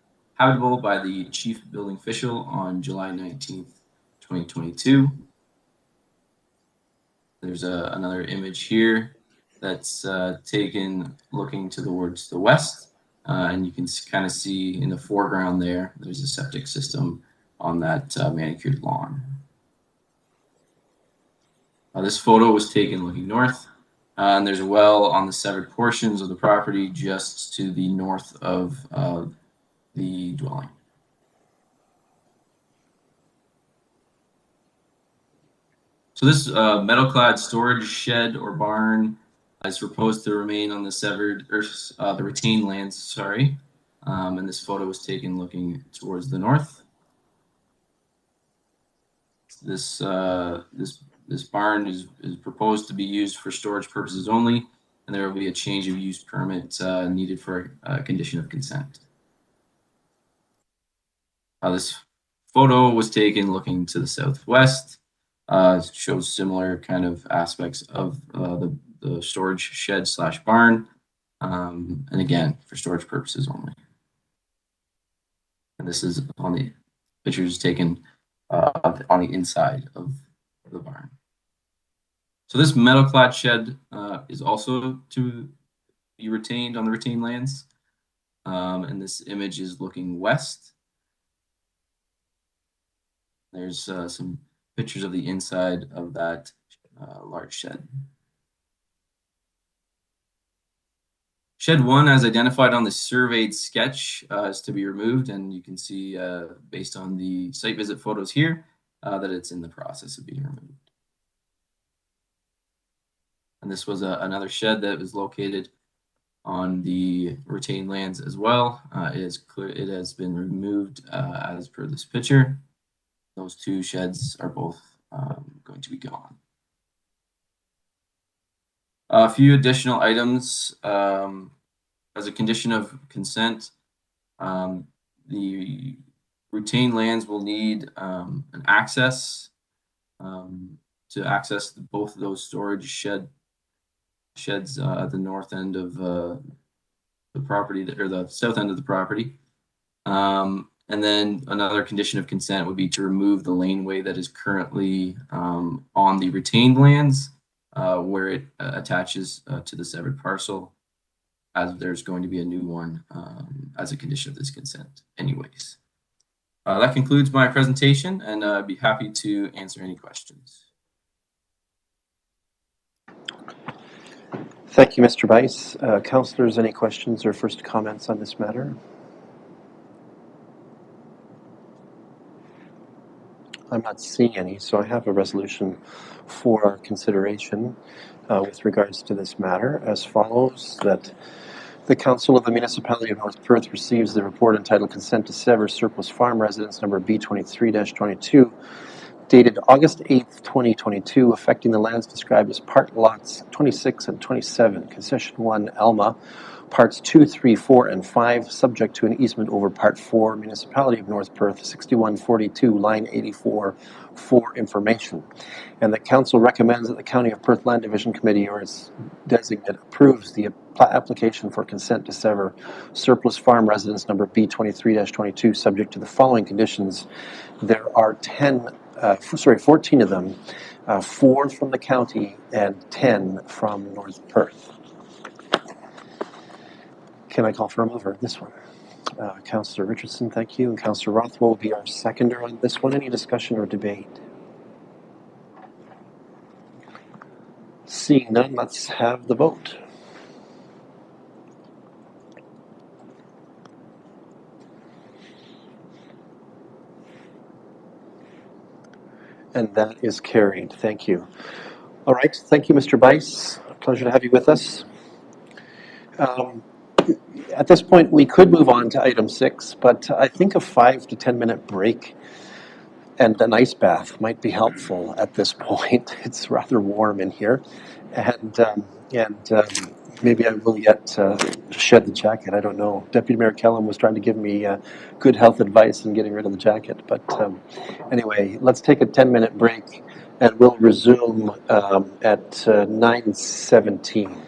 by the chief building official on July 19th, 2022. There's another image here that's taken looking towards the west, and you can kind of see in the foreground there's a septic system on that manicured lawn. This photo was taken looking north, and there's a well on the severed portions of the property just to the north of the dwelling. So this metal-clad storage shed or barn is proposed to remain on the severed, or the retained lands, sorry. And this photo was taken looking towards the north. This barn is proposed to be used for storage purposes only, and there will be a change of use permit needed for a condition of consent. This photo was taken looking to the southwest. Shows similar kind of aspects of the storage shed / barn, and again for storage purposes only. And this is on the pictures taken on the inside of the barn. So this metal-clad shed is also to be retained on the retained lands, and this image is looking west. There's some pictures of the inside of that large shed. Shed 1, as identified on the surveyed sketch, is to be removed, and you can see, based on the site visit photos here, that it's in the process of being removed. And this was another shed that was located on the retained lands as well. It has been removed as per this picture. Those two sheds are both going to be gone. A few additional items as a condition of consent. The retained lands will need an access to access both of those storage sheds at the north end of the property or the south end of the property. And then another condition of consent would be to remove the laneway that is currently on the retained lands where it attaches to the severed parcel, as there's going to be a new one as a condition of this consent anyways. That concludes my presentation, and I'd be happy to answer any questions. Thank you, Mr. Bice. Councillors, any questions or first comments on this matter? I'm not seeing any, so I have a resolution for our consideration with regards to this matter as follows: that the Council of the Municipality of North Perth receives the report entitled Consent to Sever Surplus Farm Residence number B23-22, dated August 8th, 2022, affecting the lands described as part lots 26 and 27, Concession 1, Alma, Parts 2, 3, 4, and 5, subject to an easement over Part 4, Municipality of North Perth, 6142, Line 84, for information. And the Council recommends that the County of Perth Land Division Committee, or its designate, approves the application for consent to sever surplus farm residence number B23-22, subject to the following conditions. There are 14 of them, 4 from the county and 10 from North Perth. Can I call for a mover of this one? Councillor Richardson, thank you. And Councillor Rothwell will be our seconder on this one. Any discussion or debate? Seeing none, let's have the vote. And that is carried. Thank you. All right. Thank you, Mr. Bice. A pleasure to have you with us. At this point, we could move on to item 6, but I think a 5 to 10 minute break and an ice bath might be helpful at this point. It's rather warm in here, and maybe I will yet shed the jacket. I don't know. Deputy Mayor Kellum was trying to give me good health advice in getting rid of the jacket, but anyway, let's take a 10-minute break, and we'll resume at 9:17.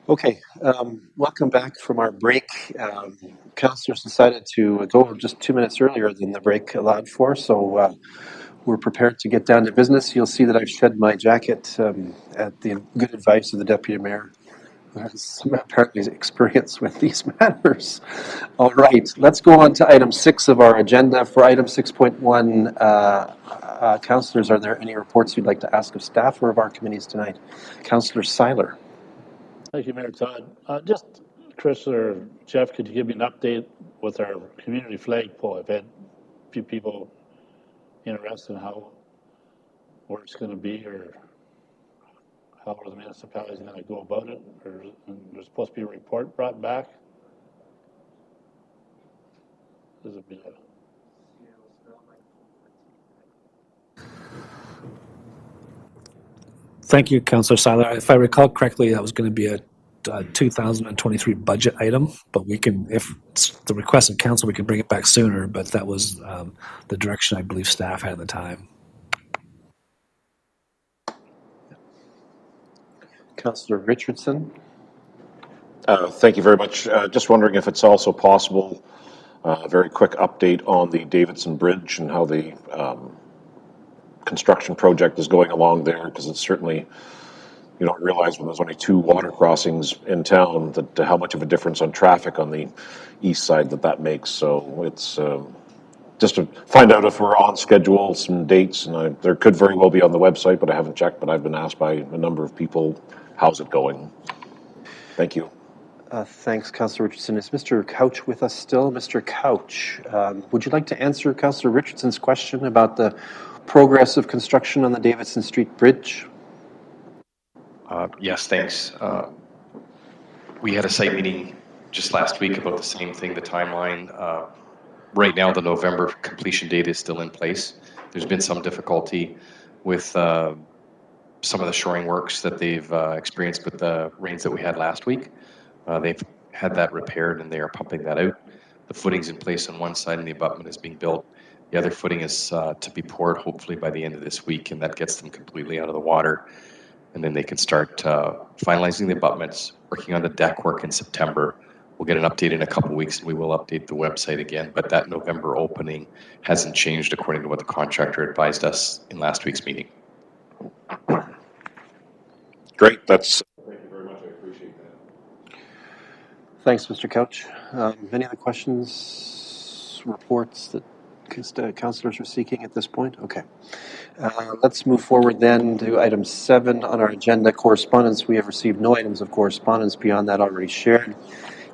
Okay, welcome back from our break. Councillors decided to go just 2 minutes earlier than the break allowed for, so we're prepared to get down to business. You'll see that I've shed my jacket at the good advice of the Deputy Mayor, who has some apparently experience with these matters. All right, let's go on to item 6 of our agenda. For item 6.1, councillors, are there any reports you'd like to ask of staff or of our committees tonight? Councillor Seiler. Thank you, Mayor Todd. Just Chris or Jeff, could you give me an update with our community flagpole? I've had a few people interested in where it's going to be, or how are the municipalities going to go about it, or there's supposed to be a report brought back? Does it be Thank you, Councillor Seiler. If I recall correctly, that was going to be a 2023 budget item, but we can, if it's the request of council, we can bring it back sooner, but that was the direction I believe staff had at the time. Councillor Richardson. Thank you very much. Just wondering if it's also possible, a very quick update on the Davidson Bridge and how the construction project is going along there, because it's certainly, you don't realize when there's only 2 water crossings in town that how much of a difference on traffic on the east side that makes. So it's just to find out if we're on schedule, some dates, and there could very well be on the website, but I haven't checked, but I've been asked by a number of people, how's it going? Thank you. Thanks, Councillor Richardson. Is Mr. Couch with us still? Mr. Couch, would you like to answer Councillor Richardson's question about the progress of construction on the Davidson Street Bridge? Yes, thanks. We had a site meeting just last week about the same thing, the timeline. Right now, the November completion date is still in place. There's been some difficulty with some of the shoring works that they've experienced with the rains that we had last week. They've had that repaired and they are pumping that out. The footing's in place on one side and the abutment is being built. The other footing is to be poured hopefully by the end of this week, and that gets them completely out of the water. And then they can start finalizing the abutments, working on the deck work in September. We'll get an update in a couple of weeks and we will update the website again, but that November opening hasn't changed according to what the contractor advised us in last week's meeting. Great, thank you very much, I appreciate that. Thanks, Mr. Couch. Any other questions, reports that councillors are seeking at this point? Okay. Let's move forward then to item 7 on our agenda, correspondence. We have received no items of correspondence beyond that already shared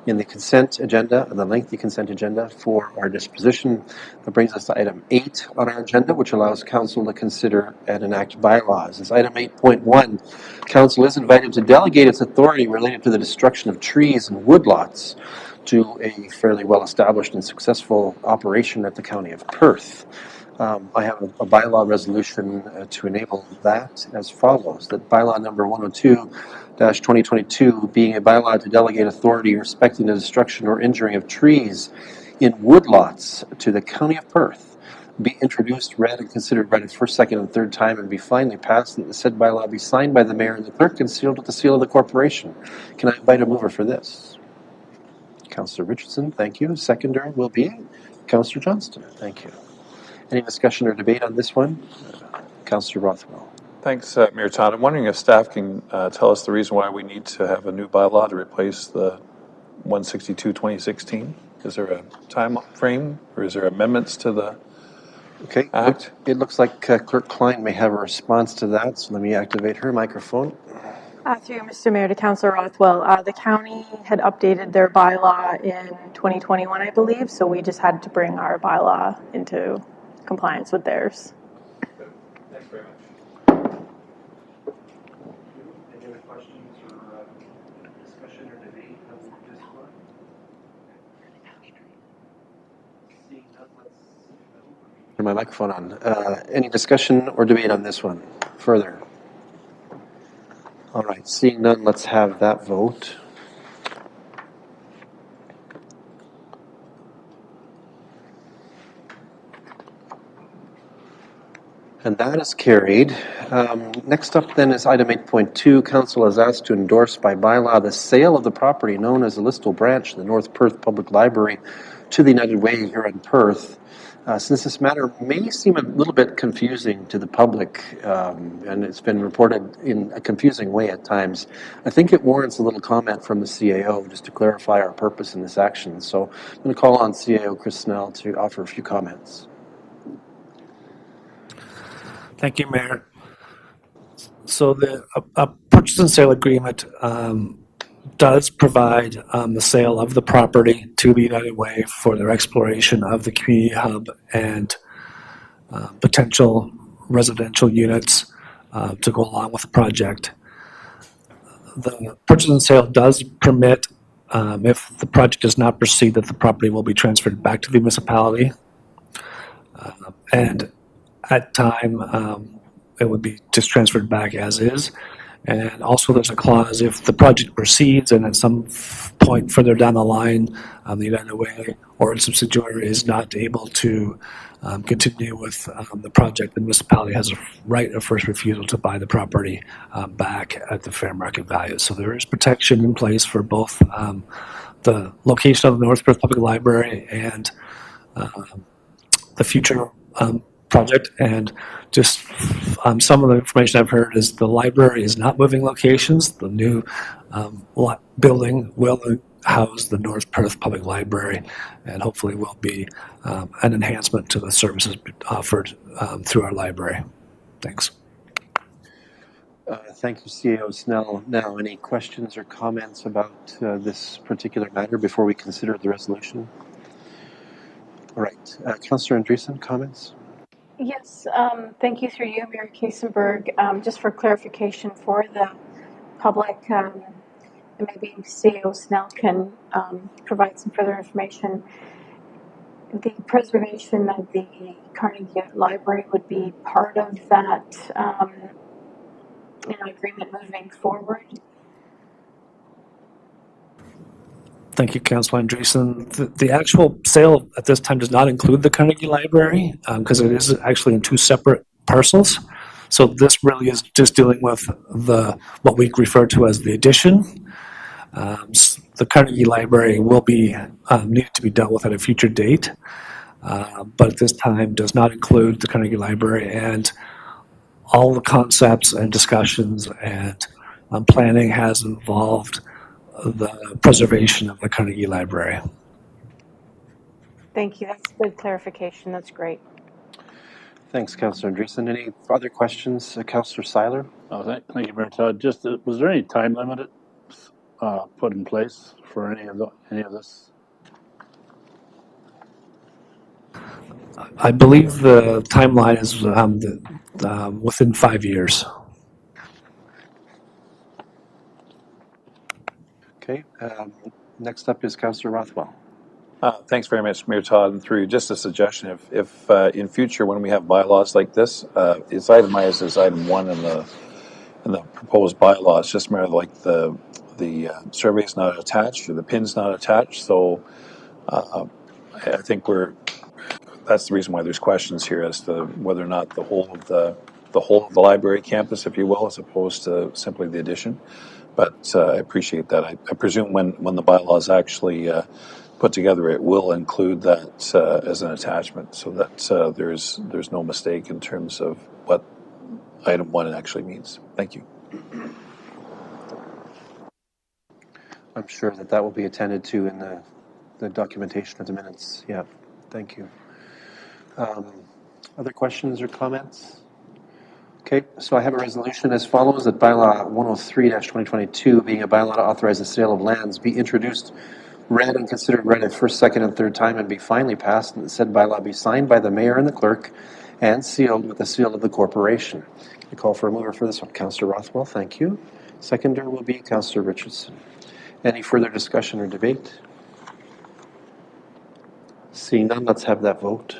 in the consent agenda, the lengthy consent agenda for our disposition. That brings us to item 8 on our agenda, which allows council to consider and enact bylaws. As item 8.1, council is invited to delegate its authority related to the destruction of trees and woodlots to a fairly well-established and successful operation at the County of Perth. I have a bylaw resolution to enable that as follows, that bylaw number 102-2022, being a bylaw to delegate authority respecting the destruction or injuring of trees in woodlots to the County of Perth, be introduced, read, and considered by the first, second, and third time, and be finally passed, and the said bylaw be signed by the mayor and the clerk and sealed with the seal of the corporation. Can I invite a mover for this? Councillor Richardson, thank you. Seconder will be Councillor Johnston. Thank you. Any discussion or debate on this one? Councillor Rothwell. Thanks, Mayor Todd. I'm wondering if staff can tell us the reason why we need to have a new bylaw to replace the 162-2016. Is there a time frame, or is there amendments to the act? It looks like Clerk Klein may have a response to that, so let me activate her microphone. Through Mr. Mayor to Councillor Rothwell, the county had updated their bylaw in 2021, I believe, so we just had to bring our bylaw into compliance with theirs. Thanks very much. Any other questions or discussion or debate on this one? Turn my microphone on. Any discussion or debate on this one further? All right, seeing none, let's have that vote. And that is carried. Next up then is item 8.2. Council is asked to endorse by bylaw the sale of the property known as the Listle Branch of the North Perth Public Library to the United Way here in Perth. Since this matter may seem a little bit confusing to the public, and it's been reported in a confusing way at times, I think it warrants a little comment from the CAO just to clarify our purpose in this action. So I'm going to call on CAO Chris Snell to offer a few comments. Thank you, Mayor. So a purchase and sale agreement does provide the sale of the property to the United Way for their exploration of the community hub and potential residential units to go along with the project. The purchase and sale does permit, if the project does not proceed, that the property will be transferred back to the municipality. And at time, it would be just transferred back as is. And also there's a clause if the project proceeds and at some point further down the line, the United Way or its subsidiary is not able to continue with the project, the municipality has a right of first refusal to buy the property back at the fair market value. So there is protection in place for both the location of the North Perth Public Library and the future project. And just some of the information I've heard is the library is not moving locations. The new building will house the North Perth Public Library and hopefully will be an enhancement to the services offered through our library. Thanks. Thank you, CEO Snell. Now, any questions or comments about this particular matter before we consider the resolution? All right. Councillor Andreessen, comments? Yes, thank you through you, Mayor Kiesenberg. Just for clarification for the public, and maybe CEO Snell can provide some further information. The preservation of the Carnegie Library would be part of that agreement moving forward. Thank you, Councillor Andreessen. The actual sale at this time does not include the Carnegie Library because it is actually in two separate parcels. So this really is just dealing with what we refer to as the addition. The Carnegie Library will be needed to be dealt with at a future date, but at this time does not include the Carnegie Library, and all the concepts and discussions and planning has involved the preservation of the Carnegie Library. Thank you. That's good clarification. That's great. Thanks, Councillor Andreessen. Any other questions, Councillor Seiler? Thank you, Mayor Todd. Just was there any time limit put in place for any of this? I believe the timeline is within 5 years. Okay. Next up is Councillor Rothwell. Thanks very much, Mayor Todd. And through just a suggestion, if in future when we have bylaws like this, it's itemized as item 1 in the proposed bylaw. It's just more like the survey is not attached or the pin's not attached. So I think that's the reason why there's questions here as to whether or not the whole of the library campus, if you will, as opposed to simply the addition. But I appreciate that. I presume when the bylaw is actually put together, it will include that as an attachment, so that there's no mistake in terms of what item 1 actually means. Thank you. I'm sure that will be attended to in the documentation of the minutes. Yeah, thank you. Other questions or comments? Okay, so I have a resolution as follows, that bylaw 103-2022, being a bylaw to authorize the sale of lands, be introduced, read and considered read a first, second, and third time, and be finally passed, and said bylaw be signed by the mayor and the clerk and sealed with the seal of the corporation. I call for a mover for this one. Councillor Rothwell, thank you. Seconder will be Councillor Richardson. Any further discussion or debate? Seeing none, let's have that vote.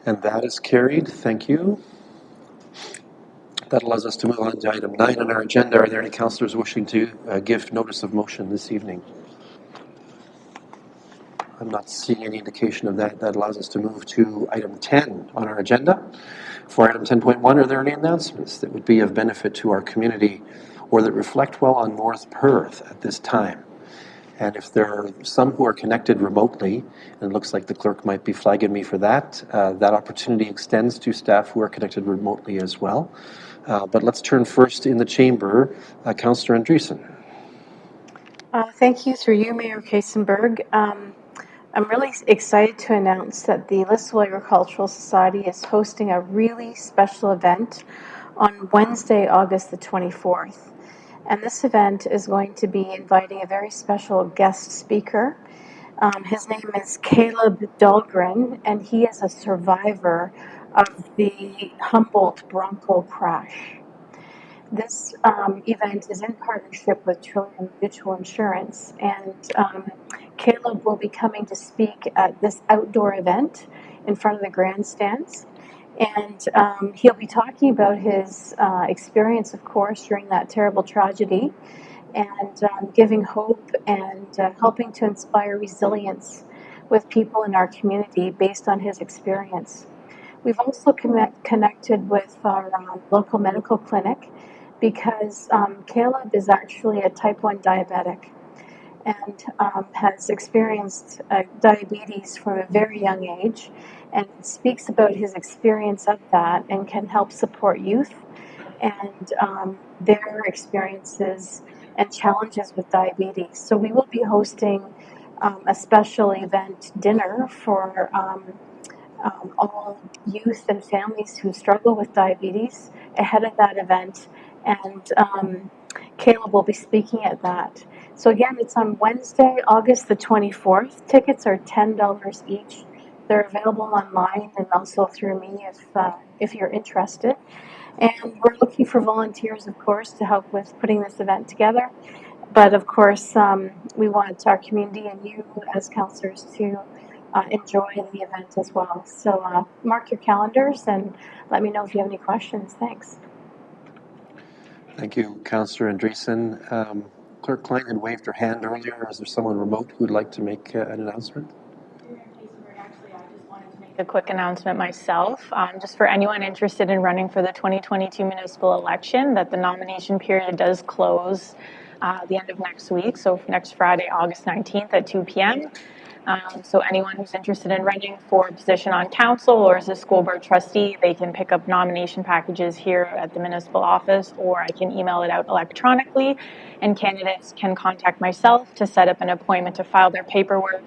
And that is carried. Thank you. That allows us to move on to item 9 on our agenda. Are there any councillors wishing to give notice of motion this evening? I'm not seeing any indication of that. That allows us to move to item 10 on our agenda. For item 10.1, are there any announcements that would be of benefit to our community or that reflect well on North Perth at this time? And if there are some who are connected remotely, and it looks like the clerk might be flagging me for that, that opportunity extends to staff who are connected remotely as well. But let's turn first in the chamber, Councillor Andreessen. Thank you, through you, Mayor Kasenberg. I'm really excited to announce that the Listowel Agricultural Society is hosting a really special event on Wednesday, August the 24th. And this event is going to be inviting a very special guest speaker. His name is Caleb Dahlgren, and he is a survivor of the Humboldt Bronco crash. This event is in partnership with Trillium Mutual Insurance, and Caleb will be coming to speak at this outdoor event in front of the grandstands. And he'll be talking about his experience, of course, during that terrible tragedy, and giving hope and helping to inspire resilience with people in our community based on his experience. We've also connected with our local medical clinic because Caleb is actually a type 1 diabetic and has experienced diabetes from a very young age, and speaks about his experience of that and can help support youth and their experiences and challenges with diabetes. So we will be hosting a special event dinner for all youth and families who struggle with diabetes ahead of that event, and Caleb will be speaking at that. So again, it's on Wednesday, August the 24th. Tickets are $10 each. They're available online and also through me if you're interested. And we're looking for volunteers, of course, to help with putting this event together. But of course, we want our community and you as councillors to enjoy the event as well. So mark your calendars and let me know if you have any questions. Thanks. Thank you, Councillor Andreessen. Clerk Klein had waved her hand earlier. Is there someone remote who would like to make an announcement? A quick announcement myself, just for anyone interested in running for the 2022 municipal election, that the nomination period does close the end of next week, so next Friday, August 19th at 2 p.m. So anyone who's interested in running for a position on council or as a school board trustee, they can pick up nomination packages here at the municipal office, or I can email it out electronically, and candidates can contact myself to set up an appointment to file their paperwork,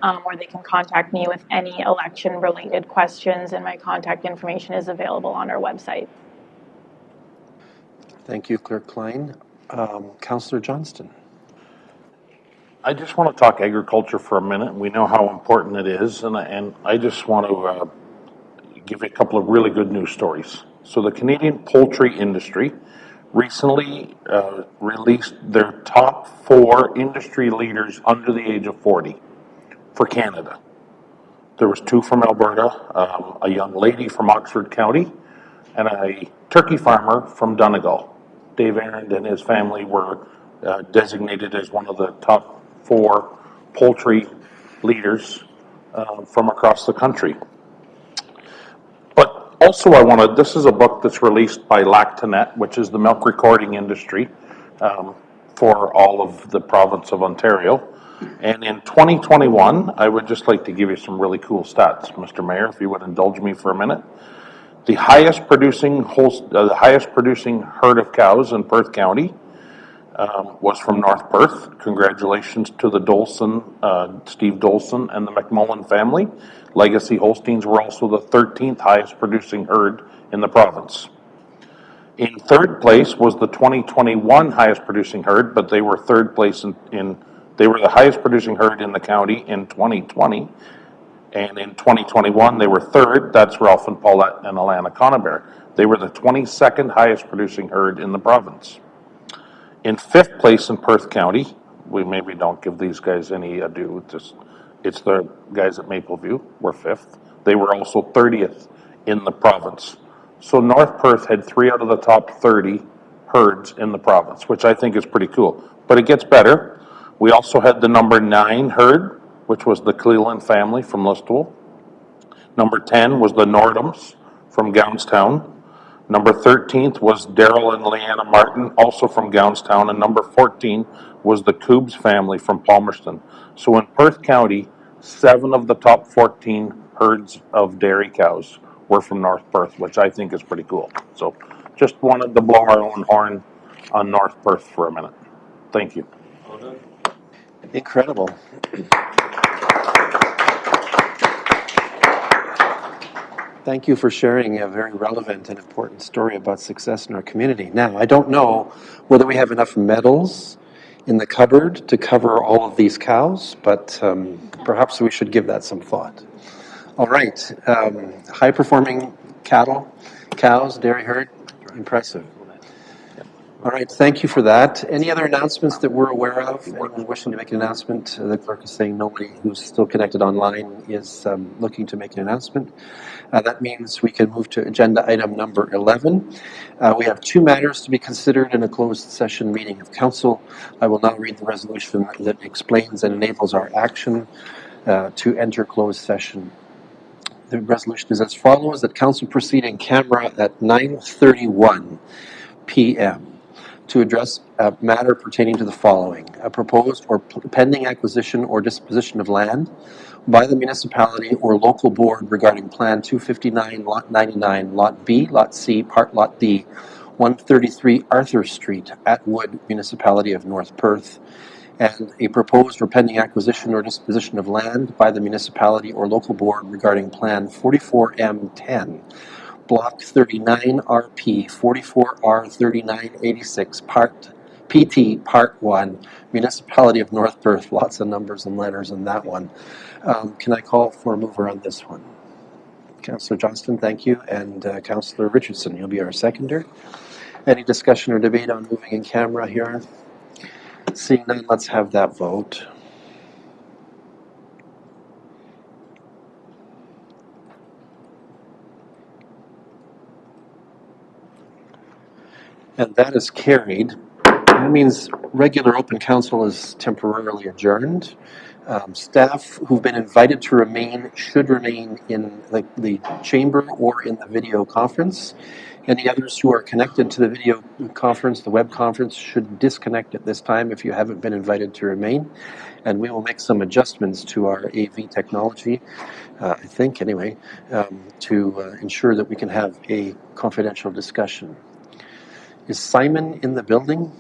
or they can contact me with any election-related questions, and my contact information is available on our website. Thank you, Clerk Klein. Councillor Johnston. I just want to talk agriculture for a minute. We know how important it is, and I just want to give you a couple of really good news stories. So the Canadian poultry industry recently released their top 4 industry leaders under the age of 40 for Canada. There was 2 from Alberta, a young lady from Oxford County, and a turkey farmer from Donegal. Dave Arend and his family were designated as one of the top 4 poultry leaders from across the country. But also this is a book that's released by Lactanet, which is the milk recording industry for all of the province of Ontario. And in 2021, I would just like to give you some really cool stats, Mr. Mayor, if you would indulge me for a minute. The highest producing herd of cows in Perth County was from North Perth. Congratulations to the Dolson, Steve Dolson and the McMullen family. Legacy Holsteins were also the 13th highest producing herd in the province. In third place was the 2021 highest producing herd, but they were third place they were the highest producing herd in the county in 2020. And in 2021, they were third. That's Ralph and Paulette and Alana Conabear. They were the 22nd highest producing herd in the province. In fifth place in Perth County, we maybe don't give these guys any ado, it's the guys at Mapleview were 5th. They were also 30th in the province. So North Perth had 3 out of the top 30 herds in the province, which I think is pretty cool. But it gets better. We also had the number 9 herd which was the Cleland family from Listowel. Number 10 was the Nordums from Gownstown. Number 13th was Daryl and Leanna Martin, also from Gownstown. And number 14 was the Coobs family from Palmerston. So in Perth County, 7 of the top 14 herds of dairy cows were from North Perth, which I think is pretty cool. So just wanted to blow our own horn on North Perth for a minute. Thank you. Incredible. Thank you for sharing a very relevant and important story about success in our community. Now, I don't know whether we have enough medals in the cupboard to cover all of these cows, but perhaps we should give that some thought. All right, high-performing cows, dairy herd, impressive. All right, thank you for that. Any other announcements that we're aware of? Anyone wishing to make an announcement? The clerk is saying nobody who's still connected online is looking to make an announcement. That means we can move to agenda item number 11. We have 2 matters to be considered in a closed session meeting of council. I will now read the resolution that explains and enables our action to enter closed session. The resolution is as follows: that council proceed in camera at 9:31 p.m. to address a matter pertaining to the following: a proposed or pending acquisition or disposition of land by the municipality or local board regarding Plan 259, Lot 99, Lot B, Lot C, Part Lot D, 133 Arthur Street, Atwood, Municipality of North Perth, and a proposed or pending acquisition or disposition of land by the municipality or local board regarding Plan 44M10, Block 39 RP 44R 3986 PT Part 1, Municipality of North Perth. Lots of numbers and letters in that one. Can I call for a mover on this one? Councillor Johnston, thank you. And Councillor Richardson, you'll be our seconder. Any discussion or debate on moving in camera here? Seeing none, let's have that vote. And that is carried. That means regular open council is temporarily adjourned. Staff who've been invited to remain should remain in the chamber or in the video conference. Any others who are connected to the video conference, the web conference, should disconnect at this time if you haven't been invited to remain. And we will make some adjustments to our AV technology, I think anyway, to ensure that we can have a confidential discussion. Is Simon in the building?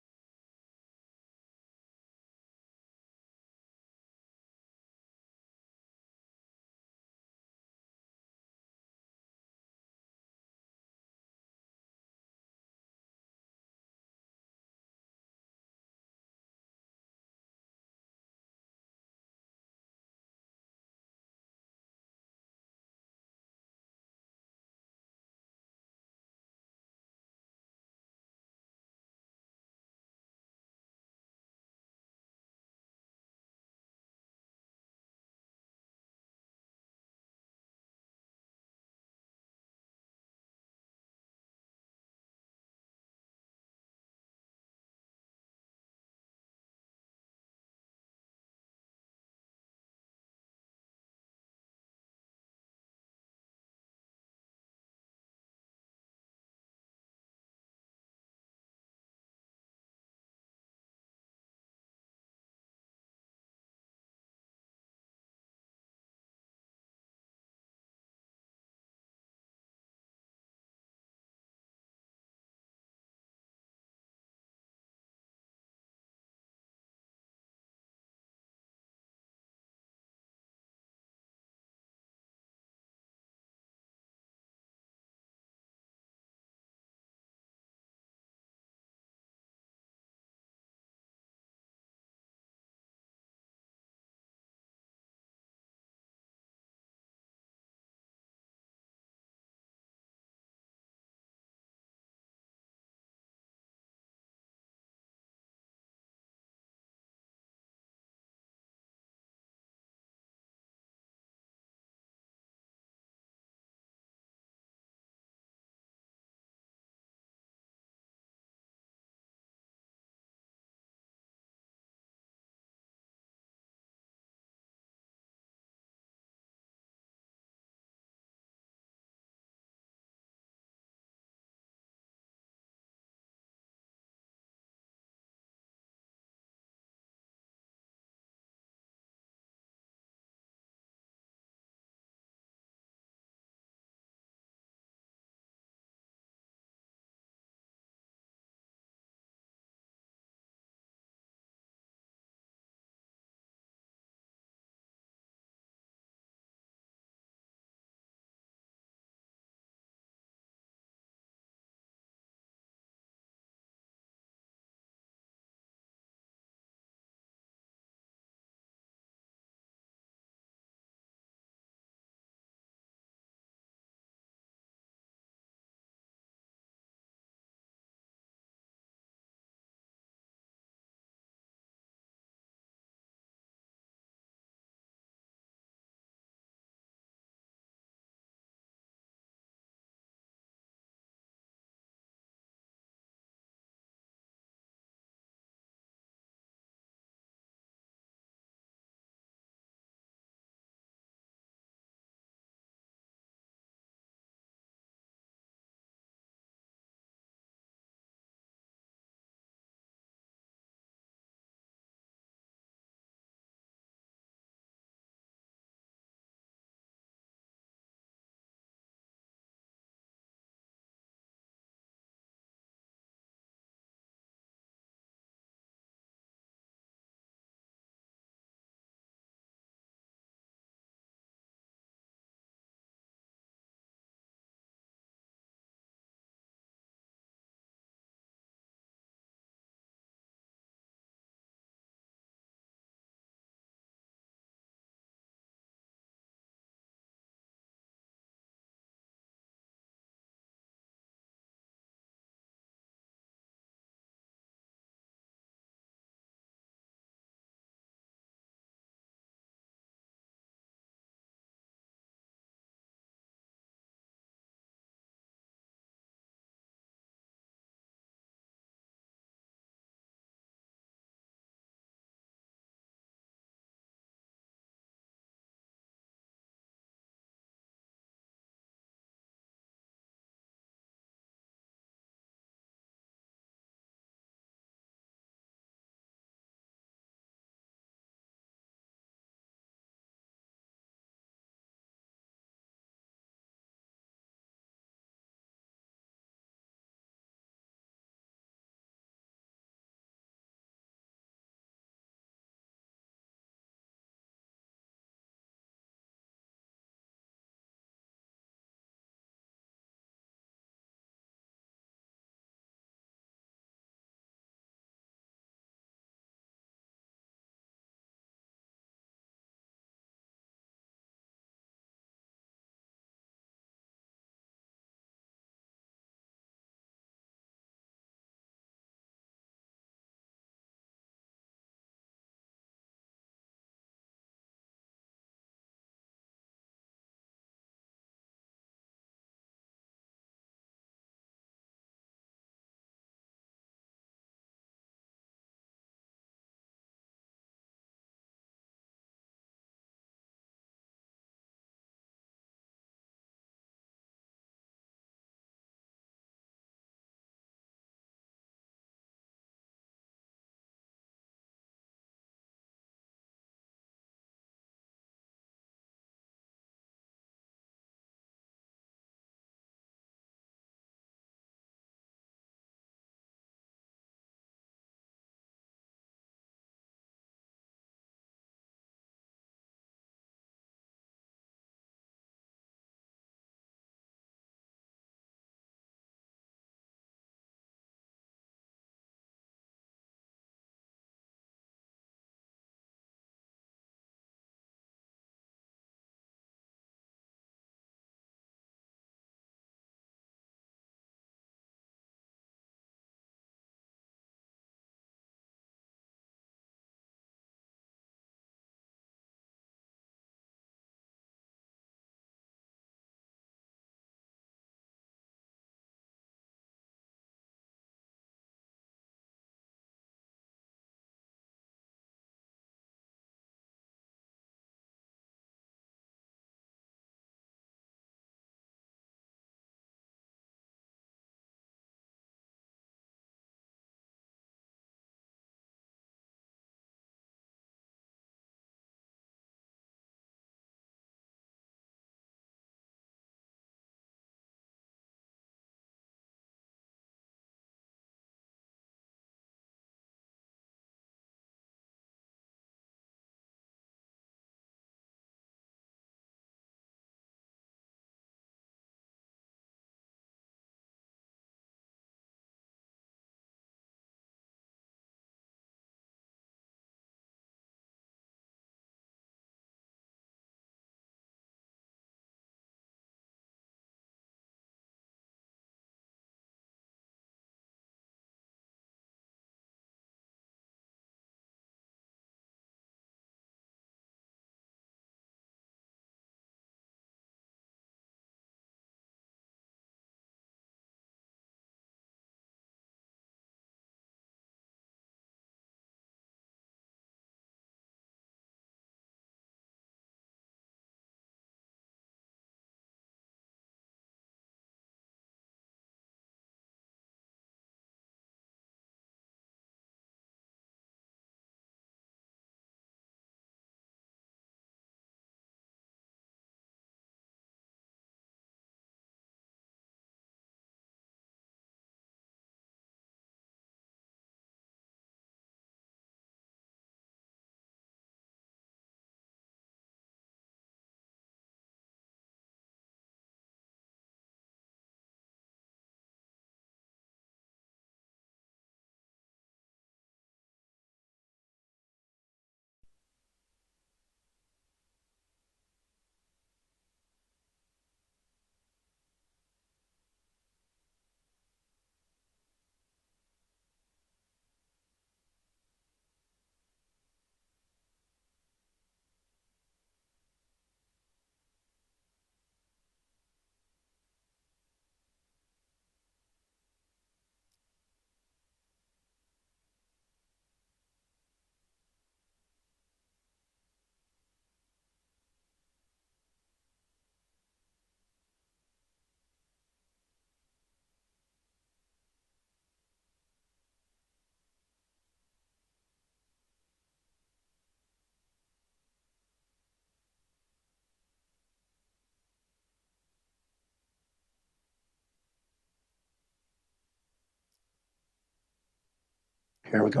Here we go.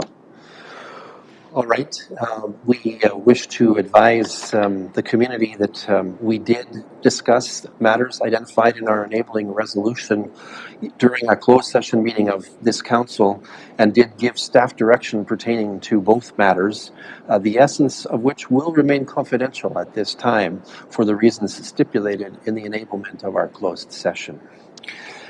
All right. We wish to advise the community that we did discuss matters identified in our enabling resolution during a closed session meeting of this council and did give staff direction pertaining to both matters, the essence of which will remain confidential at this time for the reasons stipulated in the enablement of our closed session.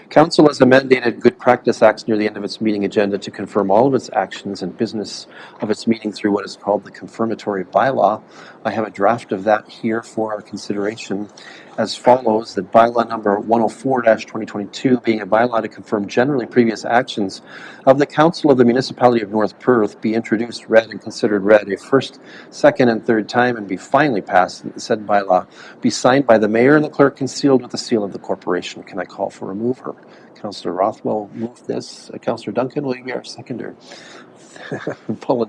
Council has mandated good practice acts near the end of its meeting agenda to confirm all of its actions and business of its meeting through what is called the confirmatory bylaw. I have a draft of that here for our consideration as follows: that bylaw number 104-2022 being a bylaw to confirm generally previous actions of the Council of the Municipality of North Perth be introduced, read, and considered read a first, second, and third time and be finally passed, and the said bylaw be signed by the mayor and the clerk and sealed with the seal of the corporation. Can I call for remover? Councillor Rothwell moved this. Councillor Duncan, will you be our seconder?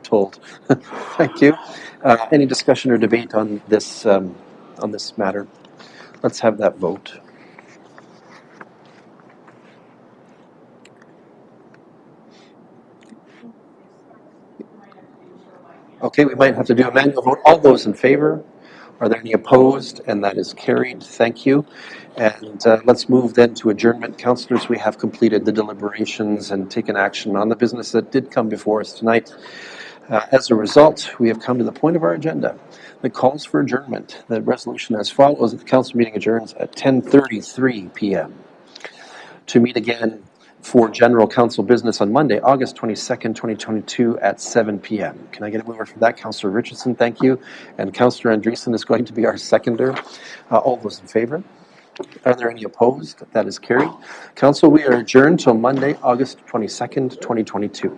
Told. Thank you. Any discussion or debate on this matter? Let's have that vote. Okay, we might have to do a manual vote. All those in favor? Are there any opposed? And that is carried. Thank you. And let's move then to adjournment. Councillors, we have completed the deliberations and taken action on the business that did come before us tonight. As a result, we have come to the point of our agenda that calls for adjournment. The resolution as follows: that the council meeting adjourns at 10:33 p.m. to meet again for general council business on Monday, August 22nd, 2022 at 7 p.m. Can I get a mover for that? Councillor Richardson, thank you. And Councillor Andreessen is going to be our seconder. All those in favor? Are there any opposed? That is carried. Council, we are adjourned till Monday, August 22nd, 2022.